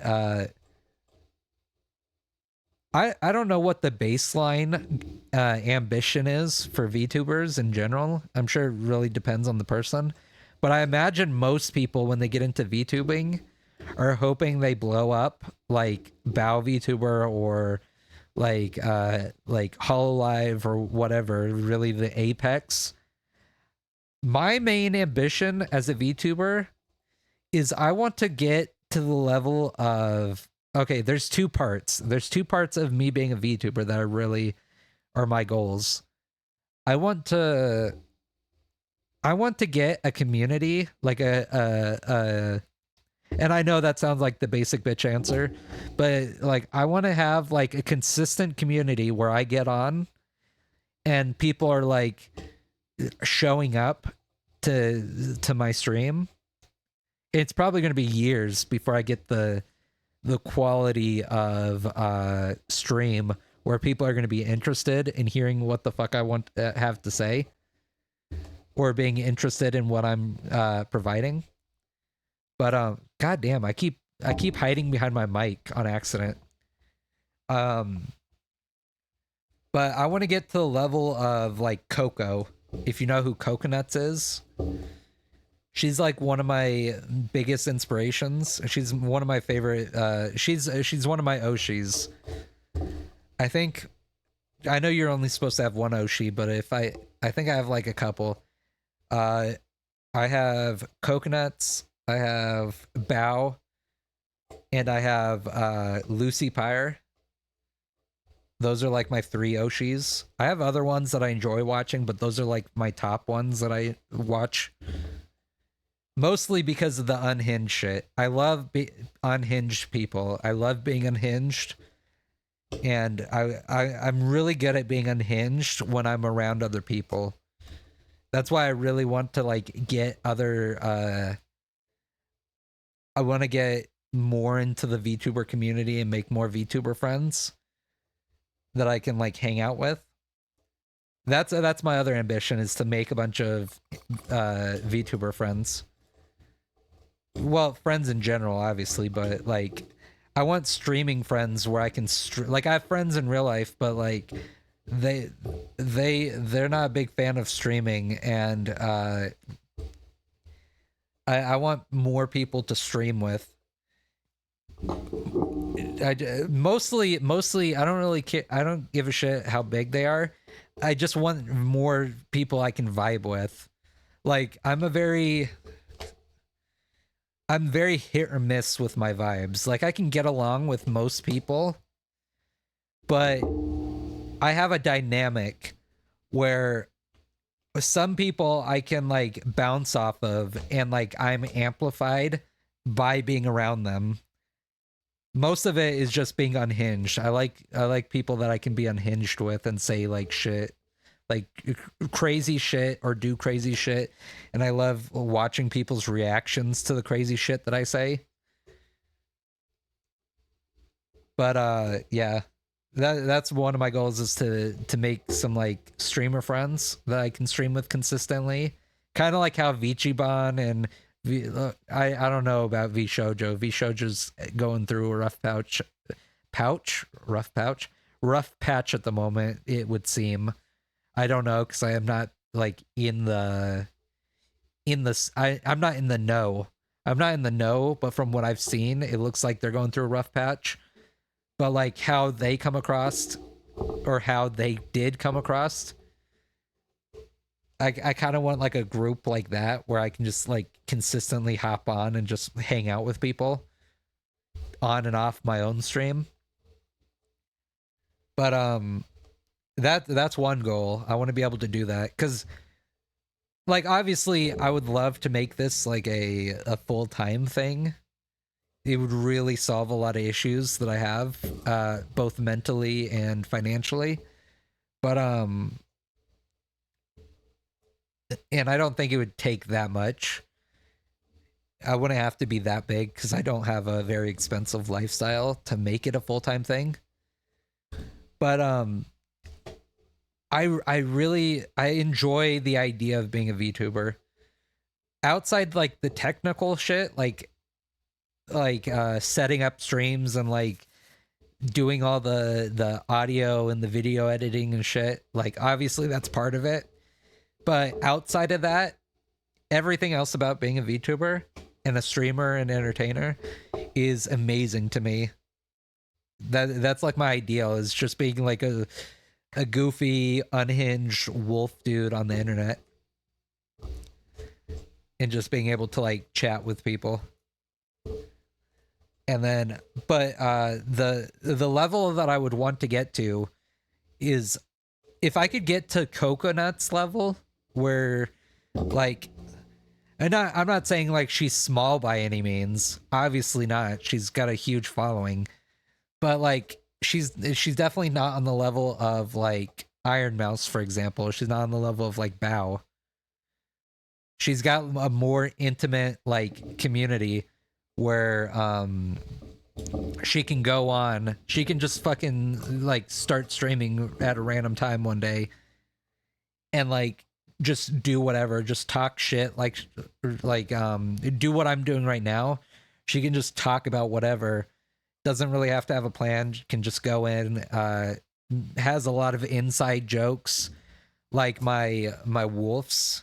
I don't know what the baseline ambition is for VTubers in general. I'm sure it really depends on the person, but I imagine most people, when they get into VTubing, are hoping they blow up like Bow VTuber or like Hololive or whatever, really the apex. My main ambition as a VTuber is I want to get to the level of, okay, there's two parts of me being a VTuber that are really are my goals. I want to get a community, like a and I know that sounds like the basic bitch answer, but like I want to have like a consistent community where I get on and people are like showing up to my stream. It's probably going to be years before I get the quality of stream where people are going to be interested in hearing what the fuck I want have to say, or being interested in what I'm providing. But goddamn, I keep hiding behind my mic on accident. But I want to get to the level of like Coco, if you know who Coconuts is. She's like one of my biggest inspirations. She's one of my favorite. She's one of my Oshis. I know you're only supposed to have one Oshi, but I think I have like a couple. I have Coconuts, I have Bow, and I have Lucy Pyre. Those are like my 3 Oshis. I have other ones that I enjoy watching, but those are like my top ones that I watch. Mostly because of the unhinged shit. I love unhinged people. I love being unhinged. And I'm really good at being unhinged when I'm around other people. That's why I really want to like get other I want to get more into the VTuber community and make more VTuber friends that I can like hang out with. That's my other ambition, is to make a bunch of VTuber friends. Well, friends in general, obviously, but like I want streaming friends where I can like I have friends in real life, but like they're not a big fan of streaming, and I want more people to stream with. Mostly I don't really care. I don't give a shit how big they are. I just want more people I can vibe with. Like I'm very hit or miss with my vibes. Like I can get along with most people, but I have a dynamic where some people I can like bounce off of, and like I'm amplified by being around them. Most of it is just being unhinged. I like people that I can be unhinged with and say like shit, like crazy shit, or do crazy shit, and I love watching people's reactions to the crazy shit that I say. But yeah, that's one of my goals, is to make some like streamer friends that I can stream with consistently, kind of like how Vichiban and I don't know about V Shoujo. V Shoujo's going through a rough patch at the moment, it would seem. I don't know, because I am not like in the in this. I'm not in the know. I'm not in the know, but from what I've seen, it looks like they're going through a rough patch. But like how they come across, or how they did come across, I kind of want like a group like that where I can just like consistently hop on and just hang out with people on and off my own stream. But that's one goal. I want to be able to do that cuz like obviously I would love to make this like a full-time thing. It would really solve a lot of issues that I have both mentally and financially. But and I don't think it would take that much. I wouldn't have to be that big because I don't have a very expensive lifestyle to make it a full-time thing. But I really I enjoy the idea of being a VTuber. Outside like the technical shit, like setting up streams and like doing all the audio and the video editing and shit, like obviously that's part of it. But outside of that, everything else about being a VTuber and a streamer and entertainer is amazing to me. That's like my ideal, is just being like a goofy, unhinged wolf dude on the internet. And just being able to like chat with people. And then but the level that I would want to get to is if I could get to Coconut's level, where like I'm not saying like she's small by any means. Obviously not. She's got a huge following. But like she's definitely not on the level of like Iron Mouse, for example. She's not on the level of like Bao. She's got a more intimate like community where she can go on, she can just fucking like start streaming at a random time one day and like just do whatever, just talk shit, like do what I'm doing right now. She can just talk about whatever, doesn't really have to have a plan, can just go in, has a lot of inside jokes, like my wolves,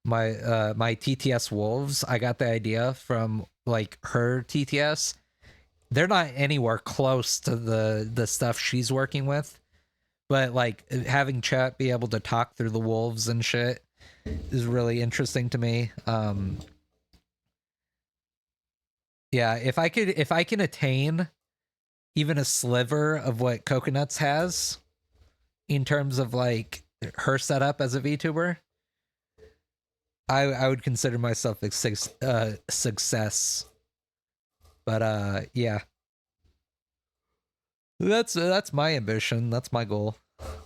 my TTS wolves. I got the idea from like her TTS. They're not anywhere close to the stuff she's working with, but like having chat be able to talk through the wolves and shit is really interesting to me. Yeah, if I can attain even a sliver of what Coconuts has in terms of like her setup as a VTuber, I would consider myself a success. But yeah. That's my ambition. That's my goal.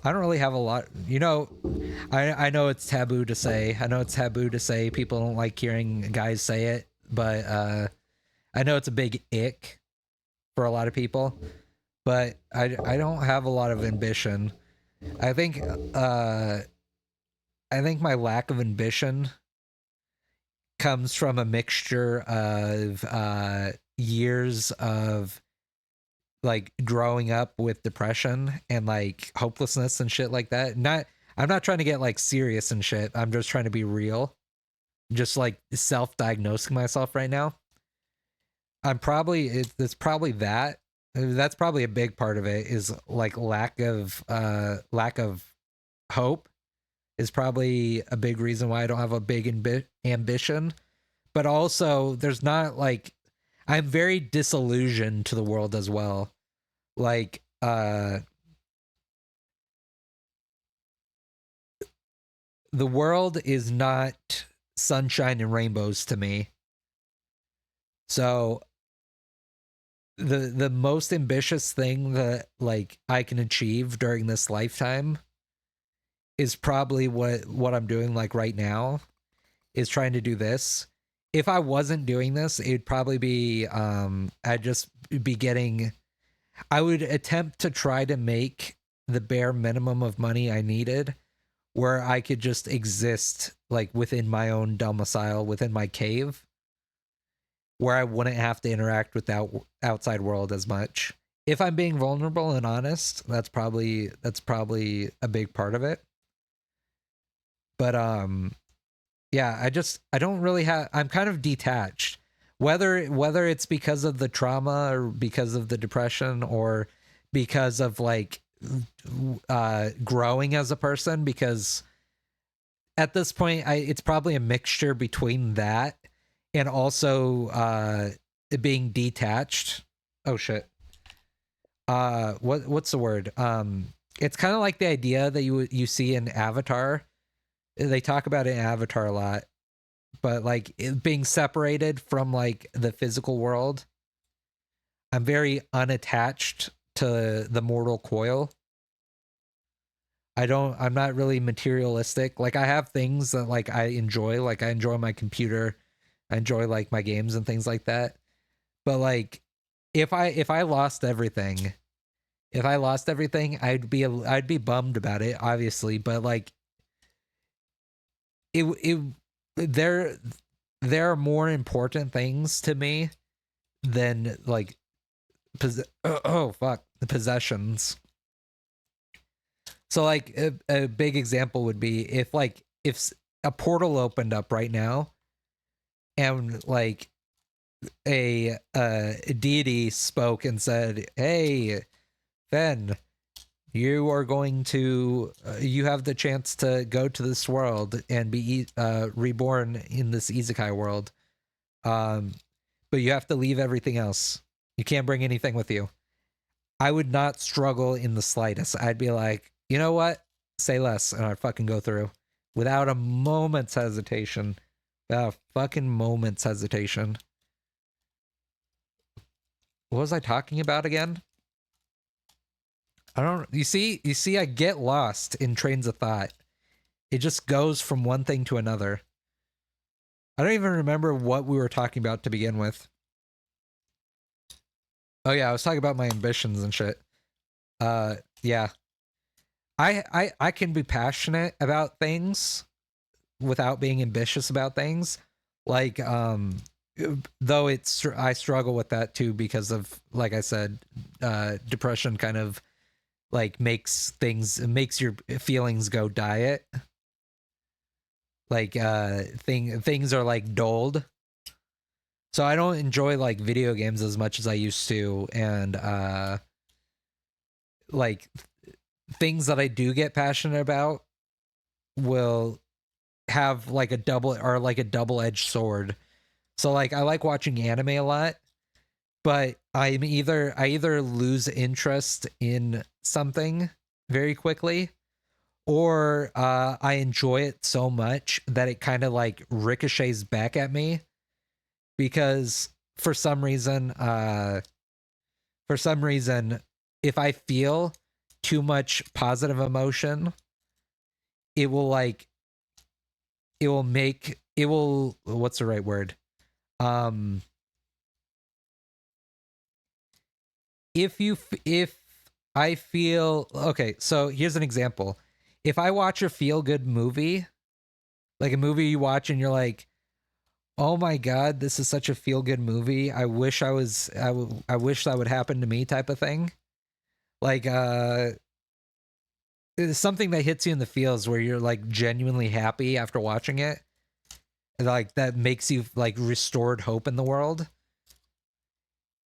I don't really have a lot, I know it's taboo to say. I know it's taboo to say. People don't like hearing guys say it, but I know it's a big ick for a lot of people. But I don't have a lot of ambition. I think my lack of ambition comes from a mixture of years of like growing up with depression and like hopelessness and shit like that. I'm not trying to get like serious and shit. I'm just trying to be real. Just like self-diagnosing myself right now. It's probably that. That's probably a big part of it, is like lack of hope is probably a big reason why I don't have a big ambition. But also there's not like, I'm very disillusioned to the world as well. Like, the world is not sunshine and rainbows to me. So the most ambitious thing that like I can achieve during this lifetime is probably what I'm doing like right now, is trying to do this. If I wasn't doing this, it'd probably be I'd just be getting, I would attempt to try to make the bare minimum of money I needed where I could just exist like within my own domicile, within my cave, where I wouldn't have to interact with the outside world as much. If I'm being vulnerable and honest, that's probably a big part of it. But yeah, I don't really have, I'm kind of detached. Whether it's because of the trauma or because of the depression or because of like growing as a person, because at this point it's probably a mixture between that and also being detached. Oh shit. What's the word? It's kind of like the idea that you see in Avatar. They talk about it in Avatar a lot, but like it being separated from like the physical world. I'm very unattached to the mortal coil. I'm not really materialistic. Like I have things that like I enjoy, like I enjoy my computer, I enjoy like my games and things like that. But like if I lost everything, I'd be bummed about it, obviously, but like it there there are more important things to me than like oh fuck, the possessions. So like a big example would be if a portal opened up right now and like a deity spoke and said, "Hey, Ben, you are going to you have the chance to go to this world and be reborn in this isekai world. Um, but you have to leave everything else. You can't bring anything with you." I would not struggle in the slightest. I'd be like, you know what? Say less, and I'd fucking go through without a moment's hesitation. Without a fucking moment's hesitation. What was I talking about again? I don't. You see, I get lost in trains of thought. It just goes from one thing to another. I don't even remember what we were talking about to begin with. Oh yeah, I was talking about my ambitions and shit. Yeah. I can be passionate about things without being ambitious about things. Like though I struggle with that too because of, like I said, depression kind of like makes your feelings go diet. Like things are like dulled. So I don't enjoy like video games as much as I used to, and like things that I do get passionate about will have like a double-edged sword. So like I like watching anime a lot, but I either lose interest in something very quickly, or I enjoy it so much that it kind of like ricochets back at me because for some reason if I feel too much positive emotion, it will like it will what's the right word? If I feel okay, so here's an example. If I watch a feel good movie, like a movie you watch and you're like, "Oh my god, this is such a feel good movie. I wish I wish that would happen to me," type of thing. Like it's something that hits you in the feels where you're like genuinely happy after watching it. Like that makes you like restored hope in the world.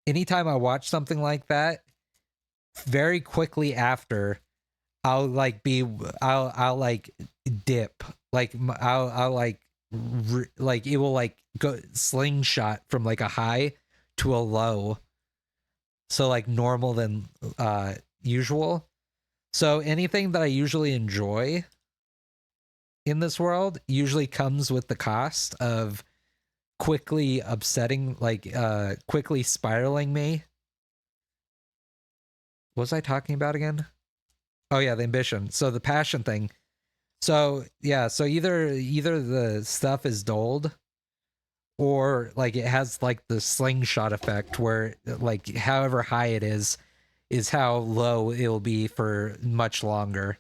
Anytime I watch something like that, very quickly after I'll like dip, like I'll like like it will like go slingshot from like a high to a low, so like normal than usual. So anything that I usually enjoy in this world usually comes with the cost of quickly upsetting, like quickly spiraling me. What was I talking about again? Oh yeah, the ambition. So the passion thing. So yeah, so either the stuff is dulled or like it has like the slingshot effect where like however high it is how low it'll be for much longer.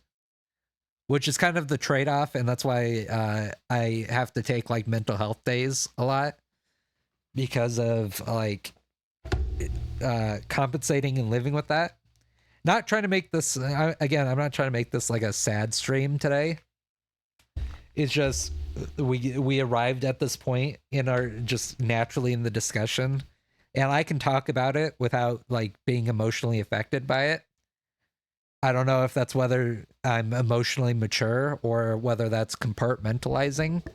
Which is kind of the trade-off, and that's why I have to take like mental health days a lot because of like compensating and living with that. Not trying to make this again, I'm not trying to make this like a sad stream today. It's just we arrived at this point in our just naturally in the discussion, and I can talk about it without like being emotionally affected by it. I don't know if that's whether I'm emotionally mature or whether that's compartmentalizing.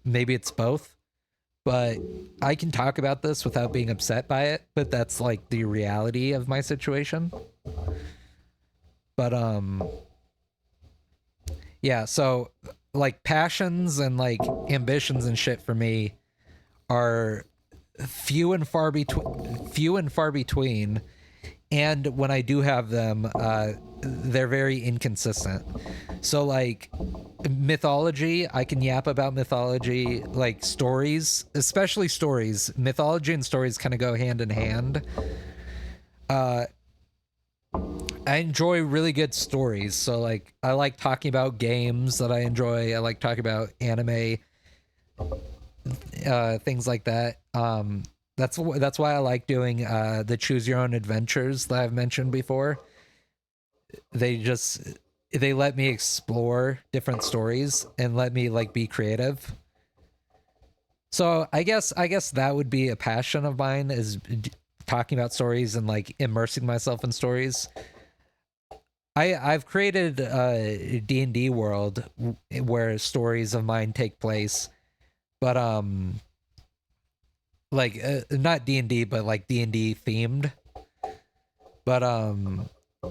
Maybe it's both, but I can talk about this without being upset by it, but that's like the reality of my situation. But yeah, so like passions and like ambitions and shit for me are few and far between, and when I do have them, they're very inconsistent. So like mythology, I can yap about mythology, like stories, especially stories. Mythology and stories kind of go hand in hand. I enjoy really good stories. So like I like talking about games that I enjoy. I like talking about anime, things like that. That's why I like doing the choose your own adventures that I've mentioned before. They just they let me explore different stories and let me like be creative. So I guess that would be a passion of mine, is talking about stories and like immersing myself in stories. I've created a D&D world where stories of mine take place, but like not D&D but like D&D themed. But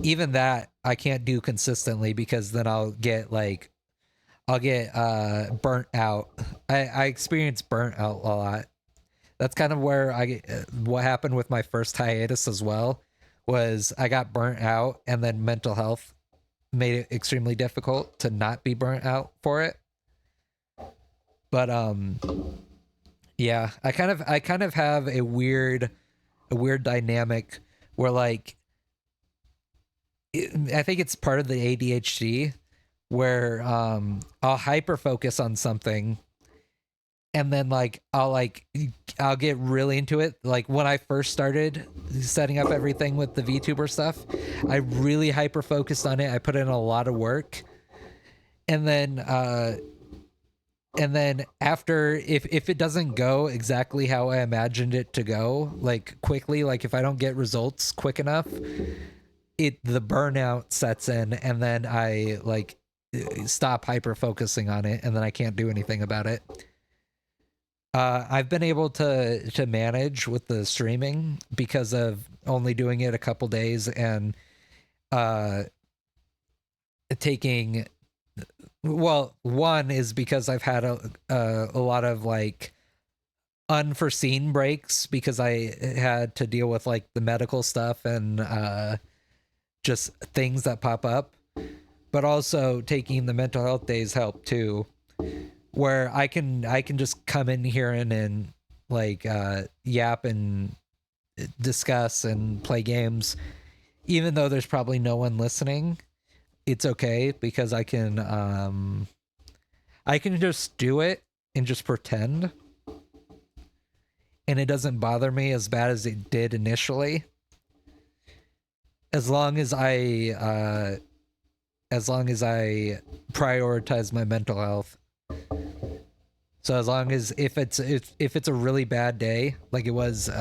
even that I can't do consistently because then I'll get burnt out. I experience burnt out a lot. That's kind of where what happened with my first hiatus as well, was I got burnt out, and then mental health made it extremely difficult to not be burnt out for it. But yeah, I kind of have a weird dynamic where like I think it's part of the ADHD where I'll hyper focus on something, and then like I'll get really into it. Like when I first started setting up everything with the VTuber stuff, I really hyper focused on it. I put in a lot of work, and then after, if it doesn't go exactly how I imagined it to go, like quickly, like if I don't get results quick enough, the burnout sets in, and then I like stop hyper focusing on it, and then I can't do anything about it. I've been able to manage with the streaming because of only doing it a couple days, and uh taking, well, one is because I've had a lot of like unforeseen breaks because I had to deal with like the medical stuff and just things that pop up, but also taking the mental health days help too, where I can just come in here and like yap and discuss and play games, even though there's probably no one listening. It's okay because I can just do it and just pretend, and it doesn't bother me as bad as it did initially, as long as I prioritize my mental health. So as long as if it's a really bad day, like it was,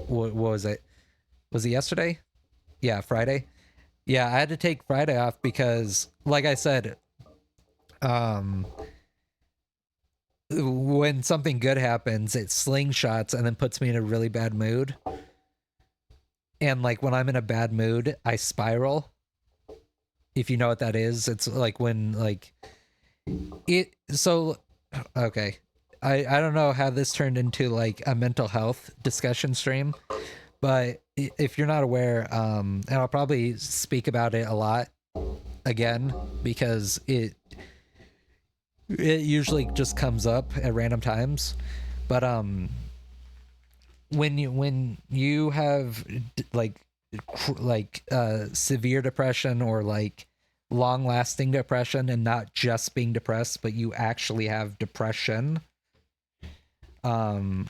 what was it? Was it yesterday? Yeah, Friday. Yeah, I had to take Friday off because, like I said, um, when something good happens, it slingshots and then puts me in a really bad mood. And like when I'm in a bad mood, I spiral. If you know what that is, it's like when like it. So okay, I don't know how this turned into like a mental health discussion stream, but if you're not aware, and I'll probably speak about it a lot again because it usually just comes up at random times. But when you have severe depression, or like long lasting depression, and not just being depressed but you actually have depression, um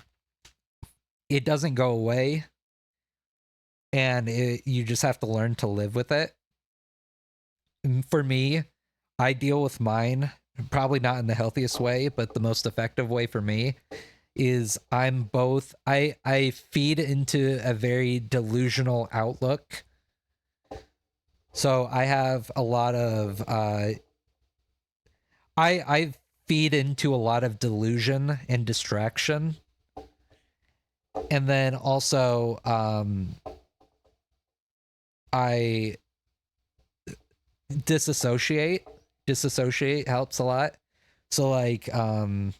it doesn't go away, and you just have to learn to live with it. For me, I deal with mine probably not in the healthiest way, but the most effective way for me is I feed into a very delusional outlook. So I have a lot of I feed into a lot of delusion and distraction. And then also I disassociate. Disassociate helps a lot. So like I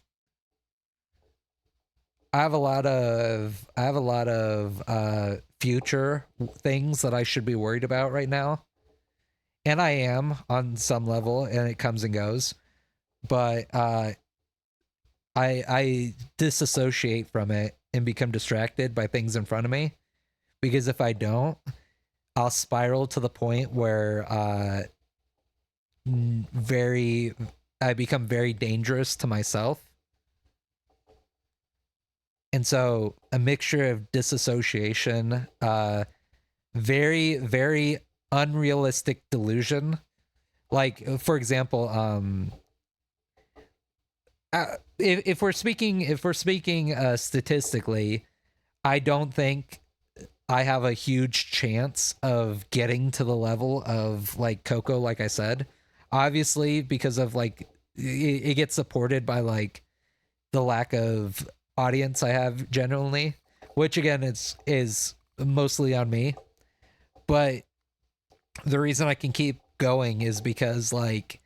have a lot of future things that I should be worried about right now. And I am on some level, and it comes and goes. But I disassociate from it and become distracted by things in front of me, because if I don't, I'll spiral to the point where I become very dangerous to myself. And so a mixture of disassociation, very, very unrealistic delusion. Like, for example, if we're speaking statistically, I don't think I have a huge chance of getting to the level of like Coco, like I said. Obviously, because of like it gets supported by like the lack of audience I have generally, which again is mostly on me. But the reason I can keep going is because like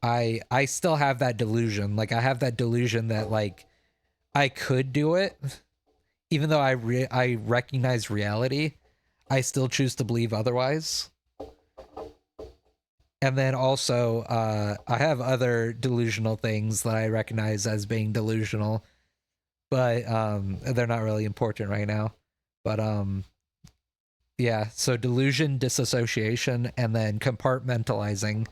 I still have that delusion. Like I have that delusion that like I could do it, even though I recognize reality. I still choose to believe otherwise. And then also, I have other delusional things that I recognize as being delusional, but they're not really important right now. But yeah. So delusion, disassociation, and then compartmentalizing.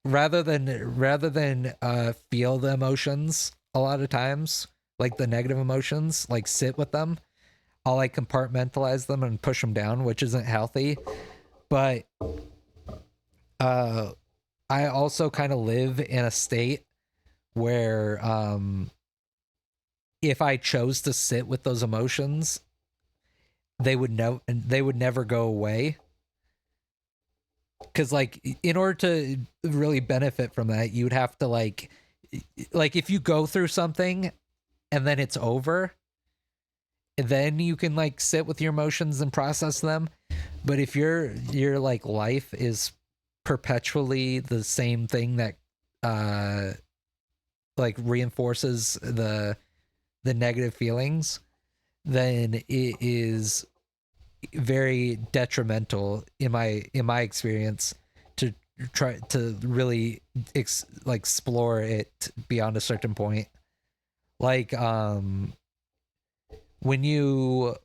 Rather than feel the emotions a lot of times, like the negative emotions, like sit with them. I'll like compartmentalize them and push them down, which isn't healthy. But I also kind of live in a state where if I chose to sit with those emotions, they would never go away. Because like in order to really benefit from that, you'd have to like if you go through something and then it's over, then you can like sit with your emotions and process them. But if your like life is perpetually the same thing that like reinforces the negative feelings, then it is very detrimental in my experience to try to really like explore it beyond a certain point. Like when you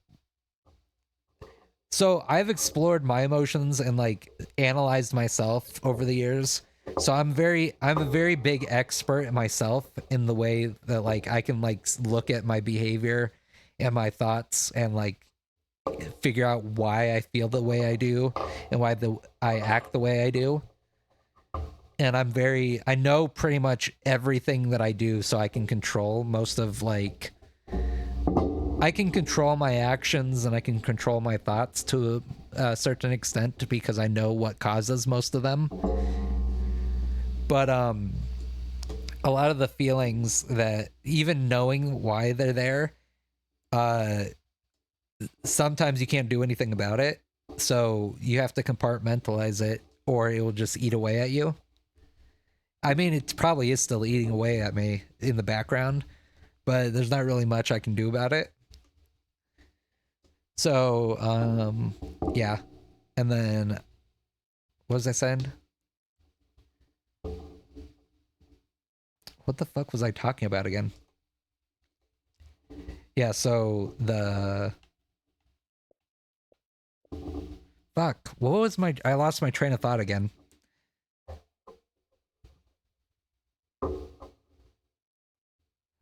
so I've explored my emotions and like analyzed myself over the years. So I'm a very big expert myself in the way that like I can like look at my behavior and my thoughts and like figure out why I feel the way I do and why I act the way I do. And I know pretty much everything that I do, so I can control most of like I can control my actions and I can control my thoughts to a certain extent because I know what causes most of them. But a lot of the feelings that even knowing why they're there, sometimes you can't do anything about it. So you have to compartmentalize it or it will just eat away at you. I mean, it probably is still eating away at me in the background, but there's not really much I can do about it. So, yeah. And then, what was I saying? What the fuck was I talking about again? Yeah, so fuck, what was I lost my train of thought again.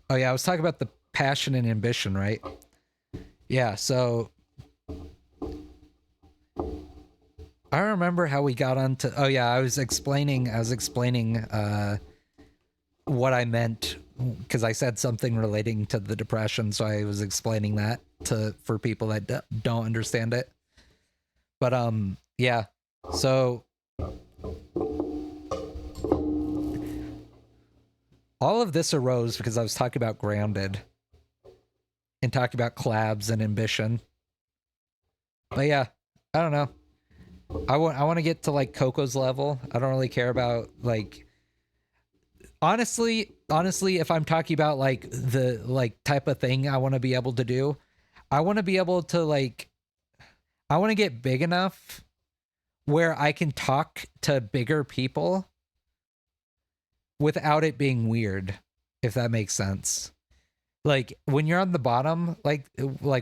Oh yeah, I was talking about the passion and ambition, right? Yeah, so I don't remember how we got onto. Oh yeah, I was explaining what I meant because I said something relating to the depression, so I was explaining that for people that don't understand it. But yeah. So all of this arose because I was talking about Grounded and talking about collabs and ambition. But yeah, I don't know. I want to get to like Coco's level. I don't really care about like honestly, if I'm talking about like the like type of thing I want to be able to do, I want to be able to like I want to get big enough where I can talk to bigger people without it being weird, if that makes sense. Like when you're on the bottom, like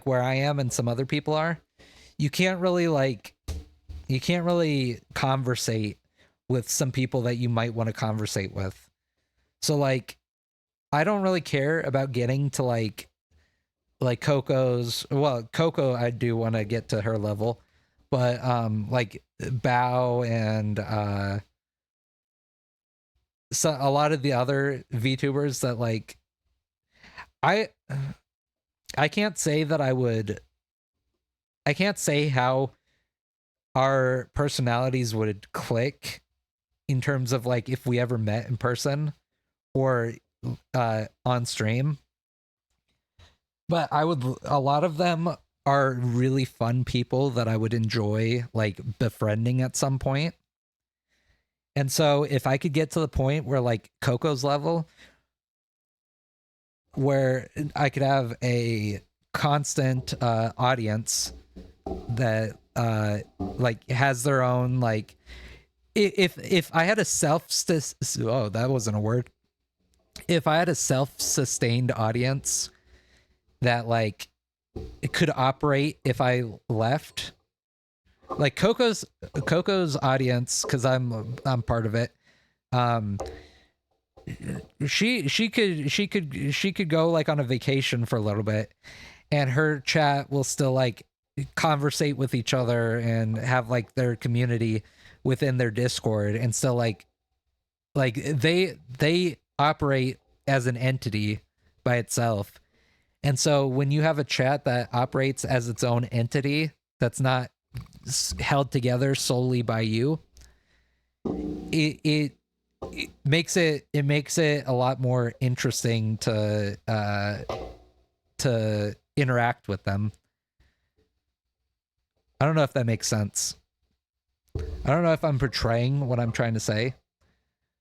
where I am and some other people are, you can't really conversate with some people that you might want to conversate with. So like I don't really care about getting to like Coco's. Well, Coco I do want to get to her level, but like Bao and so a lot of the other VTubers that like I can't say that I can't say how our personalities would click in terms of like if we ever met in person or on stream. But a lot of them are really fun people that I would enjoy like befriending at some point. And so if I could get to the point where like Coco's level, where I could have a constant audience that like has their own like if I had a oh, that wasn't a word. If I had a self-sustained audience that like it could operate if I left, like Coco's audience, because I'm part of it. She could go like on a vacation for a little bit, and her chat will still like conversate with each other and have like their community within their Discord, and still like they operate as an entity by itself. And so when you have a chat that operates as its own entity that's not held together solely by you, it makes it a lot more interesting to interact with them. I don't know if that makes sense. I don't know if I'm portraying what I'm trying to say,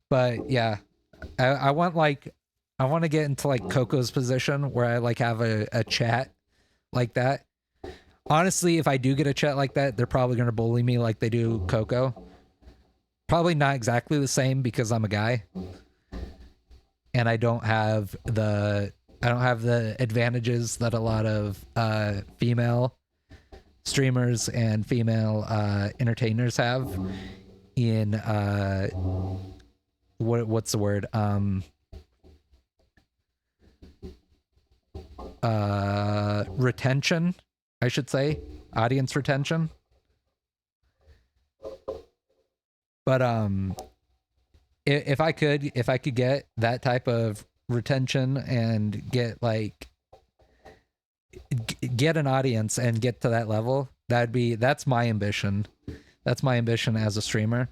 but yeah, I want to get into like Coco's position where I like have a chat like that. Honestly, if I do get a chat like that, they're probably going to bully me like they do Coco. Probably not exactly the same because I'm a guy and I don't have the advantages that a lot of female streamers and female entertainers have in what's the word? Retention, I should say. Audience retention. But if I could get that type of retention and get like get an audience and get to that level, that's my ambition. That's my ambition as a streamer.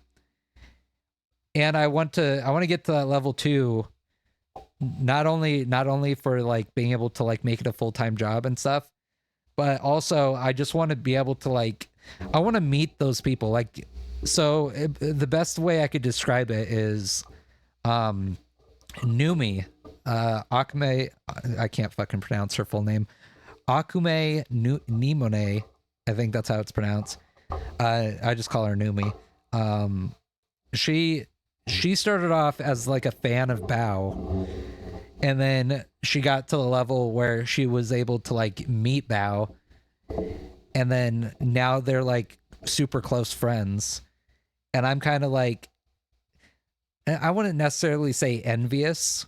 And I want to get to that level too, not only for like being able to like make it a full-time job and stuff, but also I just want to be able to like I want to meet those people. Like, so the best way I could describe it is Numi, Akume, I can't fucking pronounce her full name, Akume Nimone, I think that's how it's pronounced. I just call her Numi. She started off as like a fan of Bao, and then she got to the level where she was able to like meet Bao, and then now they're like super close friends. And I'm kind of like, I wouldn't necessarily say envious,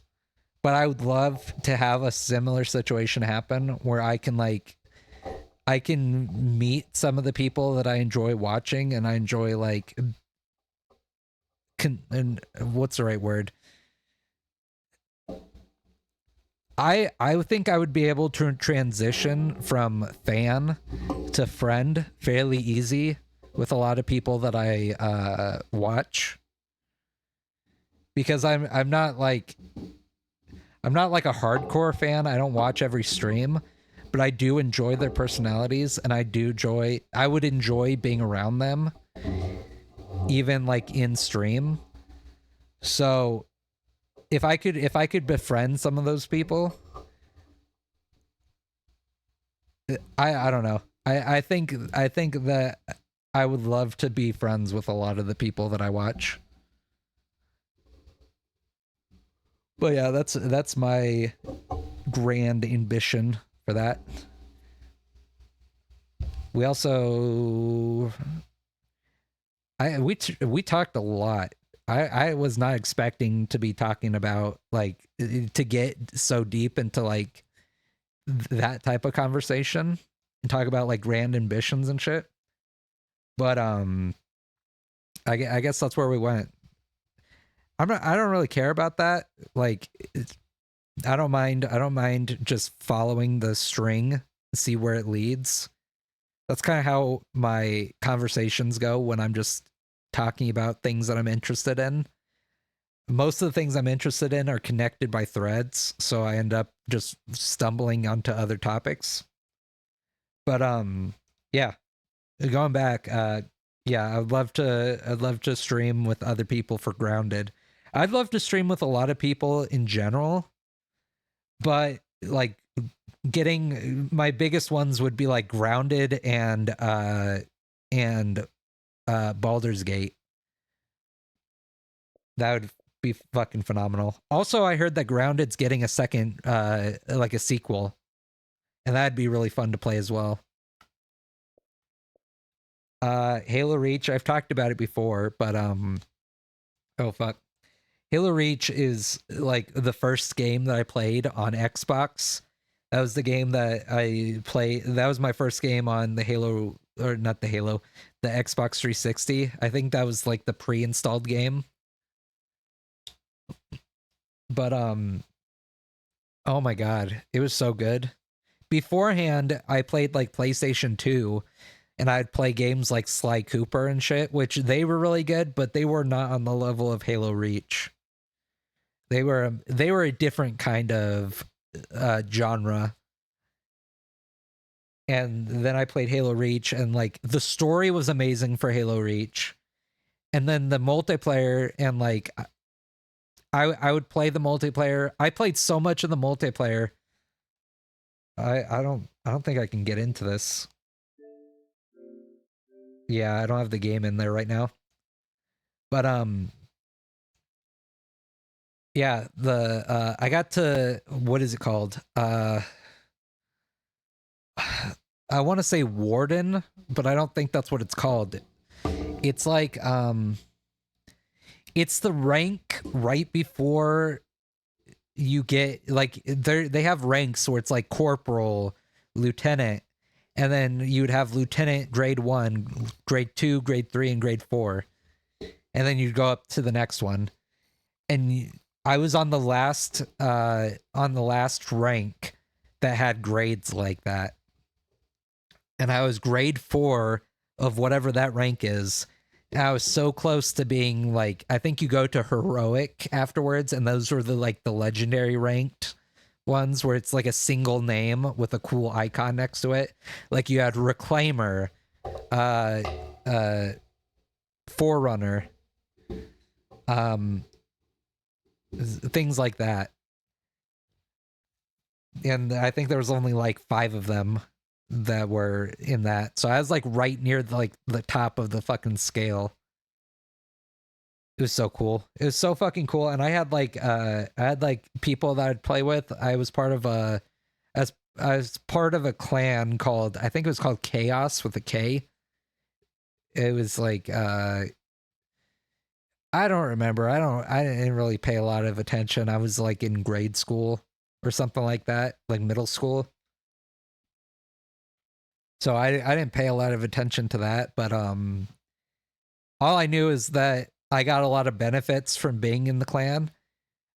but I would love to have a similar situation happen where I can like I can meet some of the people that I enjoy watching, and I enjoy like and what's the right word? I would think I would be able to transition from fan to friend fairly easy with a lot of people that I watch, because I'm not like a hardcore fan. I don't watch every stream, but I do enjoy their personalities, and I would enjoy being around them even like in stream. So if I could befriend some of those people, I don't know. I think that I would love to be friends with a lot of the people that I watch. But yeah, that's my grand ambition for that. We also we talked a lot. I was not expecting to be talking about like to get so deep into like that type of conversation and talk about like grand ambitions and shit. But I guess that's where we went. I don't really care about that. Like I don't mind just following the string, see where it leads. That's kind of how my conversations go when I'm just talking about things that I'm interested in. Most of the things I'm interested in are connected by threads, so I end up just stumbling onto other topics. But yeah, going back, yeah, I'd love to stream with other people for Grounded. I'd love to stream with a lot of people in general, but like getting my biggest ones would be like Grounded and Baldur's Gate. That would be fucking phenomenal. Also, I heard that Grounded's getting a second like a sequel, and that'd be really fun to play as well. Halo Reach, I've talked about it before, but oh fuck. Halo Reach is like the first game that I played on Xbox. That was the game that I played. That was my first game on the Halo, or not the Halo, the Xbox 360. I think that was like the pre-installed game. But oh my god, it was so good. Beforehand, I played like PlayStation 2, and I'd play games like Sly Cooper and shit, which they were really good, but they were not on the level of Halo Reach. They were a different kind of genre. And then I played Halo Reach, and like the story was amazing for Halo Reach. And then the multiplayer, and like I would play the multiplayer. I played so much of the multiplayer. I don't think I can get into this. Yeah, I don't have the game in there right now. But yeah, the I got to, what is it called? I want to say Warden, but I don't think that's what it's called. It's like it's the rank right before you get like they have ranks where it's like corporal, lieutenant, and then you'd have lieutenant grade 1, grade 2, grade 3, and grade 4. And then you'd go up to the next one. And I was on the last rank that had grades like that. And I was grade 4 of whatever that rank is. And I was so close to being like, I think you go to heroic afterwards, and those were the like the legendary ranked ones where it's like a single name with a cool icon next to it. Like you had Reclaimer, Forerunner, things like that. And I think there was only like 5 of them that were in that. So I was like right near the top of the fucking scale. It was so cool. It was so fucking cool. And I had like people that I'd play with. I was part of a clan called, I think it was called Chaos with a K. It was like I don't remember. I didn't really pay a lot of attention. I was like in grade school or something like that, like middle school. So I didn't pay a lot of attention to that, but all I knew is that I got a lot of benefits from being in the clan.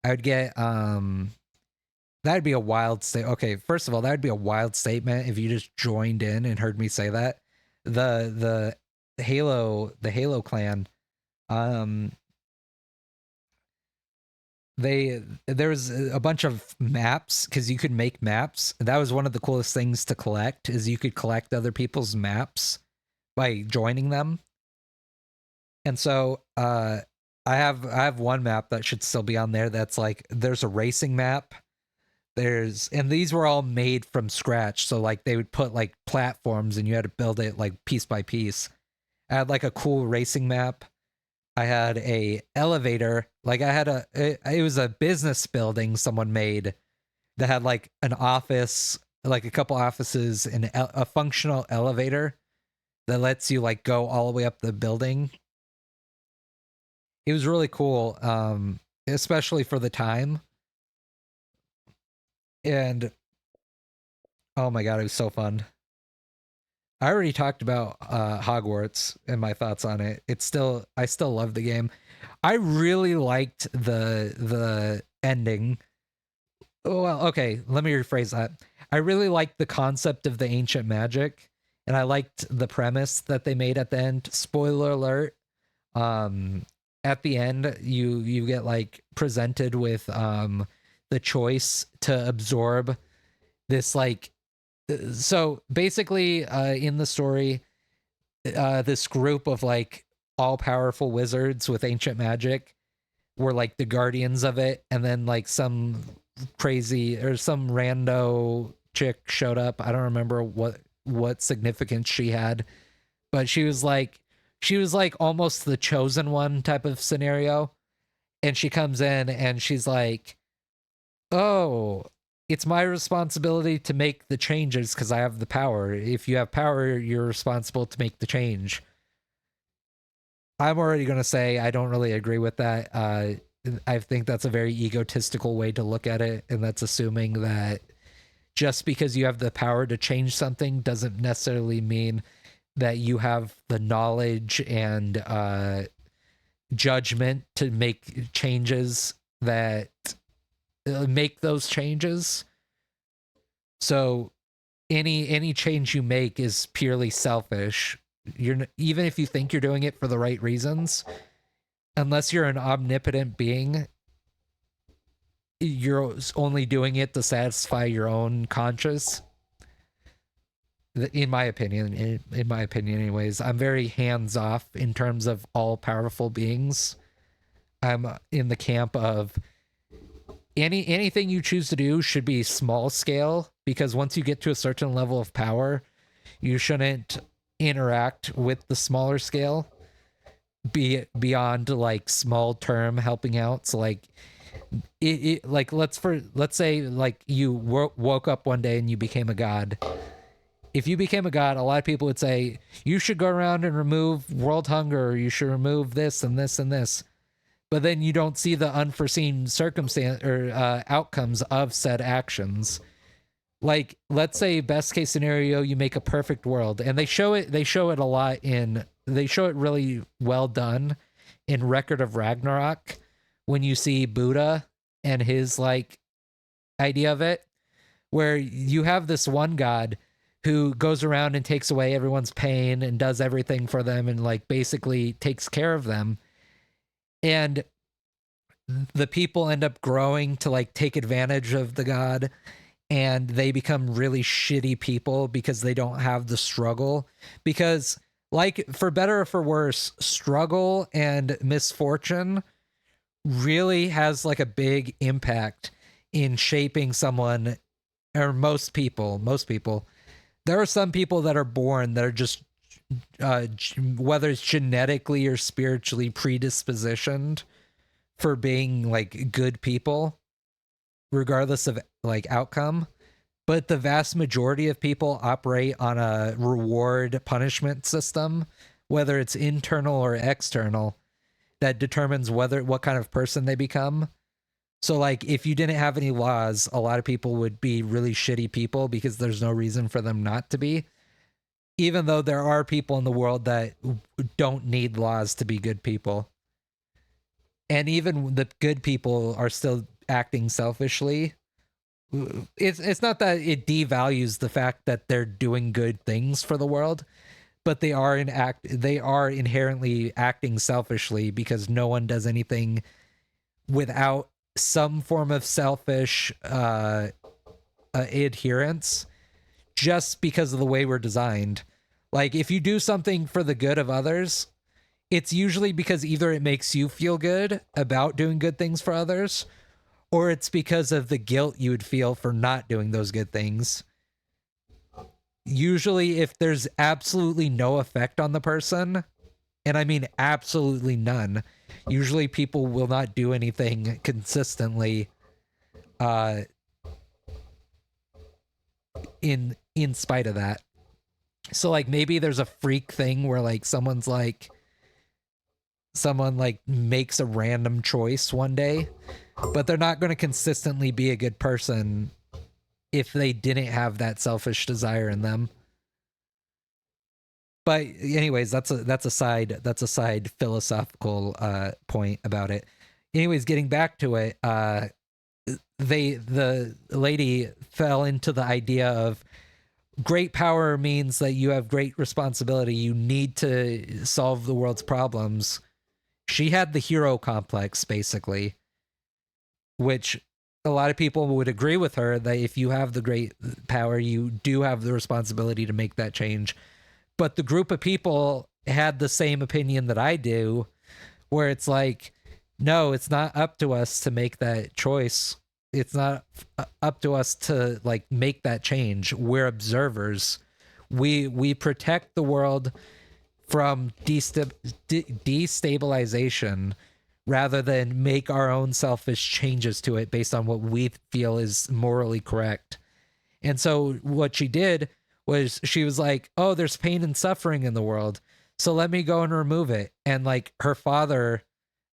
I would get that'd be a wild state. Okay, first of all, that'd be a wild statement if you just joined in and heard me say that. The Halo clan, um, there was a bunch of maps because you could make maps. That was one of the coolest things to collect is you could collect other people's maps by joining them. And so I have one map that should still be on there that's like there's a racing map. And these were all made from scratch. So like they would put like platforms and you had to build it like piece by piece. I had like a cool racing map. I had a elevator. Like it was a business building someone made that had like an office, like a couple offices and a functional elevator that lets you like go all the way up the building. It was really cool, especially for the time. And oh my god, it was so fun. I already talked about Hogwarts and my thoughts on it. I still love the game. I really liked the ending. Oh, well, okay, let me rephrase that. I really liked the concept of the ancient magic, and I liked the premise that they made at the end. Spoiler alert. Um at the end you get like presented with the choice to absorb this like so basically in the story this group of like all powerful wizards with ancient magic were like the guardians of it, and then like some crazy or some rando chick showed up. I don't remember what significance she had, but she was like almost the chosen one type of scenario. And she comes in and she's like, "Oh, it's my responsibility to make the changes because I have the power. If you have power, you're responsible to make the change." I'm already going to say I don't really agree with that. I think that's a very egotistical way to look at it. And that's assuming that just because you have the power to change something doesn't necessarily mean that you have the knowledge and judgment to make changes that make those changes. So any change you make is purely selfish. Even if you think you're doing it for the right reasons, unless you're an omnipotent being, you're only doing it to satisfy your own conscience. In my opinion, in my opinion anyways, I'm very hands off in terms of all powerful beings. I'm in the camp of anything you choose to do should be small scale, because once you get to a certain level of power, you shouldn't interact with the smaller scale beyond like small term helping out. So like like let's say like you woke up one day and you became a god. If you became a god, a lot of people would say you should go around and remove world hunger, or you should remove this and this and this. But then you don't see the unforeseen circumstance or outcomes of said actions. Like, let's say best case scenario, you make a perfect world, and they show it a lot they show it really well done in Record of Ragnarok when you see Buddha and his like idea of it, where you have this one god who goes around and takes away everyone's pain and does everything for them and like basically takes care of them. And the people end up growing to like take advantage of the god, and they become really shitty people because they don't have the struggle. Because like, for better or for worse, struggle and misfortune really has like a big impact in shaping someone, or most people. There are some people that are born that are just whether it's genetically or spiritually predispositioned for being like good people, regardless of like outcome. But the vast majority of people operate on a reward punishment system, whether it's internal or external, that determines what kind of person they become. So like, if you didn't have any laws, a lot of people would be really shitty people because there's no reason for them not to be. even though there are people in the world that don't need laws to be good people. And even the good people are still acting selfishly. It's not that it devalues the fact that they're doing good things for the world, but they are inherently acting selfishly because no one does anything without some form of selfish adherence, just because of the way we're designed. Like, if you do something for the good of others, it's usually because either it makes you feel good about doing good things for others, or it's because of the guilt you would feel for not doing those good things. Usually, if there's absolutely no effect on the person, and I mean absolutely none, usually people will not do anything consistently in spite of that. So like maybe there's a freak thing where like someone makes a random choice one day, but they're not going to consistently be a good person if they didn't have that selfish desire in them. But anyways, that's a side philosophical point about it. Anyways, getting back to it, the lady fell into the idea of great power means that you have great responsibility. You need to solve the world's problems. She had the hero complex, basically, which a lot of people would agree with her that if you have the great power, you do have the responsibility to make that change. But the group of people had the same opinion that I do, where it's like, no, it's not up to us to make that choice. It's not up to us to like make that change. We're observers. We protect the world from destabilization rather than make our own selfish changes to it based on what we feel is morally correct. And so what she did was she was like, oh, there's pain and suffering in the world, so let me go and remove it. And like her father,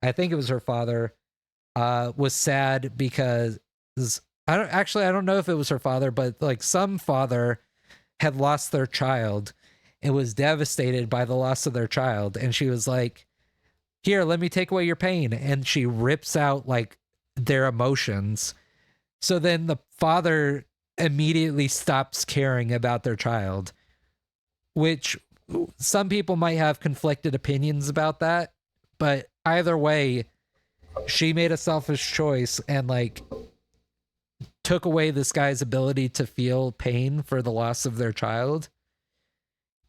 I think it was her father, was sad because I don't know if it was her father, but like some father had lost their child and was devastated by the loss of their child. And she was like, here, let me take away your pain. And she rips out like their emotions. So then the father immediately stops caring about their child, which some people might have conflicted opinions about that. But either way, she made a selfish choice and like took away this guy's ability to feel pain for the loss of their child.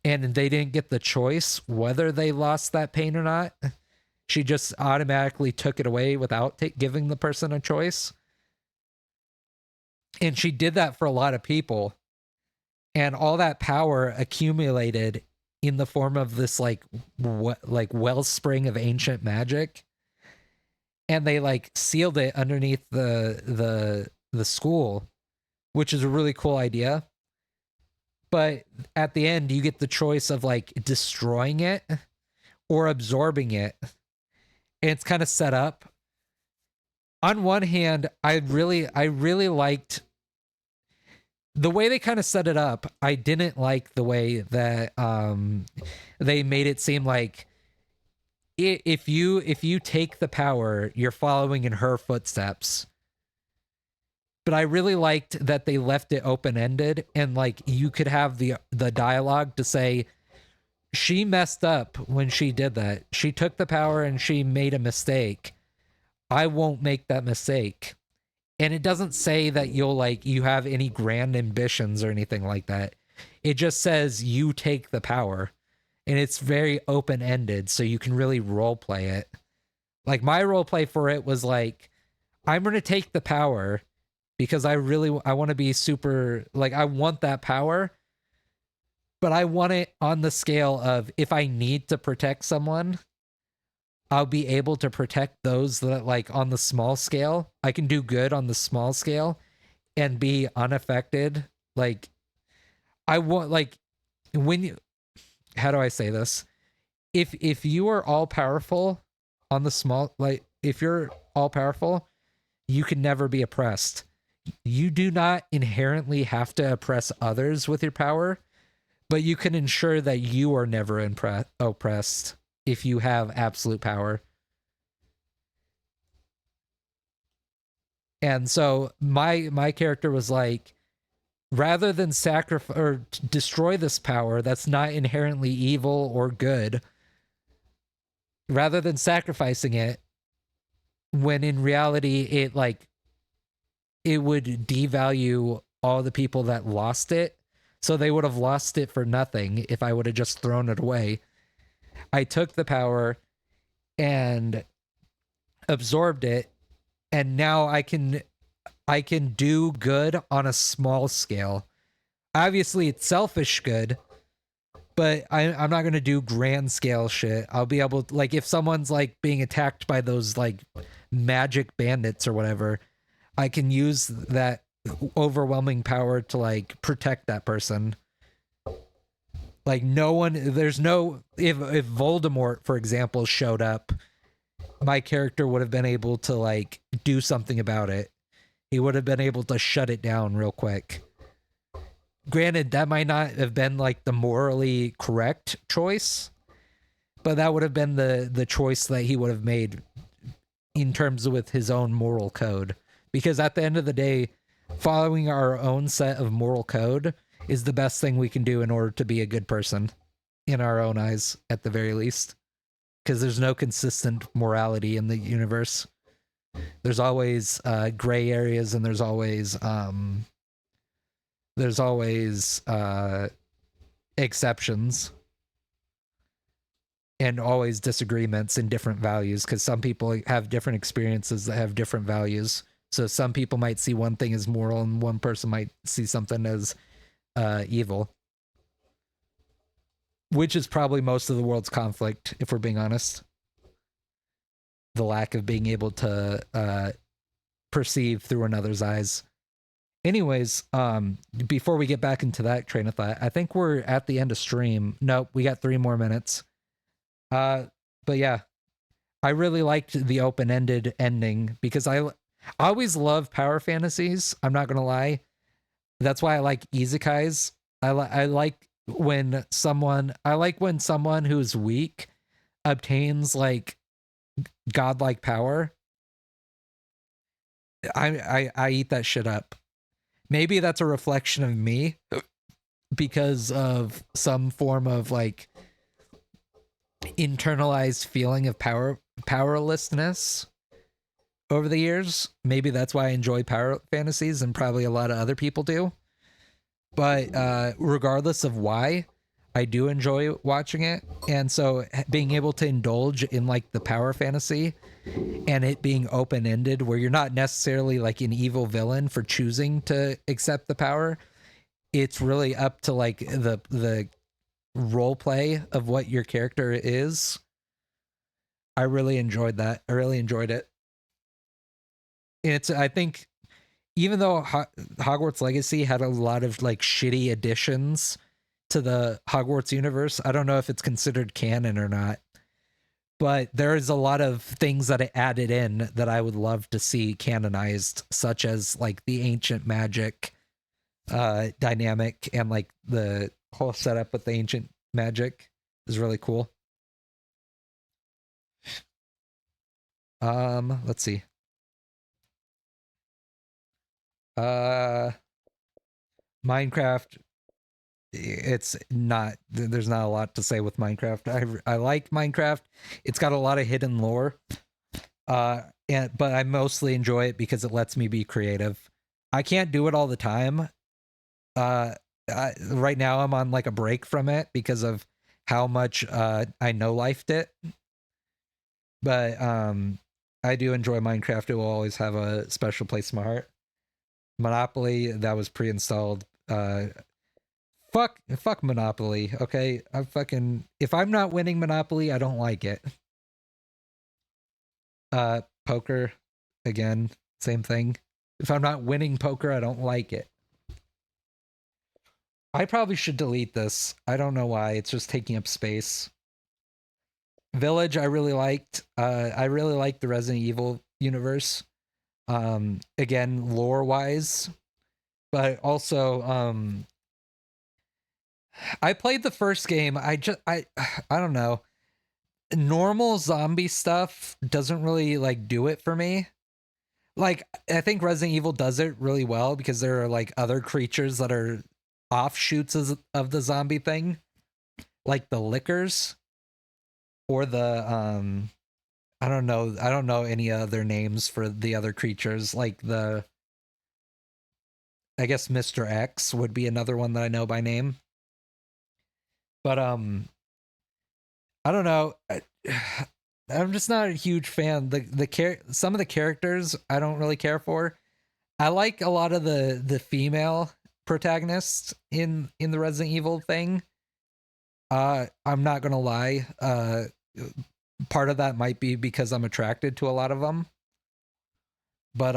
And they didn't get the choice whether they lost that pain or not. She just automatically took it away without giving the person a choice. And she did that for a lot of people. And all that power accumulated in the form of this like wellspring of ancient magic. And they like sealed it underneath the school, which is a really cool idea. But at the end, you get the choice of like destroying it or absorbing it. And it's kind of set up. On one hand, I really liked the way they kind of set it up. I didn't like the way that they made it seem like if you take the power, you're following in her footsteps. But I really liked that they left it open-ended and like you could have the dialogue to say, she messed up when she did that. She took the power and she made a mistake. I won't make that mistake. And it doesn't say that you have any grand ambitions or anything like that. It just says you take the power. And it's very open-ended, so you can really role play it. Like my role play for it was like, I'm going to take the power because I want to be super, like I want that power. But I want it on the scale of if I need to protect someone, I'll be able to protect those that like on the small scale. I can do good on the small scale and be unaffected. Like I want like when you, how do I say this? If you are all powerful on the small, like if you're all powerful, you can never be oppressed. You do not inherently have to oppress others with your power. but you can ensure that you are never oppressed if you have absolute power. And so my character was like, rather than sacrifice or destroy this power that's not inherently evil or good, rather than sacrificing it, when in reality it would devalue all the people that lost it, so they would have lost it for nothing if I would have just thrown it away. I took the power and absorbed it, and now I can do good on a small scale. Obviously it's selfish good, but I'm not gonna do grand scale shit. I'll be able to, like, if someone's like being attacked by those like magic bandits or whatever, I can use that overwhelming power to like protect that person. Like no one, there's no, if Voldemort, for example, showed up, my character would have been able to like do something about it. He would have been able to shut it down real quick. Granted, that might not have been like the morally correct choice, but that would have been the choice that he would have made in terms of with his own moral code. Because at the end of the day, following our own set of moral code is the best thing we can do in order to be a good person in our own eyes, at the very least. Because there's no consistent morality in the universe. There's always gray areas, and there's always exceptions, and always disagreements and different values, because some people have different experiences that have different values. So some people might see one thing as moral, and one person might see something as evil, which is probably most of the world's conflict, if we're being honest. The lack of being able to perceive through another's eyes. Anyways, before we get back into that train of thought, I think we're at the end of stream. Nope, we got 3 more minutes. But yeah, I really liked the open-ended ending, because I always love power fantasies. I'm not gonna lie. That's why I like isekais. I like when someone who's weak obtains like godlike power. I eat that shit up. Maybe that's a reflection of me because of some form of like internalized feeling of powerlessness over the years. Maybe that's why I enjoy power fantasies, and probably a lot of other people do. But regardless of why, I do enjoy watching it. And so being able to indulge in like the power fantasy and it being open-ended, where you're not necessarily like an evil villain for choosing to accept the power, it's really up to like the role play of what your character is. I really enjoyed that. I really enjoyed it. I think even though Hogwarts Legacy had a lot of like shitty additions to the Hogwarts universe, I don't know if it's considered canon or not, but there is a lot of things that it added in that I would love to see canonized, such as like the ancient magic dynamic, and like the whole setup with the ancient magic is really cool. Let's see. Minecraft, it's not, there's not a lot to say with Minecraft. I like Minecraft. It's got a lot of hidden lore. But I mostly enjoy it because it lets me be creative. I can't do it all the time. Right now I'm on like a break from it because of how much I no-lifed it. But I do enjoy Minecraft. It will always have a special place in my heart. Monopoly, that was pre-installed. Fuck Monopoly, okay? If I'm not winning Monopoly, I don't like it. Poker, again, same thing. If I'm not winning poker, I don't like it. I probably should delete this. I don't know why. It's just taking up space. Village, I really liked. I really liked the Resident Evil universe. Again, lore-wise. But also, I played the first game. I don't know. Normal zombie stuff doesn't really like do it for me. Like I think Resident Evil does it really well because there are like other creatures that are offshoots of the zombie thing, like the lickers or the I don't know any other names for the other creatures, like the I guess Mr. X would be another one that I know by name. But I don't know. I'm just not a huge fan. Some of the characters I don't really care for. I like a lot of the female protagonists in the Resident Evil thing. I'm not gonna lie. Part of that might be because I'm attracted to a lot of them. But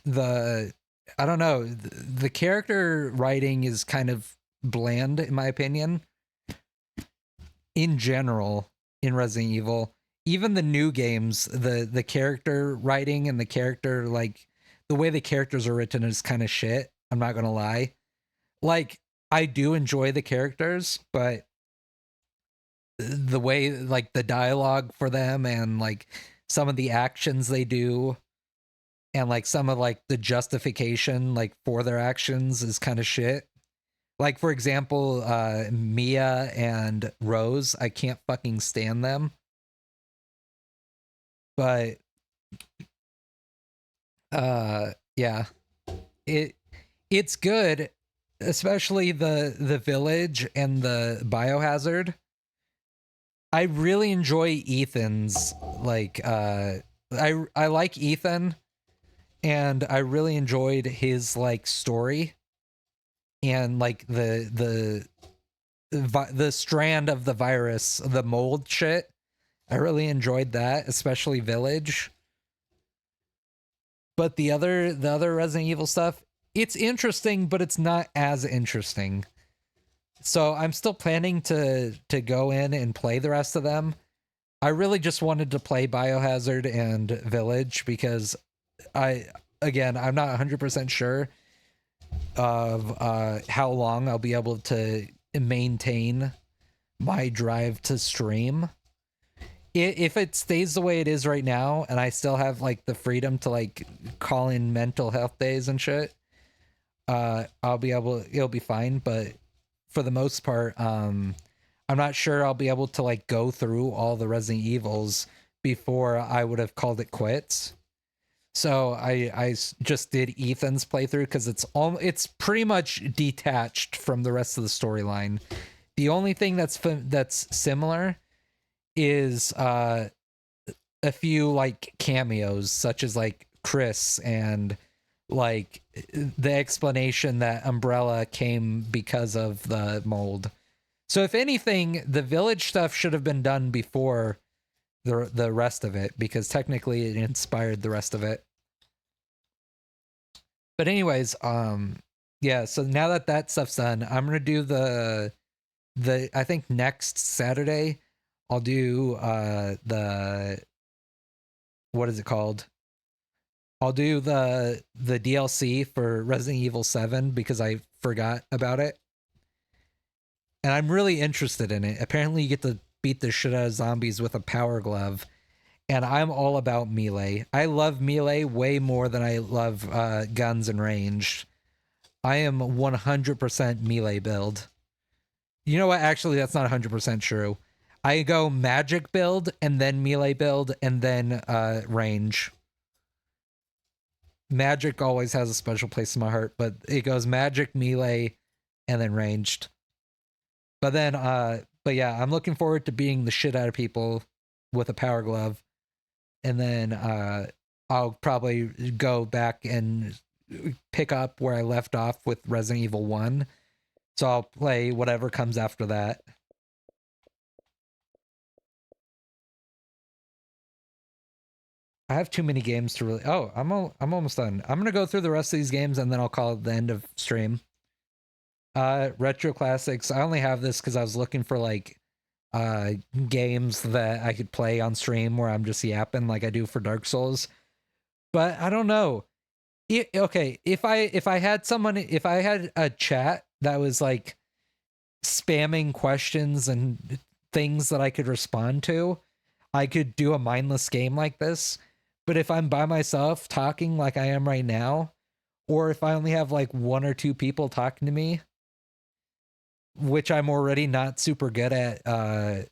the I don't know. The character writing is kind of bland in my opinion. In general, in Resident Evil, even the new games, the character writing and the character like the way the characters are written is kind of shit. I'm not gonna lie. Like I do enjoy the characters, but the way like the dialogue for them and like some of the actions they do and like some of like the justification like for their actions is kind of shit. Like for example, Mia and Rose, I can't fucking stand them. But yeah. It it's good, especially the village and the biohazard. I really enjoy Ethan's like I like Ethan and I really enjoyed his like story and like the strand of the virus, the mold shit. I really enjoyed that, especially Village. But the other Resident Evil stuff, it's interesting, but it's not as interesting. So I'm still planning to go in and play the rest of them. I really just wanted to play Biohazard and Village because I'm not 100% sure of how long I'll be able to maintain my drive to stream. If it stays the way it is right now and I still have like the freedom to like call in mental health days and shit, it'll be fine. But for the most part, I'm not sure I'll be able to like go through all the Resident Evils before I would have called it quits. So I just did Ethan's playthrough because it's pretty much detached from the rest of the storyline. The only thing that's similar is a few like cameos, such as like Chris and like the explanation that Umbrella came because of the mold. So if anything, the village stuff should have been done before the rest of it because technically it inspired the rest of it. But anyways, yeah, so now that stuff's done, I'm going to do the I think next Saturday I'll do the what is it called? I'll do the DLC for Resident Evil 7 because I forgot about it. And I'm really interested in it. Apparently you get to beat the shit out of zombies with a power glove. And I'm all about melee. I love melee way more than I love guns and range. I am 100% melee build. You know what? Actually, that's not 100% true. I go magic build and then melee build and then range. Magic always has a special place in my heart, but it goes magic, melee, and then ranged. But then, but yeah, I'm looking forward to beating the shit out of people with a power glove. And then I'll probably go back and pick up where I left off with Resident Evil 1. So I'll play whatever comes after that. I have too many games to really... Oh, I'm almost done. I'm going to go through the rest of these games and then I'll call it the end of stream. Retro Classics. I only have this because I was looking for like games that I could play on stream where I'm just yapping like I do for Dark Souls. But I don't know. okay, if I had someone, if I had a chat that was like spamming questions and things that I could respond to, I could do a mindless game like this. But if I'm by myself talking like I am right now, or if I only have like one or two people talking to me, which I'm already not super good at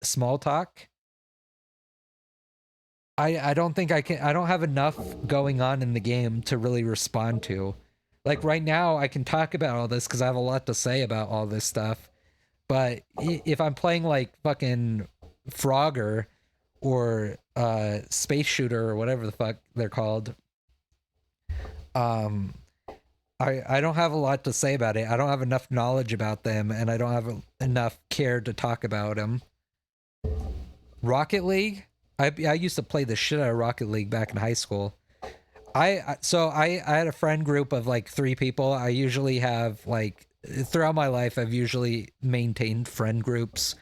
small talk, I don't think I don't have enough going on in the game to really respond to. Like right now I can talk about all this because I have a lot to say about all this stuff. But if I'm playing like fucking Frogger or Space Shooter or whatever the fuck they're called, um I don't have a lot to say about it. I don't have enough knowledge about them, and I don't have enough care to talk about them. Rocket League, I used to play the shit out of Rocket League back in high school. I had a friend group of like 3 people. I usually have like throughout my life I've usually maintained friend groups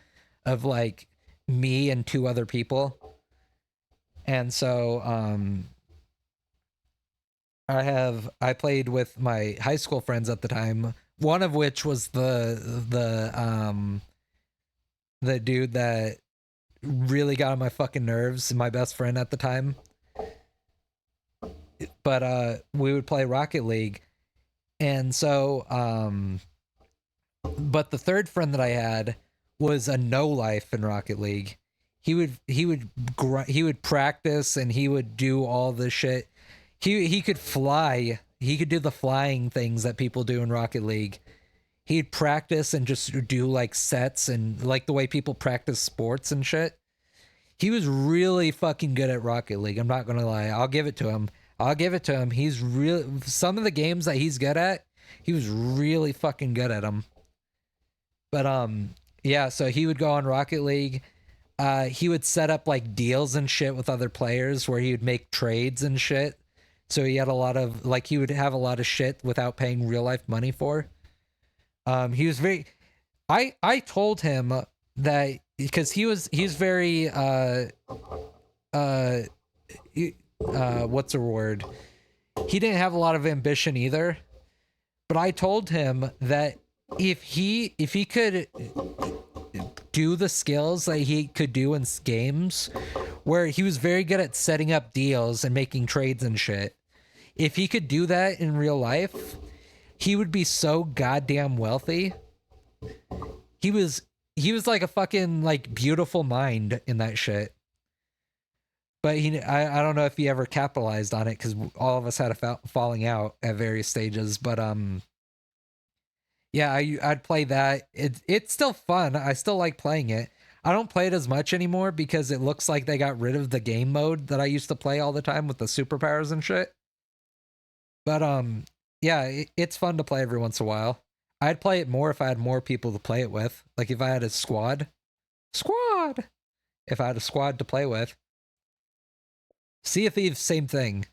of like me and 2 other people. And so I played with my high school friends at the time, one of which was the dude that really got on my fucking nerves, my best friend at the time. But we would play Rocket League. And so but the third friend that I had was a no life in Rocket League. He would practice and he would do all this shit. He could fly. He could do the flying things that people do in Rocket League. He'd practice and just do like sets and like the way people practice sports and shit. He was really fucking good at Rocket League. I'm not gonna lie. I'll give it to him. He's really, some of the games that he's good at, he was really fucking good at them. But yeah, so he would go on Rocket League. He would set up like deals and shit with other players where he would make trades and shit. So he had a lot of like, he would have a lot of shit without paying real life money for. He was very, I told him that because he's very what's the word? He didn't have a lot of ambition either. But I told him that if he could do the skills that he could do in games, where he was very good at setting up deals and making trades and shit, if he could do that in real life, he would be so goddamn wealthy. He was like a fucking like beautiful mind in that shit. But I don't know if he ever capitalized on it because all of us had a falling out at various stages. But yeah, I'd play that. It's still fun. I still like playing it. I don't play it as much anymore because it looks like they got rid of the game mode that I used to play all the time with the superpowers and shit. But yeah, it's fun to play every once in a while. I'd play it more if I had more people to play it with. Like if I had a squad. If I had a squad to play with. Sea of Thieves, same thing.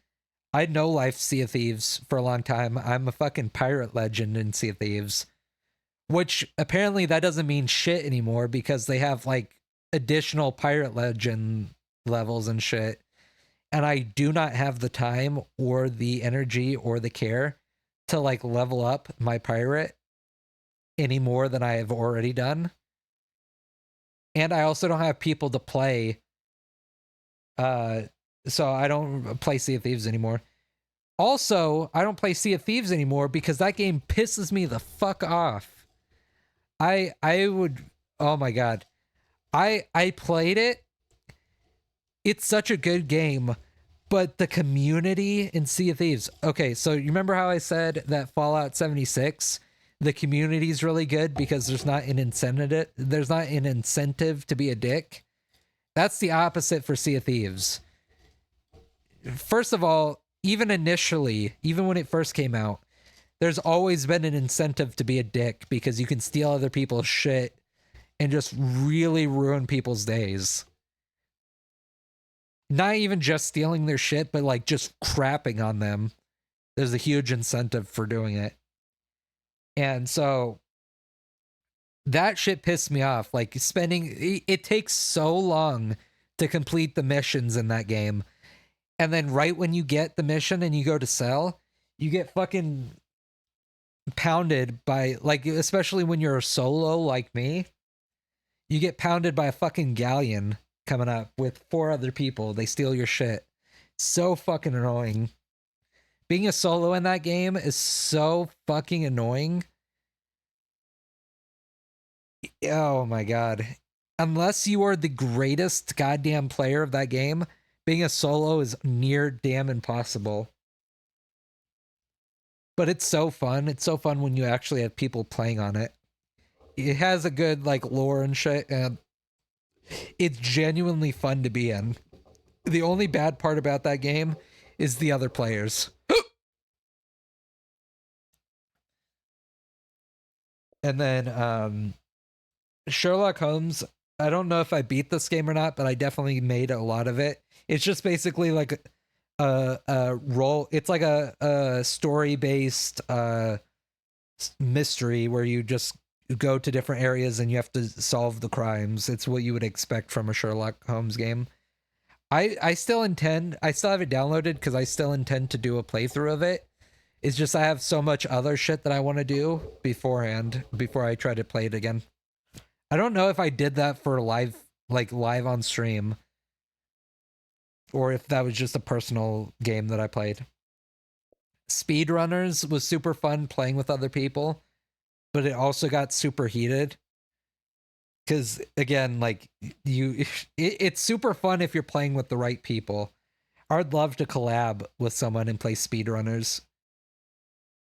I know life Sea of Thieves for a long time. I'm a fucking pirate legend in Sea of Thieves. Which apparently that doesn't mean shit anymore because they have like additional pirate legend levels and shit. And I do not have the time or the energy or the care to like level up my pirate any more than I have already done. And I also don't have people to play. So I don't play Sea of Thieves anymore. Also, I don't play Sea of Thieves anymore because that game pisses me the fuck off. I would, oh my god. I played it. It's such a good game, but the community in Sea of Thieves. Okay, so you remember how I said that Fallout 76, the community is really good because there's not an incentive to be a dick. That's the opposite for Sea of Thieves. First of all, even initially, even when it first came out, there's always been an incentive to be a dick because you can steal other people's shit and just really ruin people's days. Not even just stealing their shit, but like just crapping on them. There's a huge incentive for doing it. And so that shit pissed me off. Like it takes so long to complete the missions in that game. and then right when you get the mission and you go to sell, you get fucking pounded by, like, especially when you're a solo like me, you get pounded by a fucking galleon coming up with 4 other people. They steal your shit. So fucking annoying. Being a solo in that game is so fucking annoying. Oh my god. Unless you are the greatest goddamn player of that game, being a solo is near damn impossible. But it's so fun. It's so fun when you actually have people playing on it. It has a good, like, lore and shit, and it's genuinely fun to be in. The only bad part about that game is the other players. And then Sherlock Holmes, I don't know if I beat this game or not, but I definitely made a lot of it. It's just basically like a role. It's like a story based mystery where you just go to different areas and you have to solve the crimes. It's what you would expect from a Sherlock Holmes game. I still have it downloaded because I still intend to do a playthrough of it. It's just I have so much other shit that I want to do beforehand before I try to play it again. I don't know if I did that for live on stream, or if that was just a personal game that I played. Speedrunners was super fun playing with other people, but it also got super heated. Because again, like it's super fun if you're playing with the right people. I'd love to collab with someone and play speedrunners.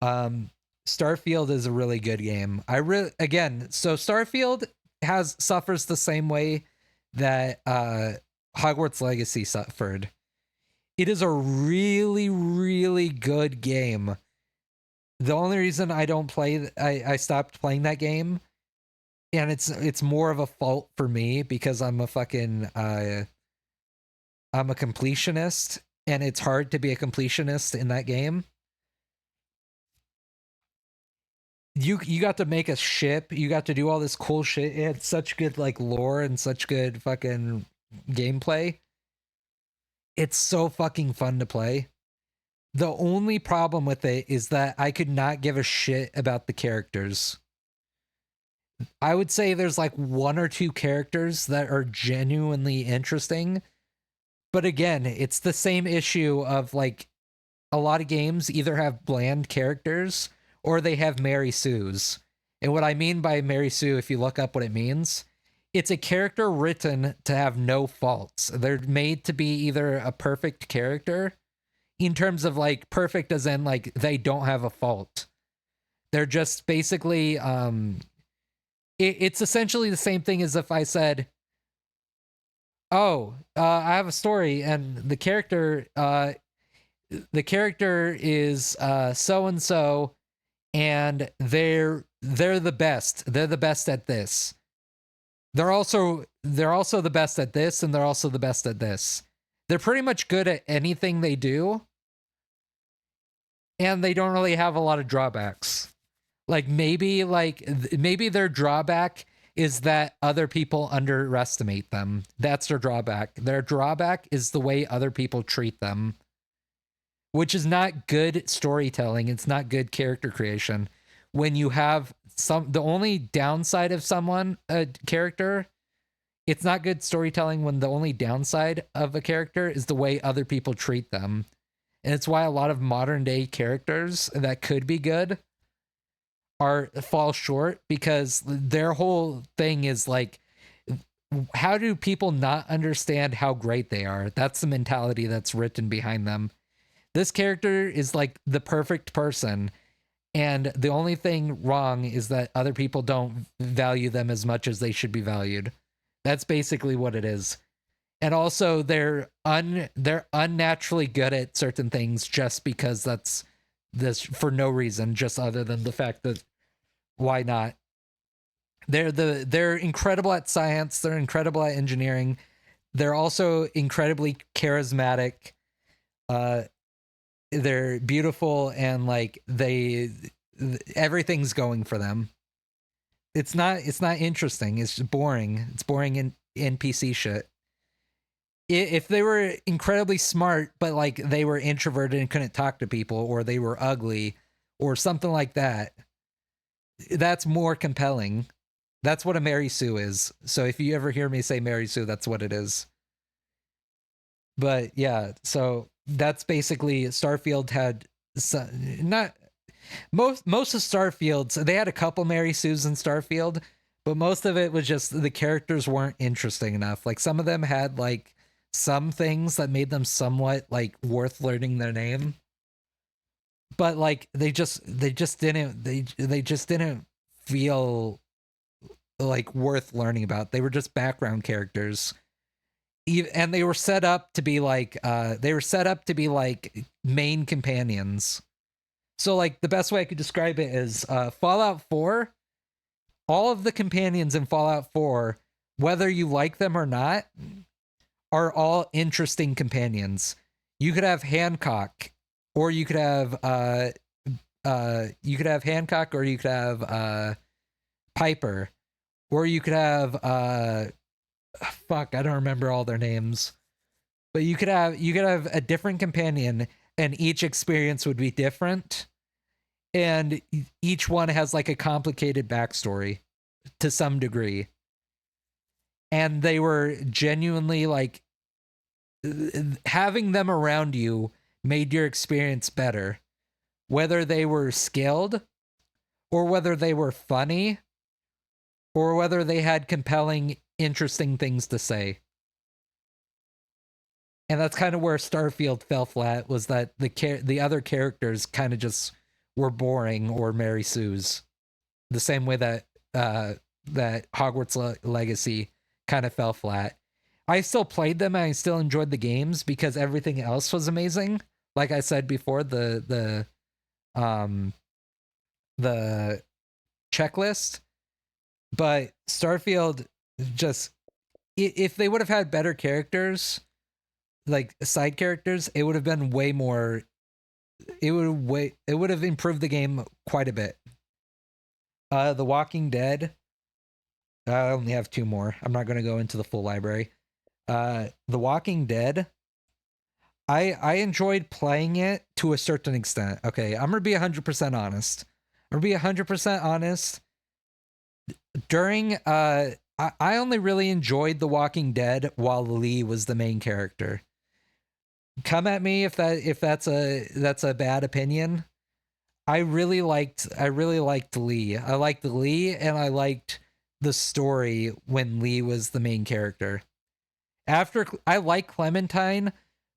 Starfield is a really good game. So Starfield suffers the same way that Hogwarts Legacy suffered. It is a really, really good game. The only reason I don't play, I stopped playing that game, and it's more of a fault for me because I'm a fucking I'm a completionist, and it's hard to be a completionist in that game. You got to make a ship, you got to do all this cool shit. It had such good like lore and such good fucking gameplay. It's so fucking fun to play. The only problem with it is that I could not give a shit about the characters. I would say there's like 1 or 2 characters that are genuinely interesting. But again, it's the same issue of like a lot of games either have bland characters or they have Mary Sue's. And what I mean by Mary Sue, if you look up what it means, it's a character written to have no faults. They're made to be either a perfect character, in terms of like perfect as in like they don't have a fault. They're just basically it's essentially the same thing as if I said, oh, I have a story and the character is so and so, and they're the best. They're the best at this. They're also the best at this, and they're also the best at this. They're pretty much good at anything they do, and they don't really have a lot of drawbacks. Maybe their drawback is that other people underestimate them. That's their drawback. Their drawback is the way other people treat them, which is not good storytelling. It's not good character creation. When you have the only downside of a character, it's not good storytelling when the only downside of a character is the way other people treat them. And it's why a lot of modern day characters that could be good fall short, because their whole thing is like, how do people not understand how great they are? That's the mentality that's written behind them. This character is like the perfect person, and the only thing wrong is that other people don't value them as much as they should be valued. That's basically what it is. And also they're unnaturally good at certain things just because that's this, for no reason, just other than the fact that why not? They're incredible at science, they're incredible at engineering. They're also incredibly charismatic. They're beautiful, and like everything's going for them. It's not interesting. It's just boring. It's boring in NPC shit. if they were incredibly smart, but like they were introverted and couldn't talk to people, or they were ugly, or something like that, that's more compelling. That's what a Mary Sue is. So if you ever hear me say Mary Sue, that's what it is. But yeah, so that's basically Starfield had not most of Starfield's. They had a couple Mary Sues in Starfield, but most of it was just the characters weren't interesting enough. Like some of them had like some things that made them somewhat like worth learning their name, but like they just didn't feel like worth learning about. They were just background characters, and they were set up to be like main companions. So like the best way I could describe it is Fallout 4. All of the companions in Fallout 4, whether you like them or not, are all interesting companions. You could have Hancock, or you could have Hancock, or you could have Piper, or you could have fuck, I don't remember all their names. But you could have a different companion, and each experience would be different. And each one has like a complicated backstory to some degree. And they were genuinely like, having them around you made your experience better. Whether they were skilled, or whether they were funny, or whether they had compelling, interesting things to say. And that's kind of where Starfield fell flat, was that the other characters kind of just were boring or Mary Sue's. The same way that that Hogwarts Legacy kind of fell flat. I still played them and I still enjoyed the games because everything else was amazing. Like I said before, the checklist. But Starfield just, if they would have had better characters, like side characters, it would have been way more. It would have improved the game quite a bit. The Walking Dead. I only have 2 more. I'm not going to go into the full library. The Walking Dead. I enjoyed playing it to a certain extent. Okay, I'm gonna be 100% honest. During I only really enjoyed The Walking Dead while Lee was the main character. Come at me if that's a bad opinion. I really liked Lee. I liked Lee, and I liked the story when Lee was the main character. After, I like Clementine,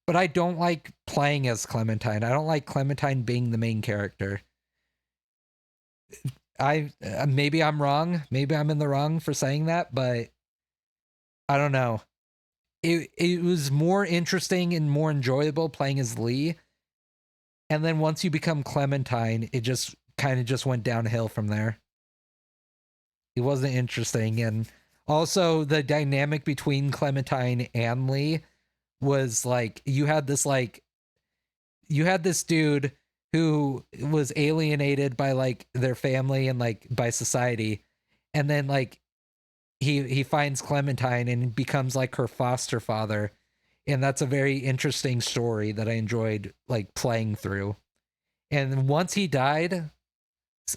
but I don't like playing as Clementine. I don't like Clementine being the main character. Maybe I'm wrong. Maybe I'm in the wrong for saying that, but I don't know. It was more interesting and more enjoyable playing as Lee. And then once you become Clementine, it just kind of just went downhill from there. It wasn't interesting. And also the dynamic between Clementine and Lee was like, you had this dude who was alienated by like their family and like by society. And then like he finds Clementine and becomes like her foster father. And that's a very interesting story that I enjoyed like playing through. And once he died,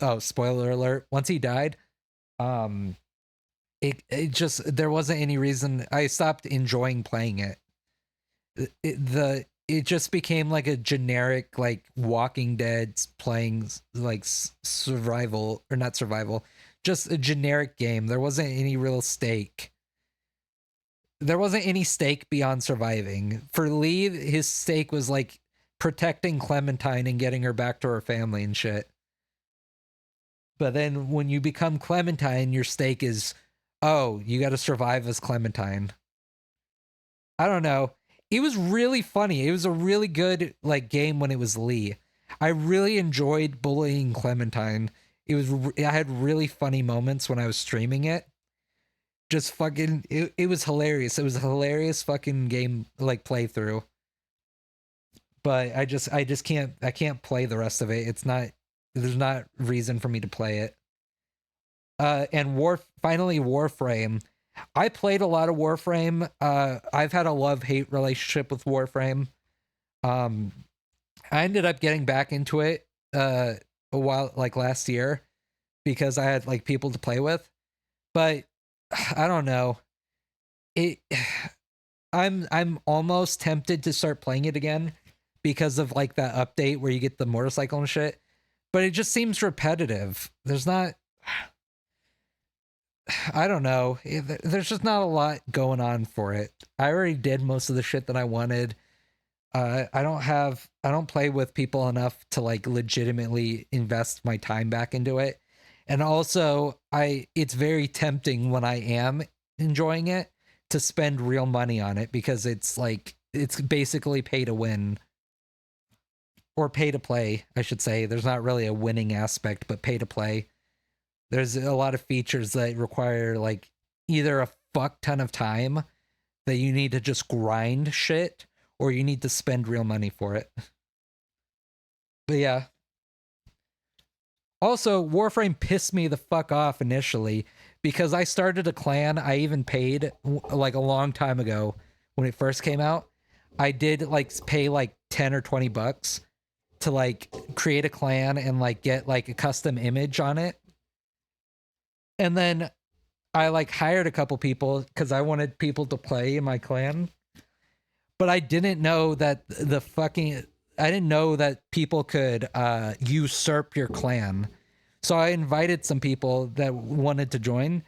oh, spoiler alert, once he died, it just, there wasn't any reason. I stopped enjoying playing it. It just became like a generic like Walking Dead playing like survival, or not survival, just a generic game. There wasn't any real stake. There wasn't any stake beyond surviving. For Lee, his stake was like protecting Clementine and getting her back to her family and shit. But then when you become Clementine, your stake is, oh, you got to survive as Clementine. I don't know. It was really funny. It was a really good like game when it was Lee. I really enjoyed bullying Clementine. I had really funny moments when I was streaming it. Just fucking, it was hilarious. It was a hilarious fucking game like playthrough. But I just can't play the rest of it. There's not reason for me to play it. And finally Warframe. I played a lot of Warframe. I've had a love-hate relationship with Warframe. I ended up getting back into it a while, like last year, because I had like people to play with. But I don't know. It I'm almost tempted to start playing it again because of like that update where you get the motorcycle and shit. But it just seems repetitive. There's not, I don't know. There's just not a lot going on for it. I already did most of the shit that I wanted. I don't play with people enough to like legitimately invest my time back into it. And also, it's very tempting when I am enjoying it to spend real money on it, because it's like, it's basically pay to win, or pay to play, I should say. There's not really a winning aspect, but pay to play. There's a lot of features that require like either a fuck ton of time that you need to just grind shit, or you need to spend real money for it. But yeah. Also, Warframe pissed me the fuck off initially because I started a clan. I even paid like a long time ago when it first came out. I did like pay like 10 or 20 bucks to like create a clan and like get like a custom image on it. And then I like hired a couple people because I wanted people to play in my clan. But I didn't know that I didn't know that people could usurp your clan. So I invited some people that wanted to join,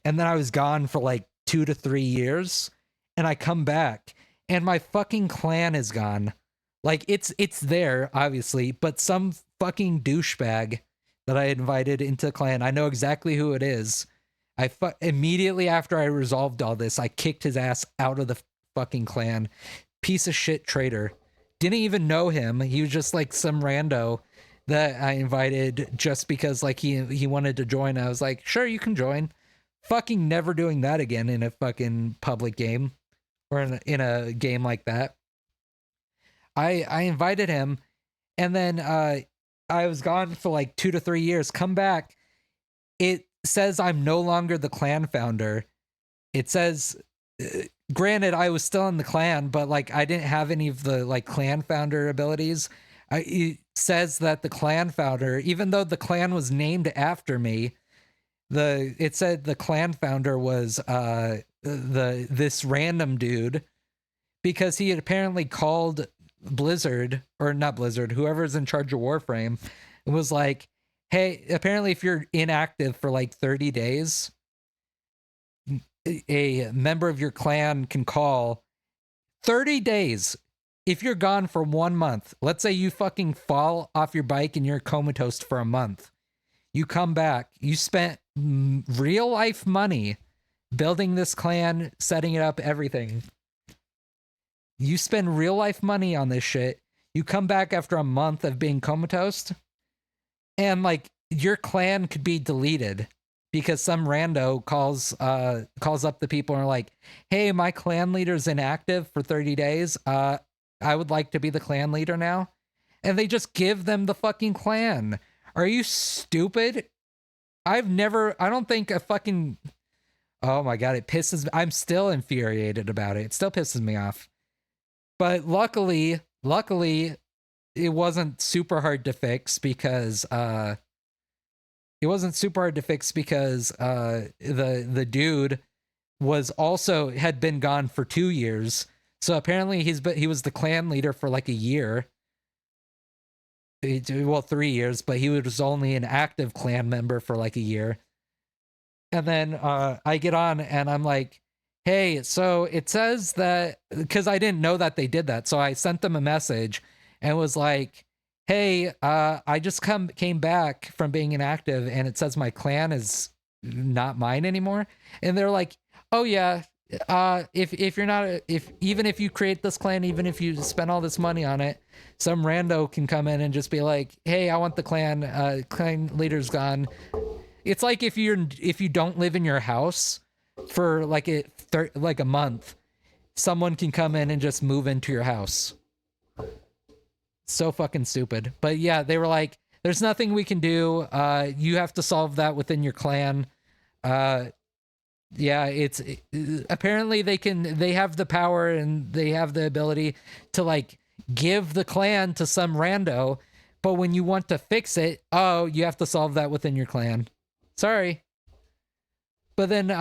and then I was gone for like 2 to 3 years, and I come back and my fucking clan is gone. Like it's there obviously, but some fucking douchebag that I invited into the clan, I know exactly who it is. Immediately after I resolved all this, I kicked his ass out of the fucking clan. Piece of shit traitor. Didn't even know him. He was just like some rando that I invited just because like he wanted to join. I was like, sure, you can join. Fucking never doing that again in a fucking public game, or in a game like that. I invited him, and then I was gone for like 2 to 3 years. Come back, it says I'm no longer the clan founder. It says, granted, I was still in the clan, but like I didn't have any of the like clan founder abilities. It says that the clan founder, even though the clan was named after me, it said the clan founder was this random dude, because he had apparently called Blizzard, or not Blizzard, whoever's in charge of Warframe, and was like, hey, apparently if you're inactive for like 30 days, a member of your clan can call. 30 days. If you're gone for 1 month, let's say you fucking fall off your bike and you're comatose for a month, you come back, you spent real life money building this clan, setting it up, everything. You spend real life money on this shit. You come back after a month of being comatose, and like your clan could be deleted because some rando calls up the people and are like, hey, my clan leader's inactive for 30 days. I would like to be the clan leader now. And they just give them the fucking clan. Are you stupid? I don't think a fucking, oh my God, it pisses me. I'm still infuriated about it. It still pisses me off. But luckily, it wasn't super hard to fix because, the dude had been gone for 2 years. So apparently he was the clan leader for like a year. Well, 3 years, but he was only an active clan member for like a year. And then I get on and I'm like, hey, so it says that, because I didn't know that they did that. So I sent them a message and was like, hey, I just came back from being inactive and it says my clan is not mine anymore. And they're like, oh yeah, if you're not, even if you create this clan, even if you spend all this money on it, some rando can come in and just be like, hey, I want the clan leader's gone. It's like if you don't live in your house for like a month, someone can come in and just move into your house. So fucking stupid. But yeah, they were like, there's nothing we can do. You have to solve that within your clan. yeah, it's apparently they have the power and they have the ability to like give the clan to some rando, but when you want to fix it, oh, you have to solve that within your clan. Sorry. But then then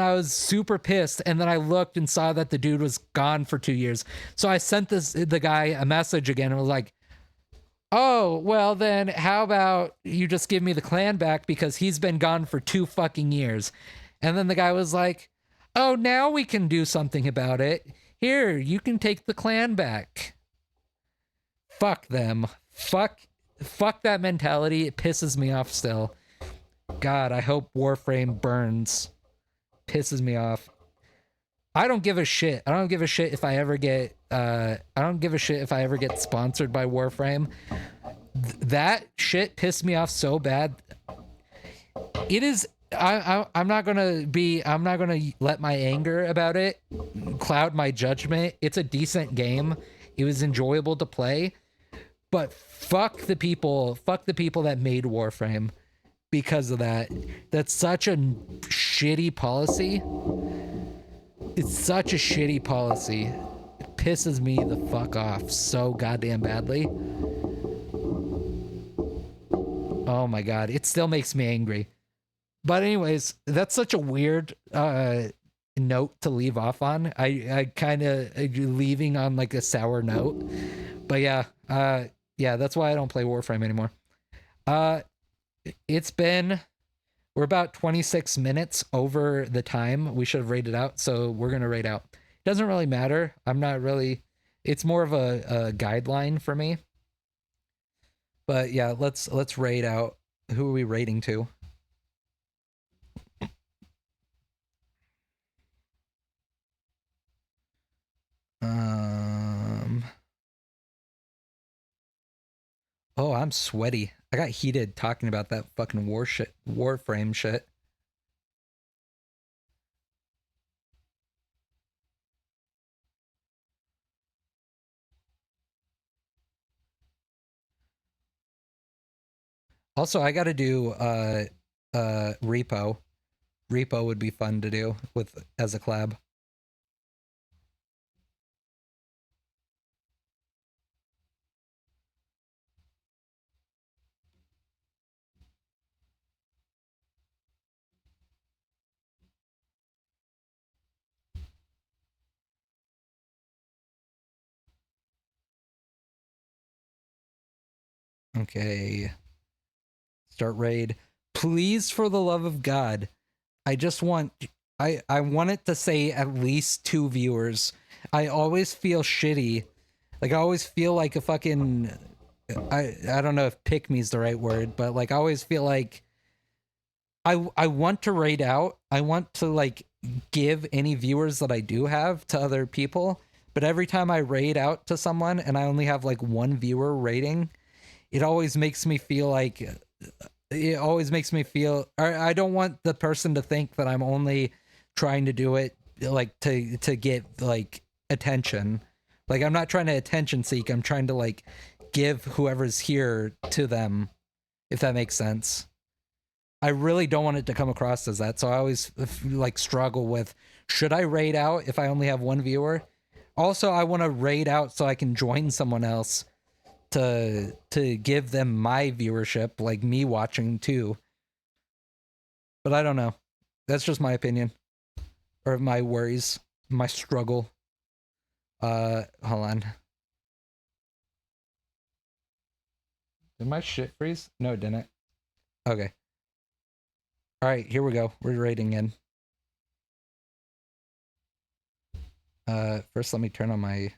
I was super pissed, and then I looked and saw that the dude was gone for 2 years. So I sent the guy a message again and was like, "Oh, well then how about you just give me the clan back because he's been gone for 2 fucking years." And then the guy was like, "Oh, now we can do something about it. Here, you can take the clan back." Fuck them. Fuck that mentality. It pisses me off still. God, I hope Warframe burns. Pisses me off. I don't give a shit. I don't give a shit if I ever get sponsored by Warframe. That shit pissed me off so bad. It is I'm not gonna let my anger about it cloud my judgment. It's a decent game. It was enjoyable to play. But fuck the people that made Warframe. Because of that. That's such a shitty policy. It's such a shitty policy. It pisses me the fuck off so goddamn badly. Oh my god, it still makes me angry. But anyways, that's such a weird note to leave off on. I kind of leaving on like a sour note. But yeah, that's why I don't play Warframe anymore. We're about 26 minutes over the time we should have rated out, so we're gonna rate out. Doesn't really matter. It's more of a guideline for me. But yeah, let's rate out. Who are we rating to? Oh, I'm sweaty. I got heated talking about that fucking Warframe shit. Also, I got to do repo. Repo would be fun to do with as a collab. Okay. Start raid. Please, for the love of God. I want it to say at least 2 viewers. I always feel shitty. Like I always feel like a fucking I don't know if pick me is the right word, but like I always feel like I want to raid out. I want to like give any viewers that I do have to other people, but every time I raid out to someone and I only have like 1 viewer rating, it always makes me feel like I don't want the person to think that I'm only trying to do it like to get like attention. Like I'm not trying to attention seek. I'm trying to like give whoever's here to them, if that makes sense. I really don't want it to come across as that. So I always like struggle with, should I raid out if I only have 1 viewer? Also, I want to raid out so I can join someone else to give them my viewership, like me watching too. But I don't know. That's just my opinion. Or my worries. My struggle. Hold on. Did my shit freeze? No, it didn't. Okay. Alright, here we go. We're rating in. First let me turn on my